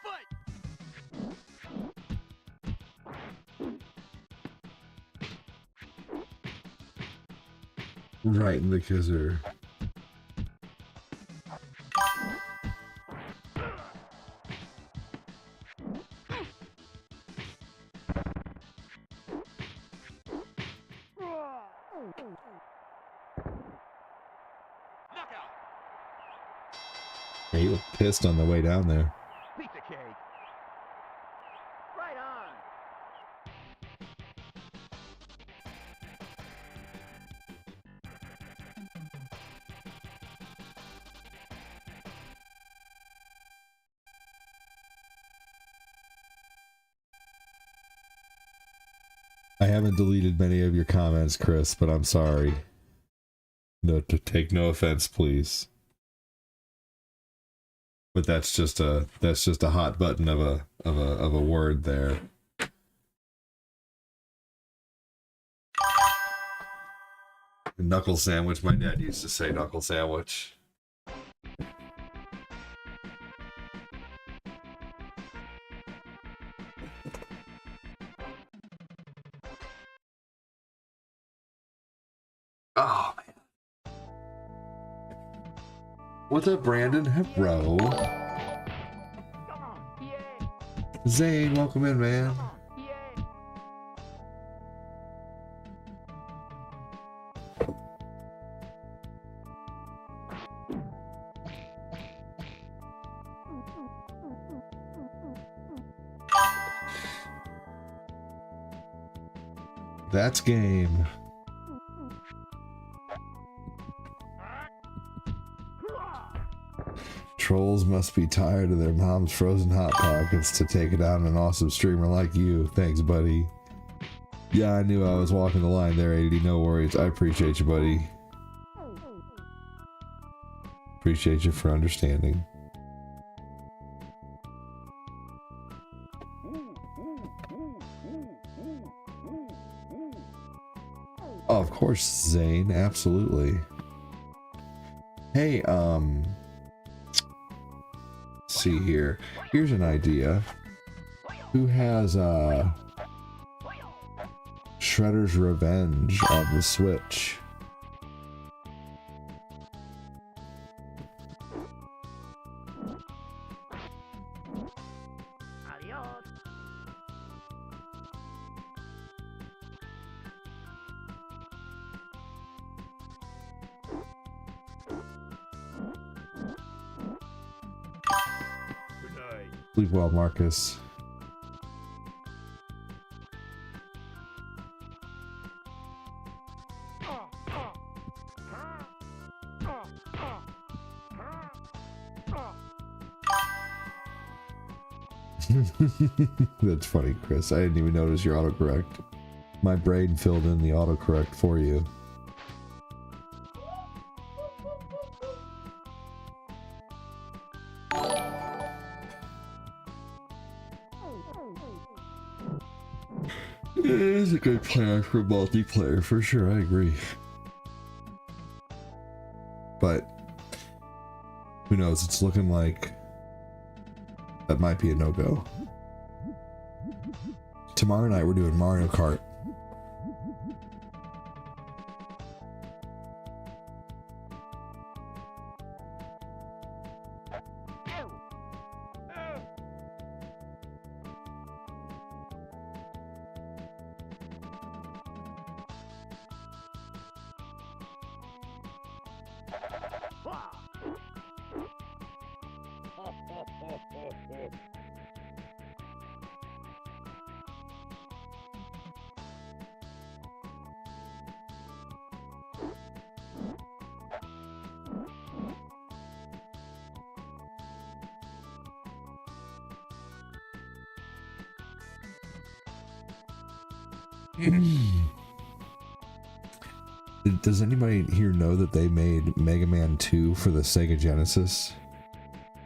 Fight! Right in the kisser. Knockout! Yeah, you look pissed on the way down there. Pizza cake! Right on! I haven't deleted many of your comments, Chris, but I'm sorry. No, to take no offense, please. But that's just a hot button of a word there. Knuckle sandwich. My dad used to say knuckle sandwich. Oh man. What's up, Brandon? Bro. Come on! Yay! Zane, welcome in, man. Come on! Yay! That's game. Trolls must be tired of their mom's frozen hot pockets to take it out on an awesome streamer like you. Thanks, buddy. Yeah, I knew I was walking the line there, 80. No worries. I appreciate you, buddy. Appreciate you for understanding. Oh, of course, Zane. Absolutely. Hey, see here. Here's an idea. Who has Shredder's Revenge on the Switch? Adios! Good night. Sleep well, Marcus. That's funny, Chris. I didn't even notice your autocorrect. My brain filled in the autocorrect for you. It is a good plan for multiplayer, for sure, I agree. But who knows, it's looking like that might be a no-go. Tomorrow night we're doing Mario Kart. Does anybody here know that they made Mega Man 2 for the Sega Genesis?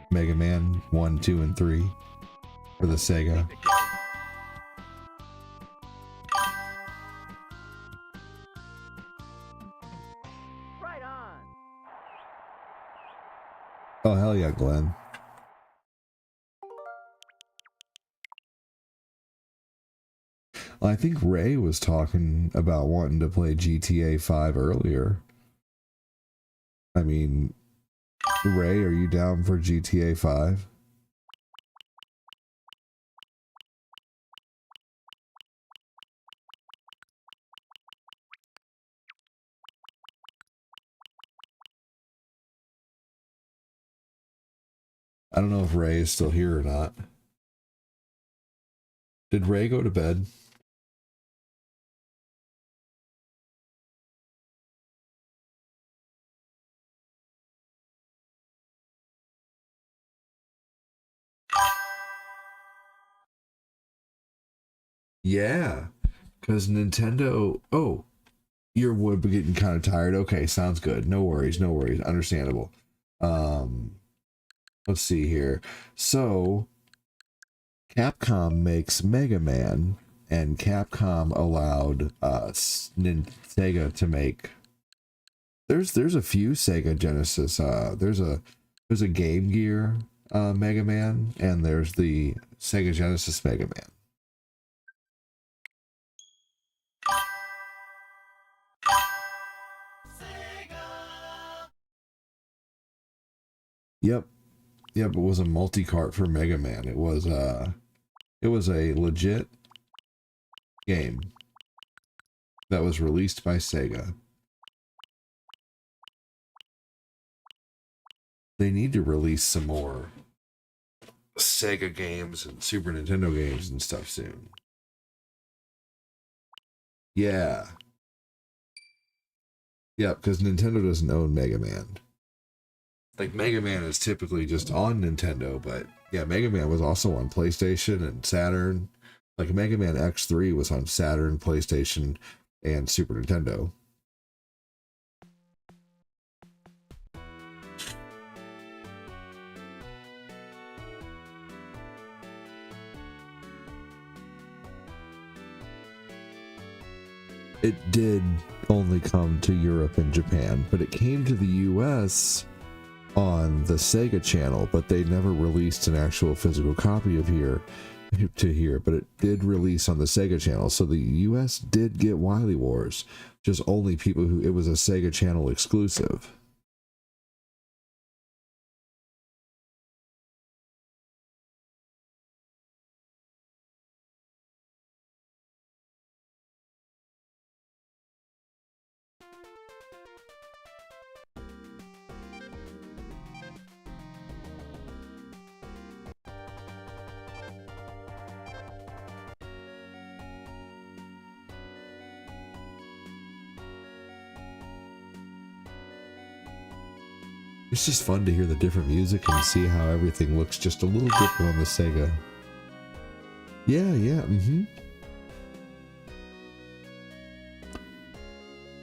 Mega Man 1, 2, and 3 for the Sega. Hell yeah, Glenn. I think Ray was talking about wanting to play GTA 5 earlier. I mean, Ray, are you down for GTA 5? I don't know if Ray is still here or not. Did Ray go to bed? Yeah, because Nintendo... Oh, you're getting kind of tired. Okay, sounds good. No worries, no worries. Understandable. Let's see here. So, Capcom makes Mega Man, and Capcom allowed Sega to make... There's a few Sega Genesis. There's a Game Gear Mega Man, and there's the Sega Genesis Mega Man. Yep, it was a multi-cart for Mega Man. It was a legit game that was released by Sega. They need to release some more Sega games and Super Nintendo games and stuff soon. Yeah. Yep, because Nintendo doesn't own Mega Man. Like, Mega Man is typically just on Nintendo, but yeah, Mega Man was also on PlayStation and Saturn. Like, Mega Man X3 was on Saturn, PlayStation, and Super Nintendo. It did only come to Europe and Japan, but it came to the US on the Sega channel, but they never released an actual physical copy of here, but it did release on the Sega channel. So the US did get Wily Wars, just only people who, it was a Sega channel exclusive. It's just fun to hear the different music and see how everything looks just a little different on the Sega. Yeah,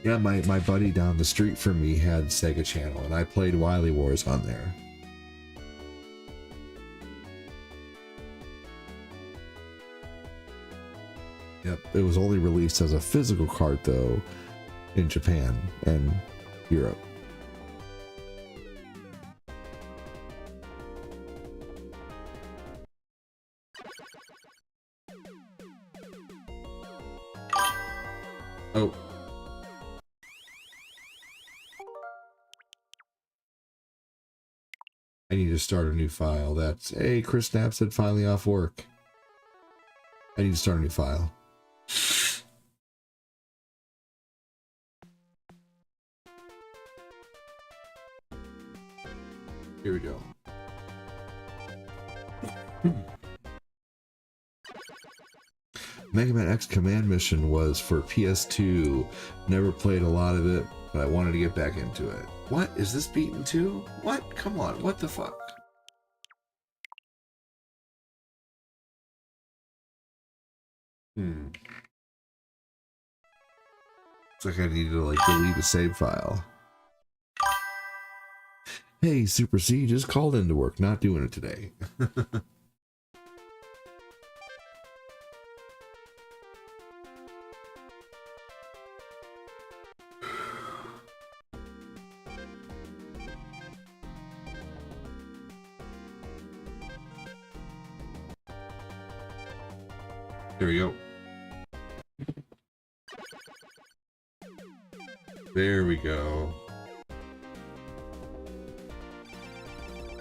Yeah, my buddy down the street from me had Sega Channel, and I played Wily Wars on there. Yep, it was only released as a physical cart, though, in Japan and Europe. Oh. I need to start a new file. That's... Hey, Chris Snap said finally off work. I need to start a new file. Here we go. Mega Man X Command Mission was for PS2. Never played a lot of it, but I wanted to get back into it. What? Is this beaten too? What? Come on, what the fuck? Looks like I need to, like, delete a save file. Hey, Super C, just called into work, not doing it today. Here we go. There we go.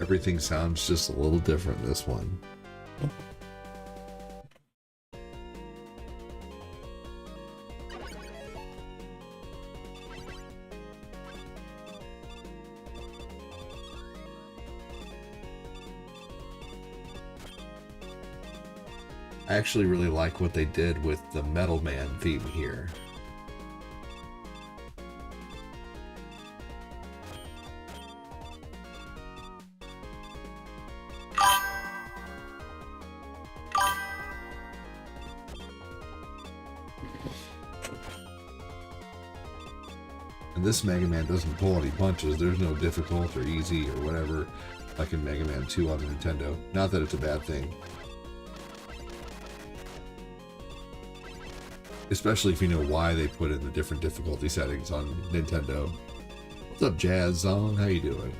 Everything sounds just a little different this one. I actually really like what they did with the Metal Man theme here. And this Mega Man doesn't pull any punches. There's no difficult or easy or whatever like in Mega Man 2 on the Nintendo. Not that it's a bad thing. Especially if you know why they put in the different difficulty settings on Nintendo. What's up, Jazz Song? How you doing?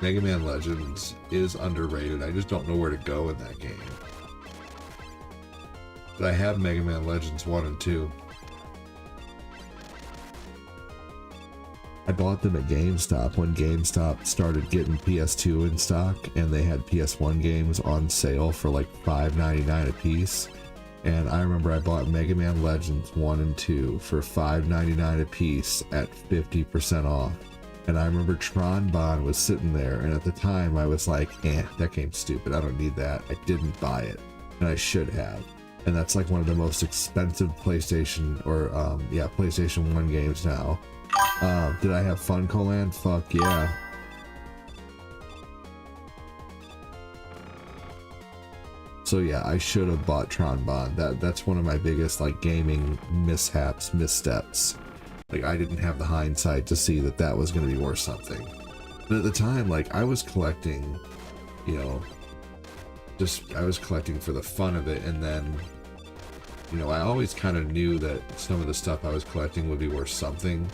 Mega Man Legends is underrated. I just don't know where to go in that game. But I have Mega Man Legends 1 and 2. I bought them at GameStop when GameStop started getting PS2 in stock, and they had PS1 games on sale for like $5.99 a piece. And I remember I bought Mega Man Legends 1 and 2 for $5.99 a piece at 50% off. And I remember Tron Bond was sitting there, and at the time I was like, that game's stupid, I don't need that. I didn't buy it, and I should have. And that's like one of the most expensive PlayStation, or PlayStation 1 games now. Did I have Funcoland? Fuck yeah. So yeah, I should have bought Tron Bond. That's one of my biggest like gaming missteps. Like I didn't have the hindsight to see that was going to be worth something. But at the time, like I was collecting, you know, I was collecting for the fun of it, and then, you know, I always kind of knew that some of the stuff I was collecting would be worth something.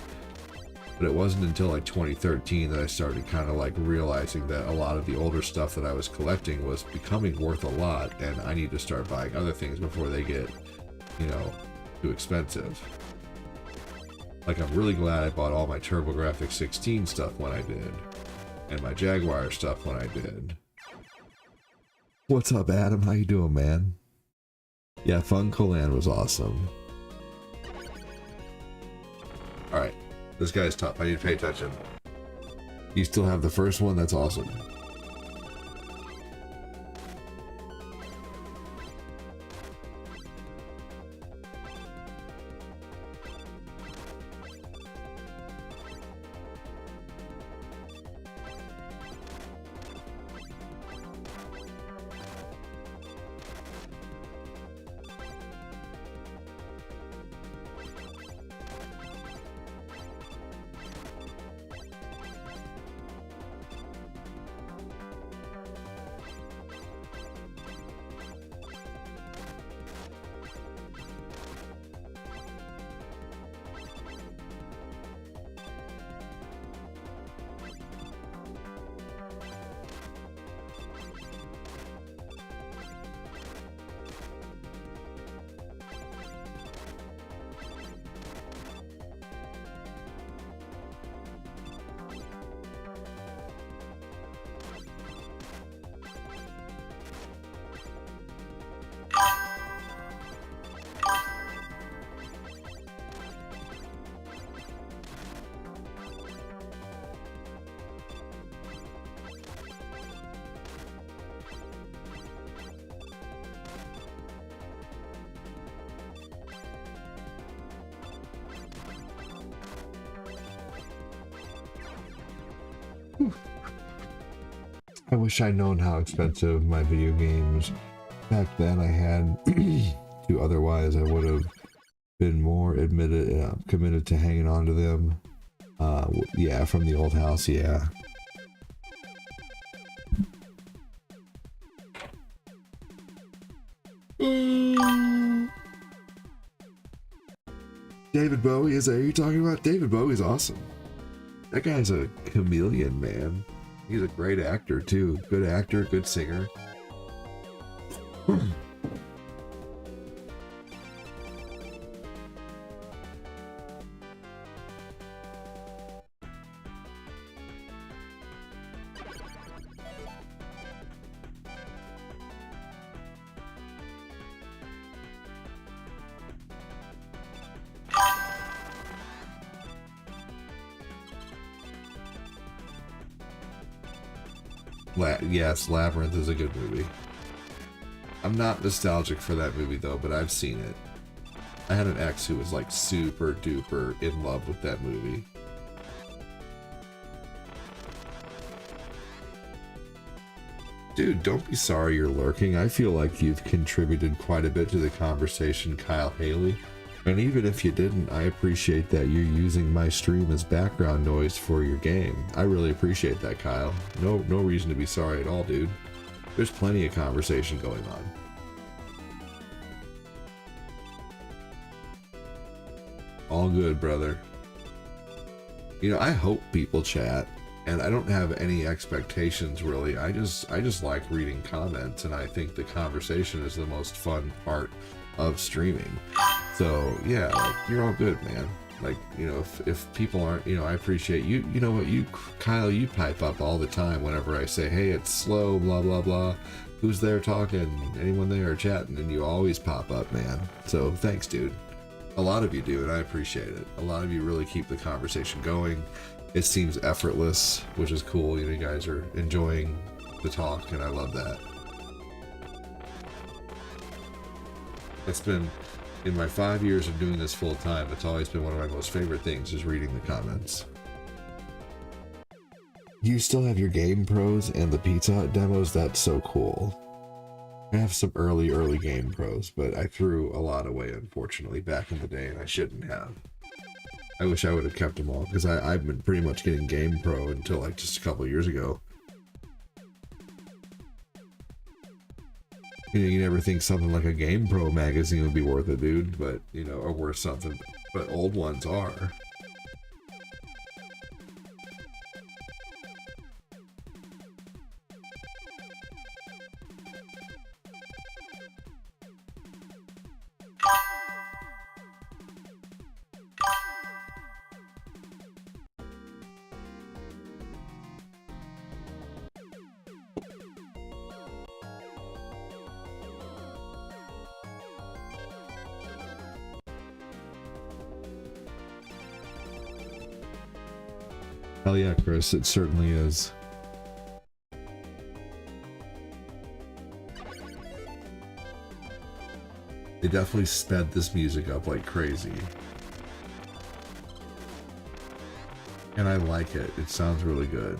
But it wasn't until like 2013 that I started kind of like realizing that a lot of the older stuff that I was collecting was becoming worth a lot, and I need to start buying other things before they get, you know, too expensive. Like I'm really glad I bought all my TurboGrafx 16 stuff when I did, and my Jaguar stuff when I did. What's up, Adam? How you doing, man? Yeah, Funcoland was awesome. Alright. This guy's tough. I need to pay attention. You still have the first one? That's awesome. I wish I'd known how expensive my video games back then I had to, otherwise I would have been more committed to hanging on to them. Yeah, from the old house, yeah. David Bowie is that who you're talking about? David Bowie's awesome. That guy's a chameleon, man. He's a great actor too. Good actor, good singer. Yes, Labyrinth is a good movie. I'm not nostalgic for that movie though, but I've seen it. I had an ex who was like super duper in love with that movie. Dude, don't be sorry you're lurking. I feel like you've contributed quite a bit to the conversation, Kyle Haley. And even if you didn't, I appreciate that you're using my stream as background noise for your game. I really appreciate that, Kyle. No reason to be sorry at all, dude. There's plenty of conversation going on. All good, brother. You know, I hope people chat, and I don't have any expectations really. I just like reading comments, and I think the conversation is the most fun part of streaming. So yeah, like, you're all good, man. Like, you know, if people aren't, you know, I appreciate you. You know what, Kyle, you pipe up all the time whenever I say, hey, it's slow, blah blah blah, who's there talking, anyone there chatting, and you always pop up, man. So thanks, dude. A lot of you do, and I appreciate it. A lot of you really keep the conversation going. It seems effortless, which is cool. You know, you guys are enjoying the talk, and I love that. It's been, in my 5 years of doing this full time, it's always been one of my most favorite things, is reading the comments. You still have your Game Pros and the Pizza Hut demos? That's so cool. I have some early Game Pros, but I threw a lot away, unfortunately, back in the day, and I shouldn't have. I wish I would have kept them all, because I've been pretty much getting Game Pro until like just a couple of years ago. You know, you never think something like a Game Pro magazine would be worth it, dude, but, you know, or worth something, but old ones are. Hell yeah, Chris, it certainly is. They definitely sped this music up like crazy. And I like it. It sounds really good.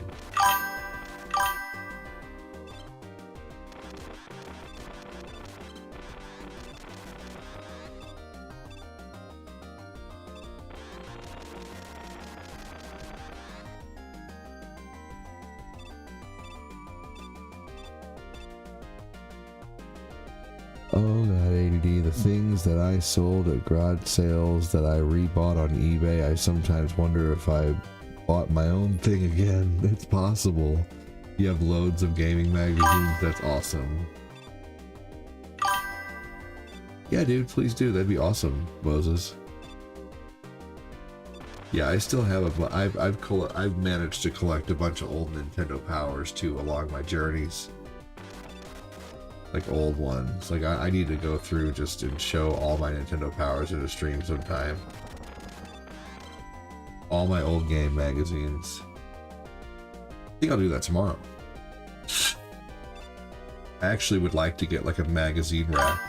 Oh god, ADD, the things that I sold at garage sales that I rebought on eBay, I sometimes wonder if I bought my own thing again. It's possible. You have loads of gaming magazines? That's awesome. Yeah, dude, please do. That'd be awesome, Moses. Yeah, I still have I've managed to collect a bunch of old Nintendo Powers too along my journeys. Like old ones. Like I need to go through just and show all my Nintendo Powers in a stream sometime. All my old game magazines. I think I'll do that tomorrow. I actually would like to get like a magazine rack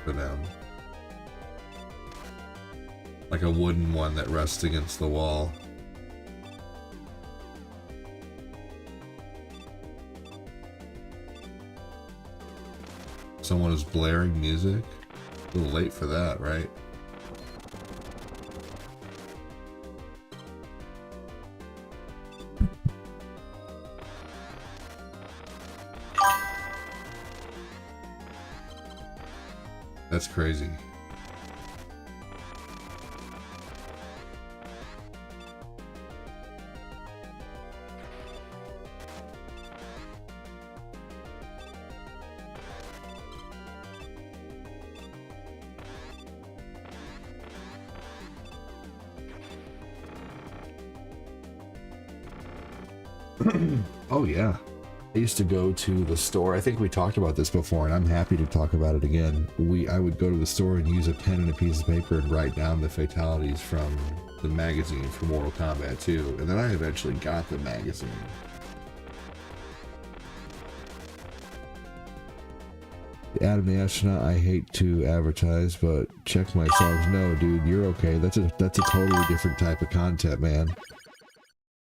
for them. Like a wooden one that rests against the wall. Someone is blaring music? A little late for that, right? That's crazy. Oh yeah. I used to go to the store. I think we talked about this before, and I'm happy to talk about it again. I would go to the store and use a pen and a piece of paper and write down the fatalities from the magazine for Mortal Kombat 2, and then I eventually got the magazine. Adam the Astronaut, I hate to advertise, but check my songs. No, dude, you're okay. That's a totally different type of content, man.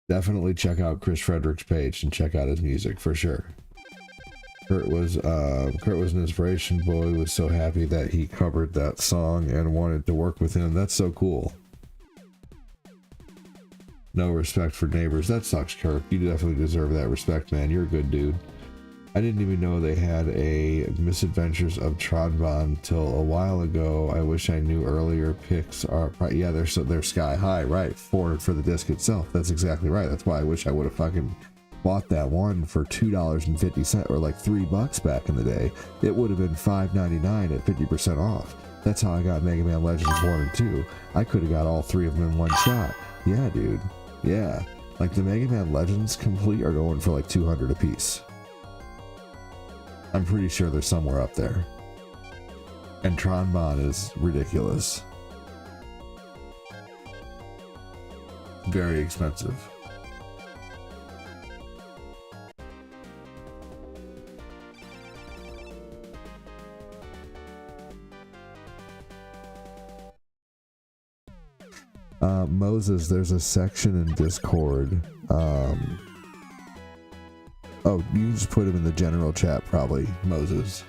Definitely check out Chris Frederick's page and check out his music for sure. Kurt was an inspiration. Boy was so happy that he covered that song and wanted to work with him. That's so cool. No respect for neighbors. That sucks, Kirk. You definitely deserve that respect, man. You're a good dude. I didn't even know they had a Misadventures of Tronbon till a while ago. I wish I knew earlier. Picks are yeah, they're sky high, right? For the disc itself. That's exactly right. That's why I wish I would have fucking bought that one for $2.50 or like $3 back in the day. It would have been $5.99 at 50% off. That's how I got Mega Man Legends 1 and 2. I could have got all three of them in one shot. Yeah, dude. Yeah. Like the Mega Man Legends complete are going for like $200 a piece. I'm pretty sure they're somewhere up there. And Tronbon is ridiculous. Very expensive. Moses, there's a section in Discord. Oh, you just put him in the general chat, probably, Moses.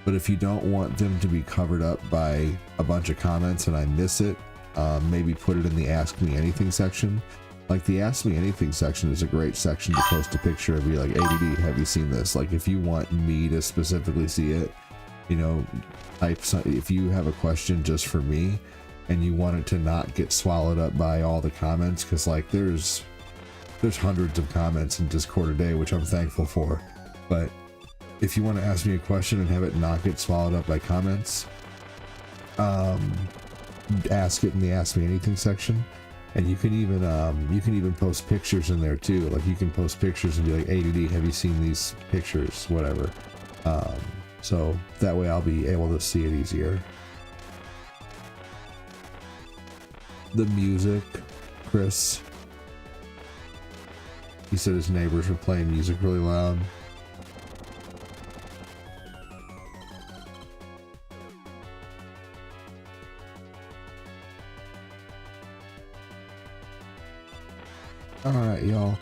But if you don't want them to be covered up by a bunch of comments and I miss it, maybe put it in the Ask Me Anything section. Like, the Ask Me Anything section is a great section to post a picture and be like, ADD, have you seen this? Like, if you want me to specifically see it, you know, if you have a question just for me and you want it to not get swallowed up by all the comments, because, like, there's hundreds of comments in Discord a day, which I'm thankful for. But if you want to ask me a question and have it not get swallowed up by comments, ask it in the Ask Me Anything section. And you can even post pictures in there too. Like, you can post pictures and be like, ADD, have you seen these pictures? Whatever. So that way I'll be able to see it easier. The music, Chris. He said his neighbors were playing music really loud. Alright, y'all.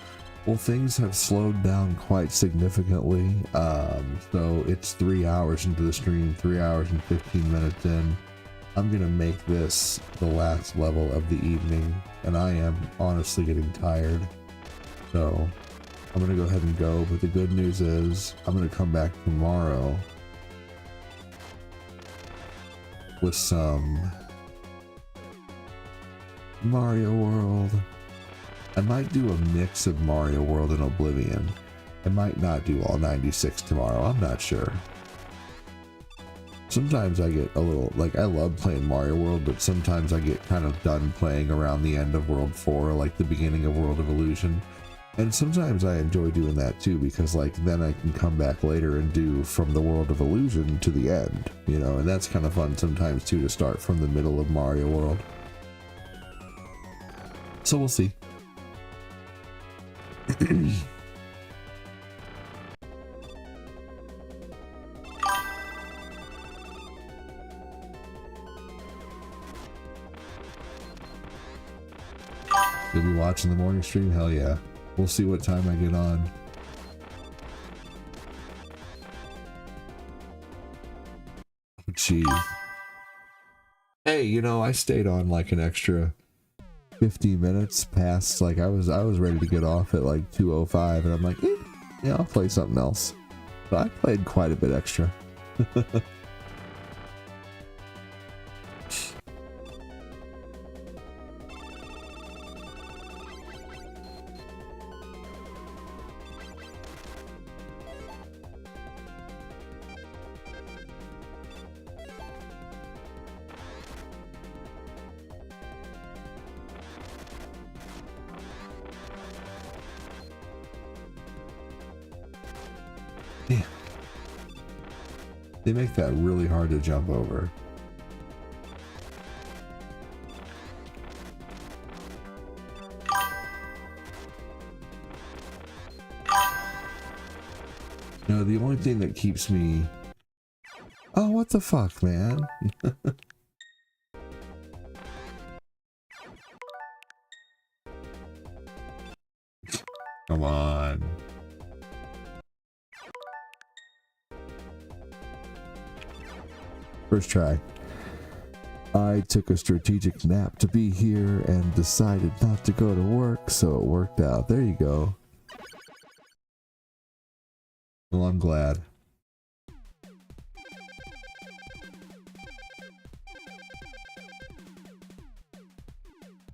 Well, things have slowed down quite significantly. So it's 3 hours into the stream, 3 hours and 15 minutes in. I'm gonna make this the last level of the evening, and I am honestly getting tired. So I'm gonna go ahead and go, but the good news is I'm gonna come back tomorrow with some Mario World. I might do a mix of Mario World and Oblivion. I might not do all 96 tomorrow, I'm not sure. Sometimes I get a little, like, I love playing Mario World, but sometimes I get kind of done playing around the end of World 4, like the beginning of World of Illusion. And sometimes I enjoy doing that too, because, like, then I can come back later and do from the World of Illusion to the end, you know, and that's kind of fun sometimes too, to start from the middle of Mario World. So we'll see. You'll be watching the morning stream? Hell yeah. We'll see what time I get on. Oh, jeez. Hey, you know, I stayed on like an extra 50 minutes past, like, I was ready to get off at like 2:05, and I'm like, yeah, I'll play something else. But I played quite a bit extra. Yeah. They make that really hard to jump over. No, the only thing that keeps me... Oh, what the fuck, man? Come on. First try. I took a strategic nap to be here and decided not to go to work, so it worked out. There you go. Well, I'm glad.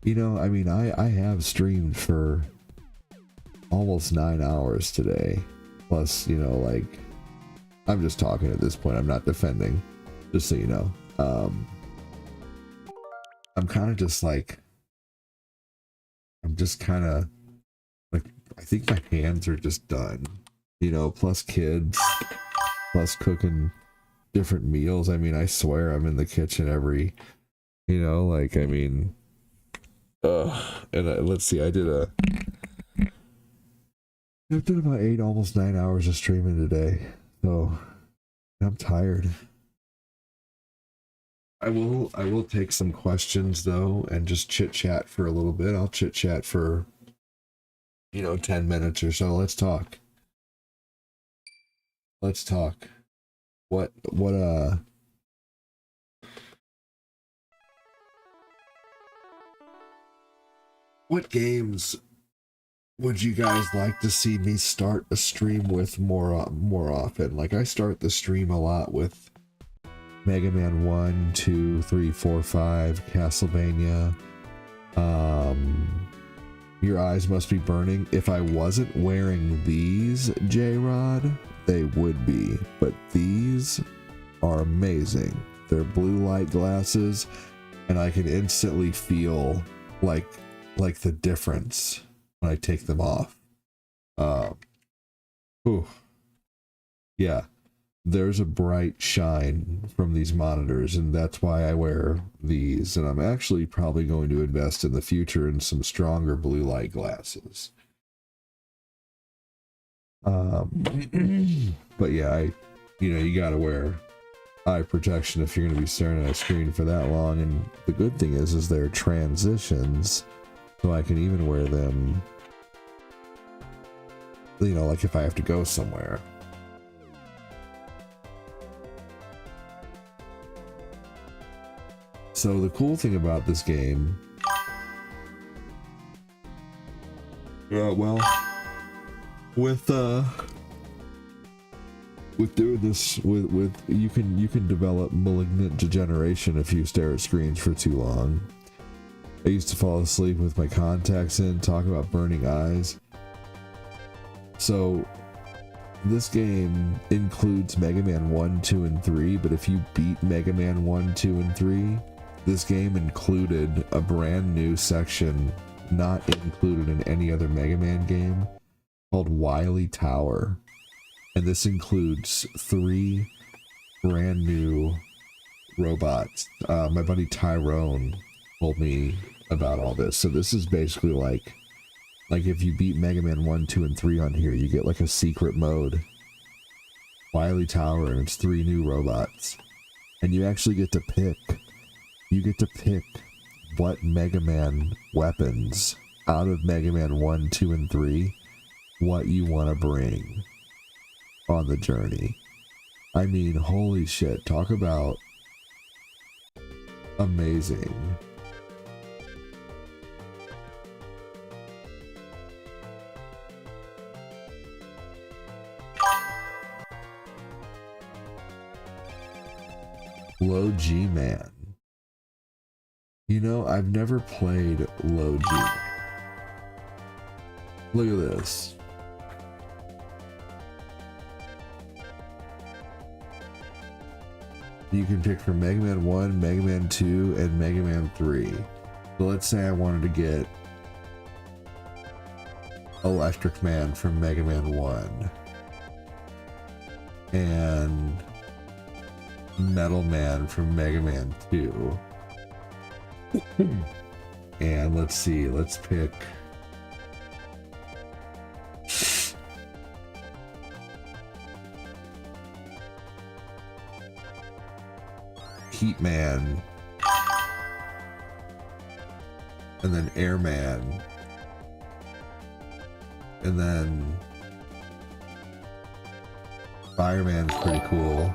You know, I mean, I have streamed for almost 9 hours today. Plus, you know, like, I'm just talking at this point. I'm not defending, just so you know. I'm kind of just like, I'm just kind of like, I think my hands are just done, you know, plus kids, plus cooking different meals. I mean, I swear I'm in the kitchen every, you know, like, I mean, and let's see, I've done about 8, almost 9 hours of streaming today, so I'm tired. I will take some questions though and just chit chat for a little bit. I'll chit chat for, you know, 10 minutes or so. Let's talk. What games would you guys like to see me start a stream with more often? Like, I start the stream a lot with Mega Man 1, 2, 3, 4, 5, Castlevania. Your eyes must be burning. If I wasn't wearing these, J-Rod, they would be. But these are amazing. They're blue light glasses, and I can instantly feel like the difference when I take them off. Yeah. There's a bright shine from these monitors, and that's why I wear these. And I'm actually probably going to invest in the future in some stronger blue light glasses. But yeah, you gotta wear eye protection if you're going to be staring at a screen for that long. And the good thing is they're transitions, so I can even wear them, you know, like if I have to go somewhere. So the cool thing about this game, well, with doing this, with you can develop malignant degeneration if you stare at screens for too long. I used to fall asleep with my contacts in, talk about burning eyes. So this game includes Mega Man 1, 2, and 3, but if you beat Mega Man 1, 2, and 3, this game included a brand new section not included in any other Mega Man game called Wily Tower. And this includes 3 brand new robots. My buddy Tyrone told me about all this. So this is basically like if you beat Mega Man 1, 2, and 3 on here, you get like a secret mode. Wily Tower, and it's 3 new robots. And you actually get to pick. You get to pick what Mega Man weapons out of Mega Man 1, 2, and 3, what you want to bring on the journey. I mean, holy shit, talk about amazing. Low G Man. You know, I've never played Low G. Look at this. You can pick from Mega Man 1, Mega Man 2, and Mega Man 3. So let's say I wanted to get Electric Man from Mega Man 1. and Metal Man from Mega Man 2. And let's see, let's pick Heat Man, and then Airman, and then Fireman's pretty cool.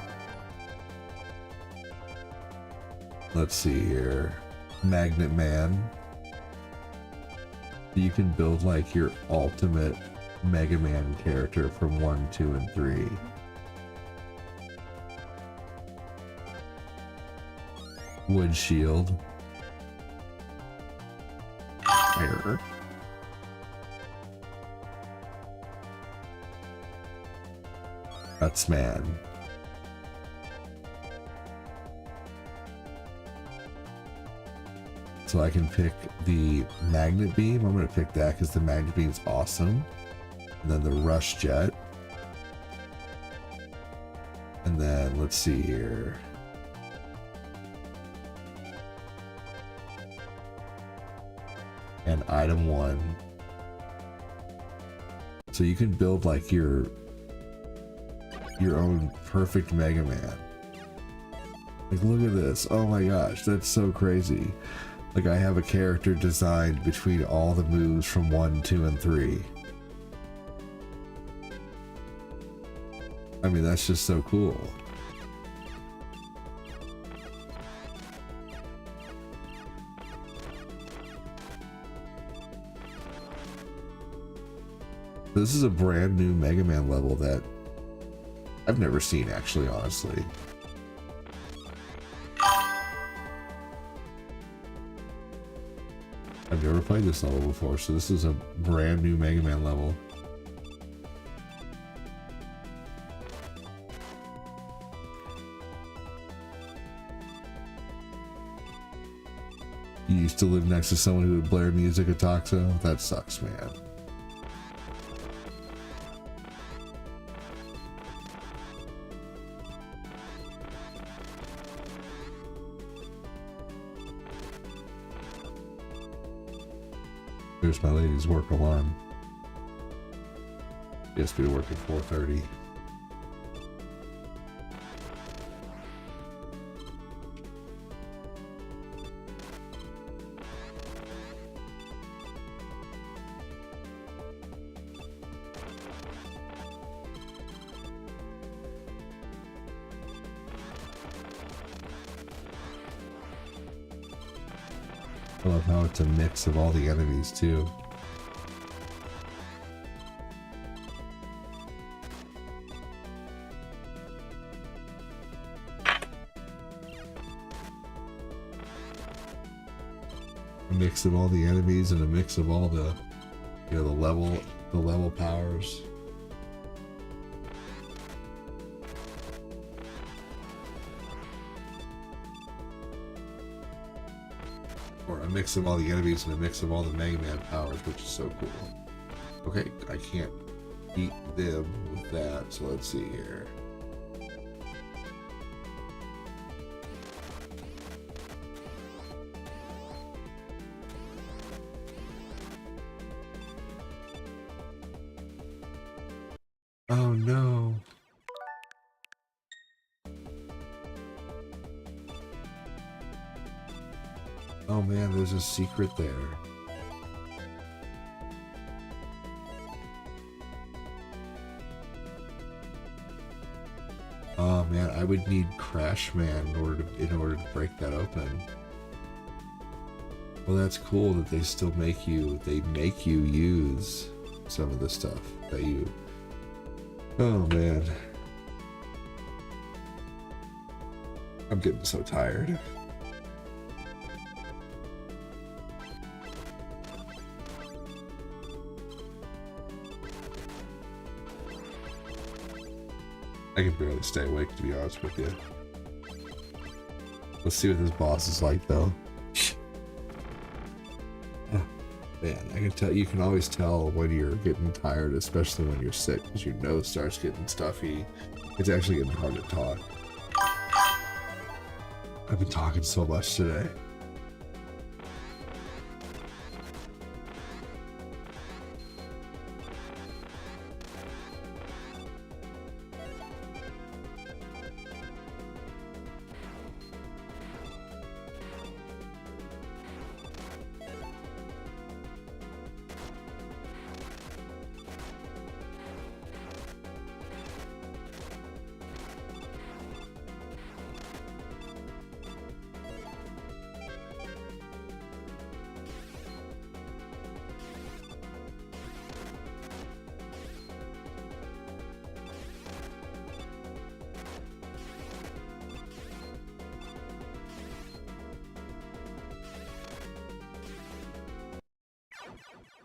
Let's see here. Magnet Man. You can build like your ultimate Mega Man character from 1, 2, and 3. Wood Shield. Fire. Guts Man. So I can pick the Magnet Beam. I'm going to pick that because the Magnet Beam's awesome. And then the Rush Jet. And then let's see here. And item 1. So you can build like your own perfect Mega Man. Like, look at this. Oh my gosh, that's so crazy. Like, I have a character designed between all the moves from 1, 2, and 3. I mean, that's just so cool. This is a brand new Mega Man level that I've never seen, actually, honestly. I've never played this level before, so this is a brand new Mega Man level. You used to live next to someone who would blare music at Toxo? That sucks, man. There's my lady's work alarm. She has to be to work at 4:30. I love how it's a mix of all the enemies too. A mix of all the enemies and a mix of all the, you know, the level powers. Or a mix of all the enemies and a mix of all the Mega Man powers, which is so cool. Okay, I can't beat them with that, so let's see here. Oh no. Oh man, there's a secret there. Oh man, I would need Crash Man in order to break that open. Well, that's cool that they still make you use some of the stuff that you. Oh man, I'm getting so tired. I can barely stay awake, to be honest with you. Let's see what this boss is like, though. Oh, man, I can tell. You can always tell when you're getting tired, especially when you're sick, because your nose starts getting stuffy. It's actually getting hard to talk. I've been talking so much today.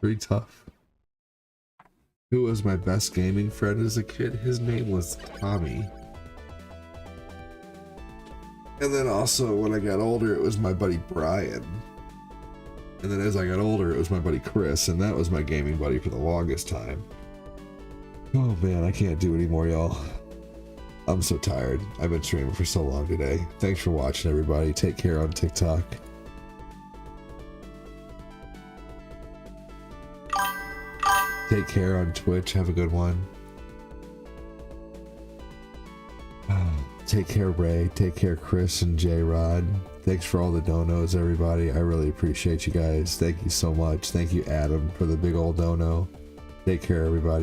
Pretty tough. Who was my best gaming friend as a kid? His name was Tommy. And then also when I got older, it was my buddy Brian. And then as I got older, it was my buddy Chris, and that was my gaming buddy for the longest time. Oh man, I can't do anymore, y'all. I'm so tired. I've been streaming for so long today. Thanks for watching, everybody. Take care on TikTok. Take care on Twitch. Have a good one. Take care, Ray. Take care, Chris and J-Rod. Thanks for all the donos, everybody. I really appreciate you guys. Thank you so much. Thank you, Adam, for the big old dono. Take care, everybody.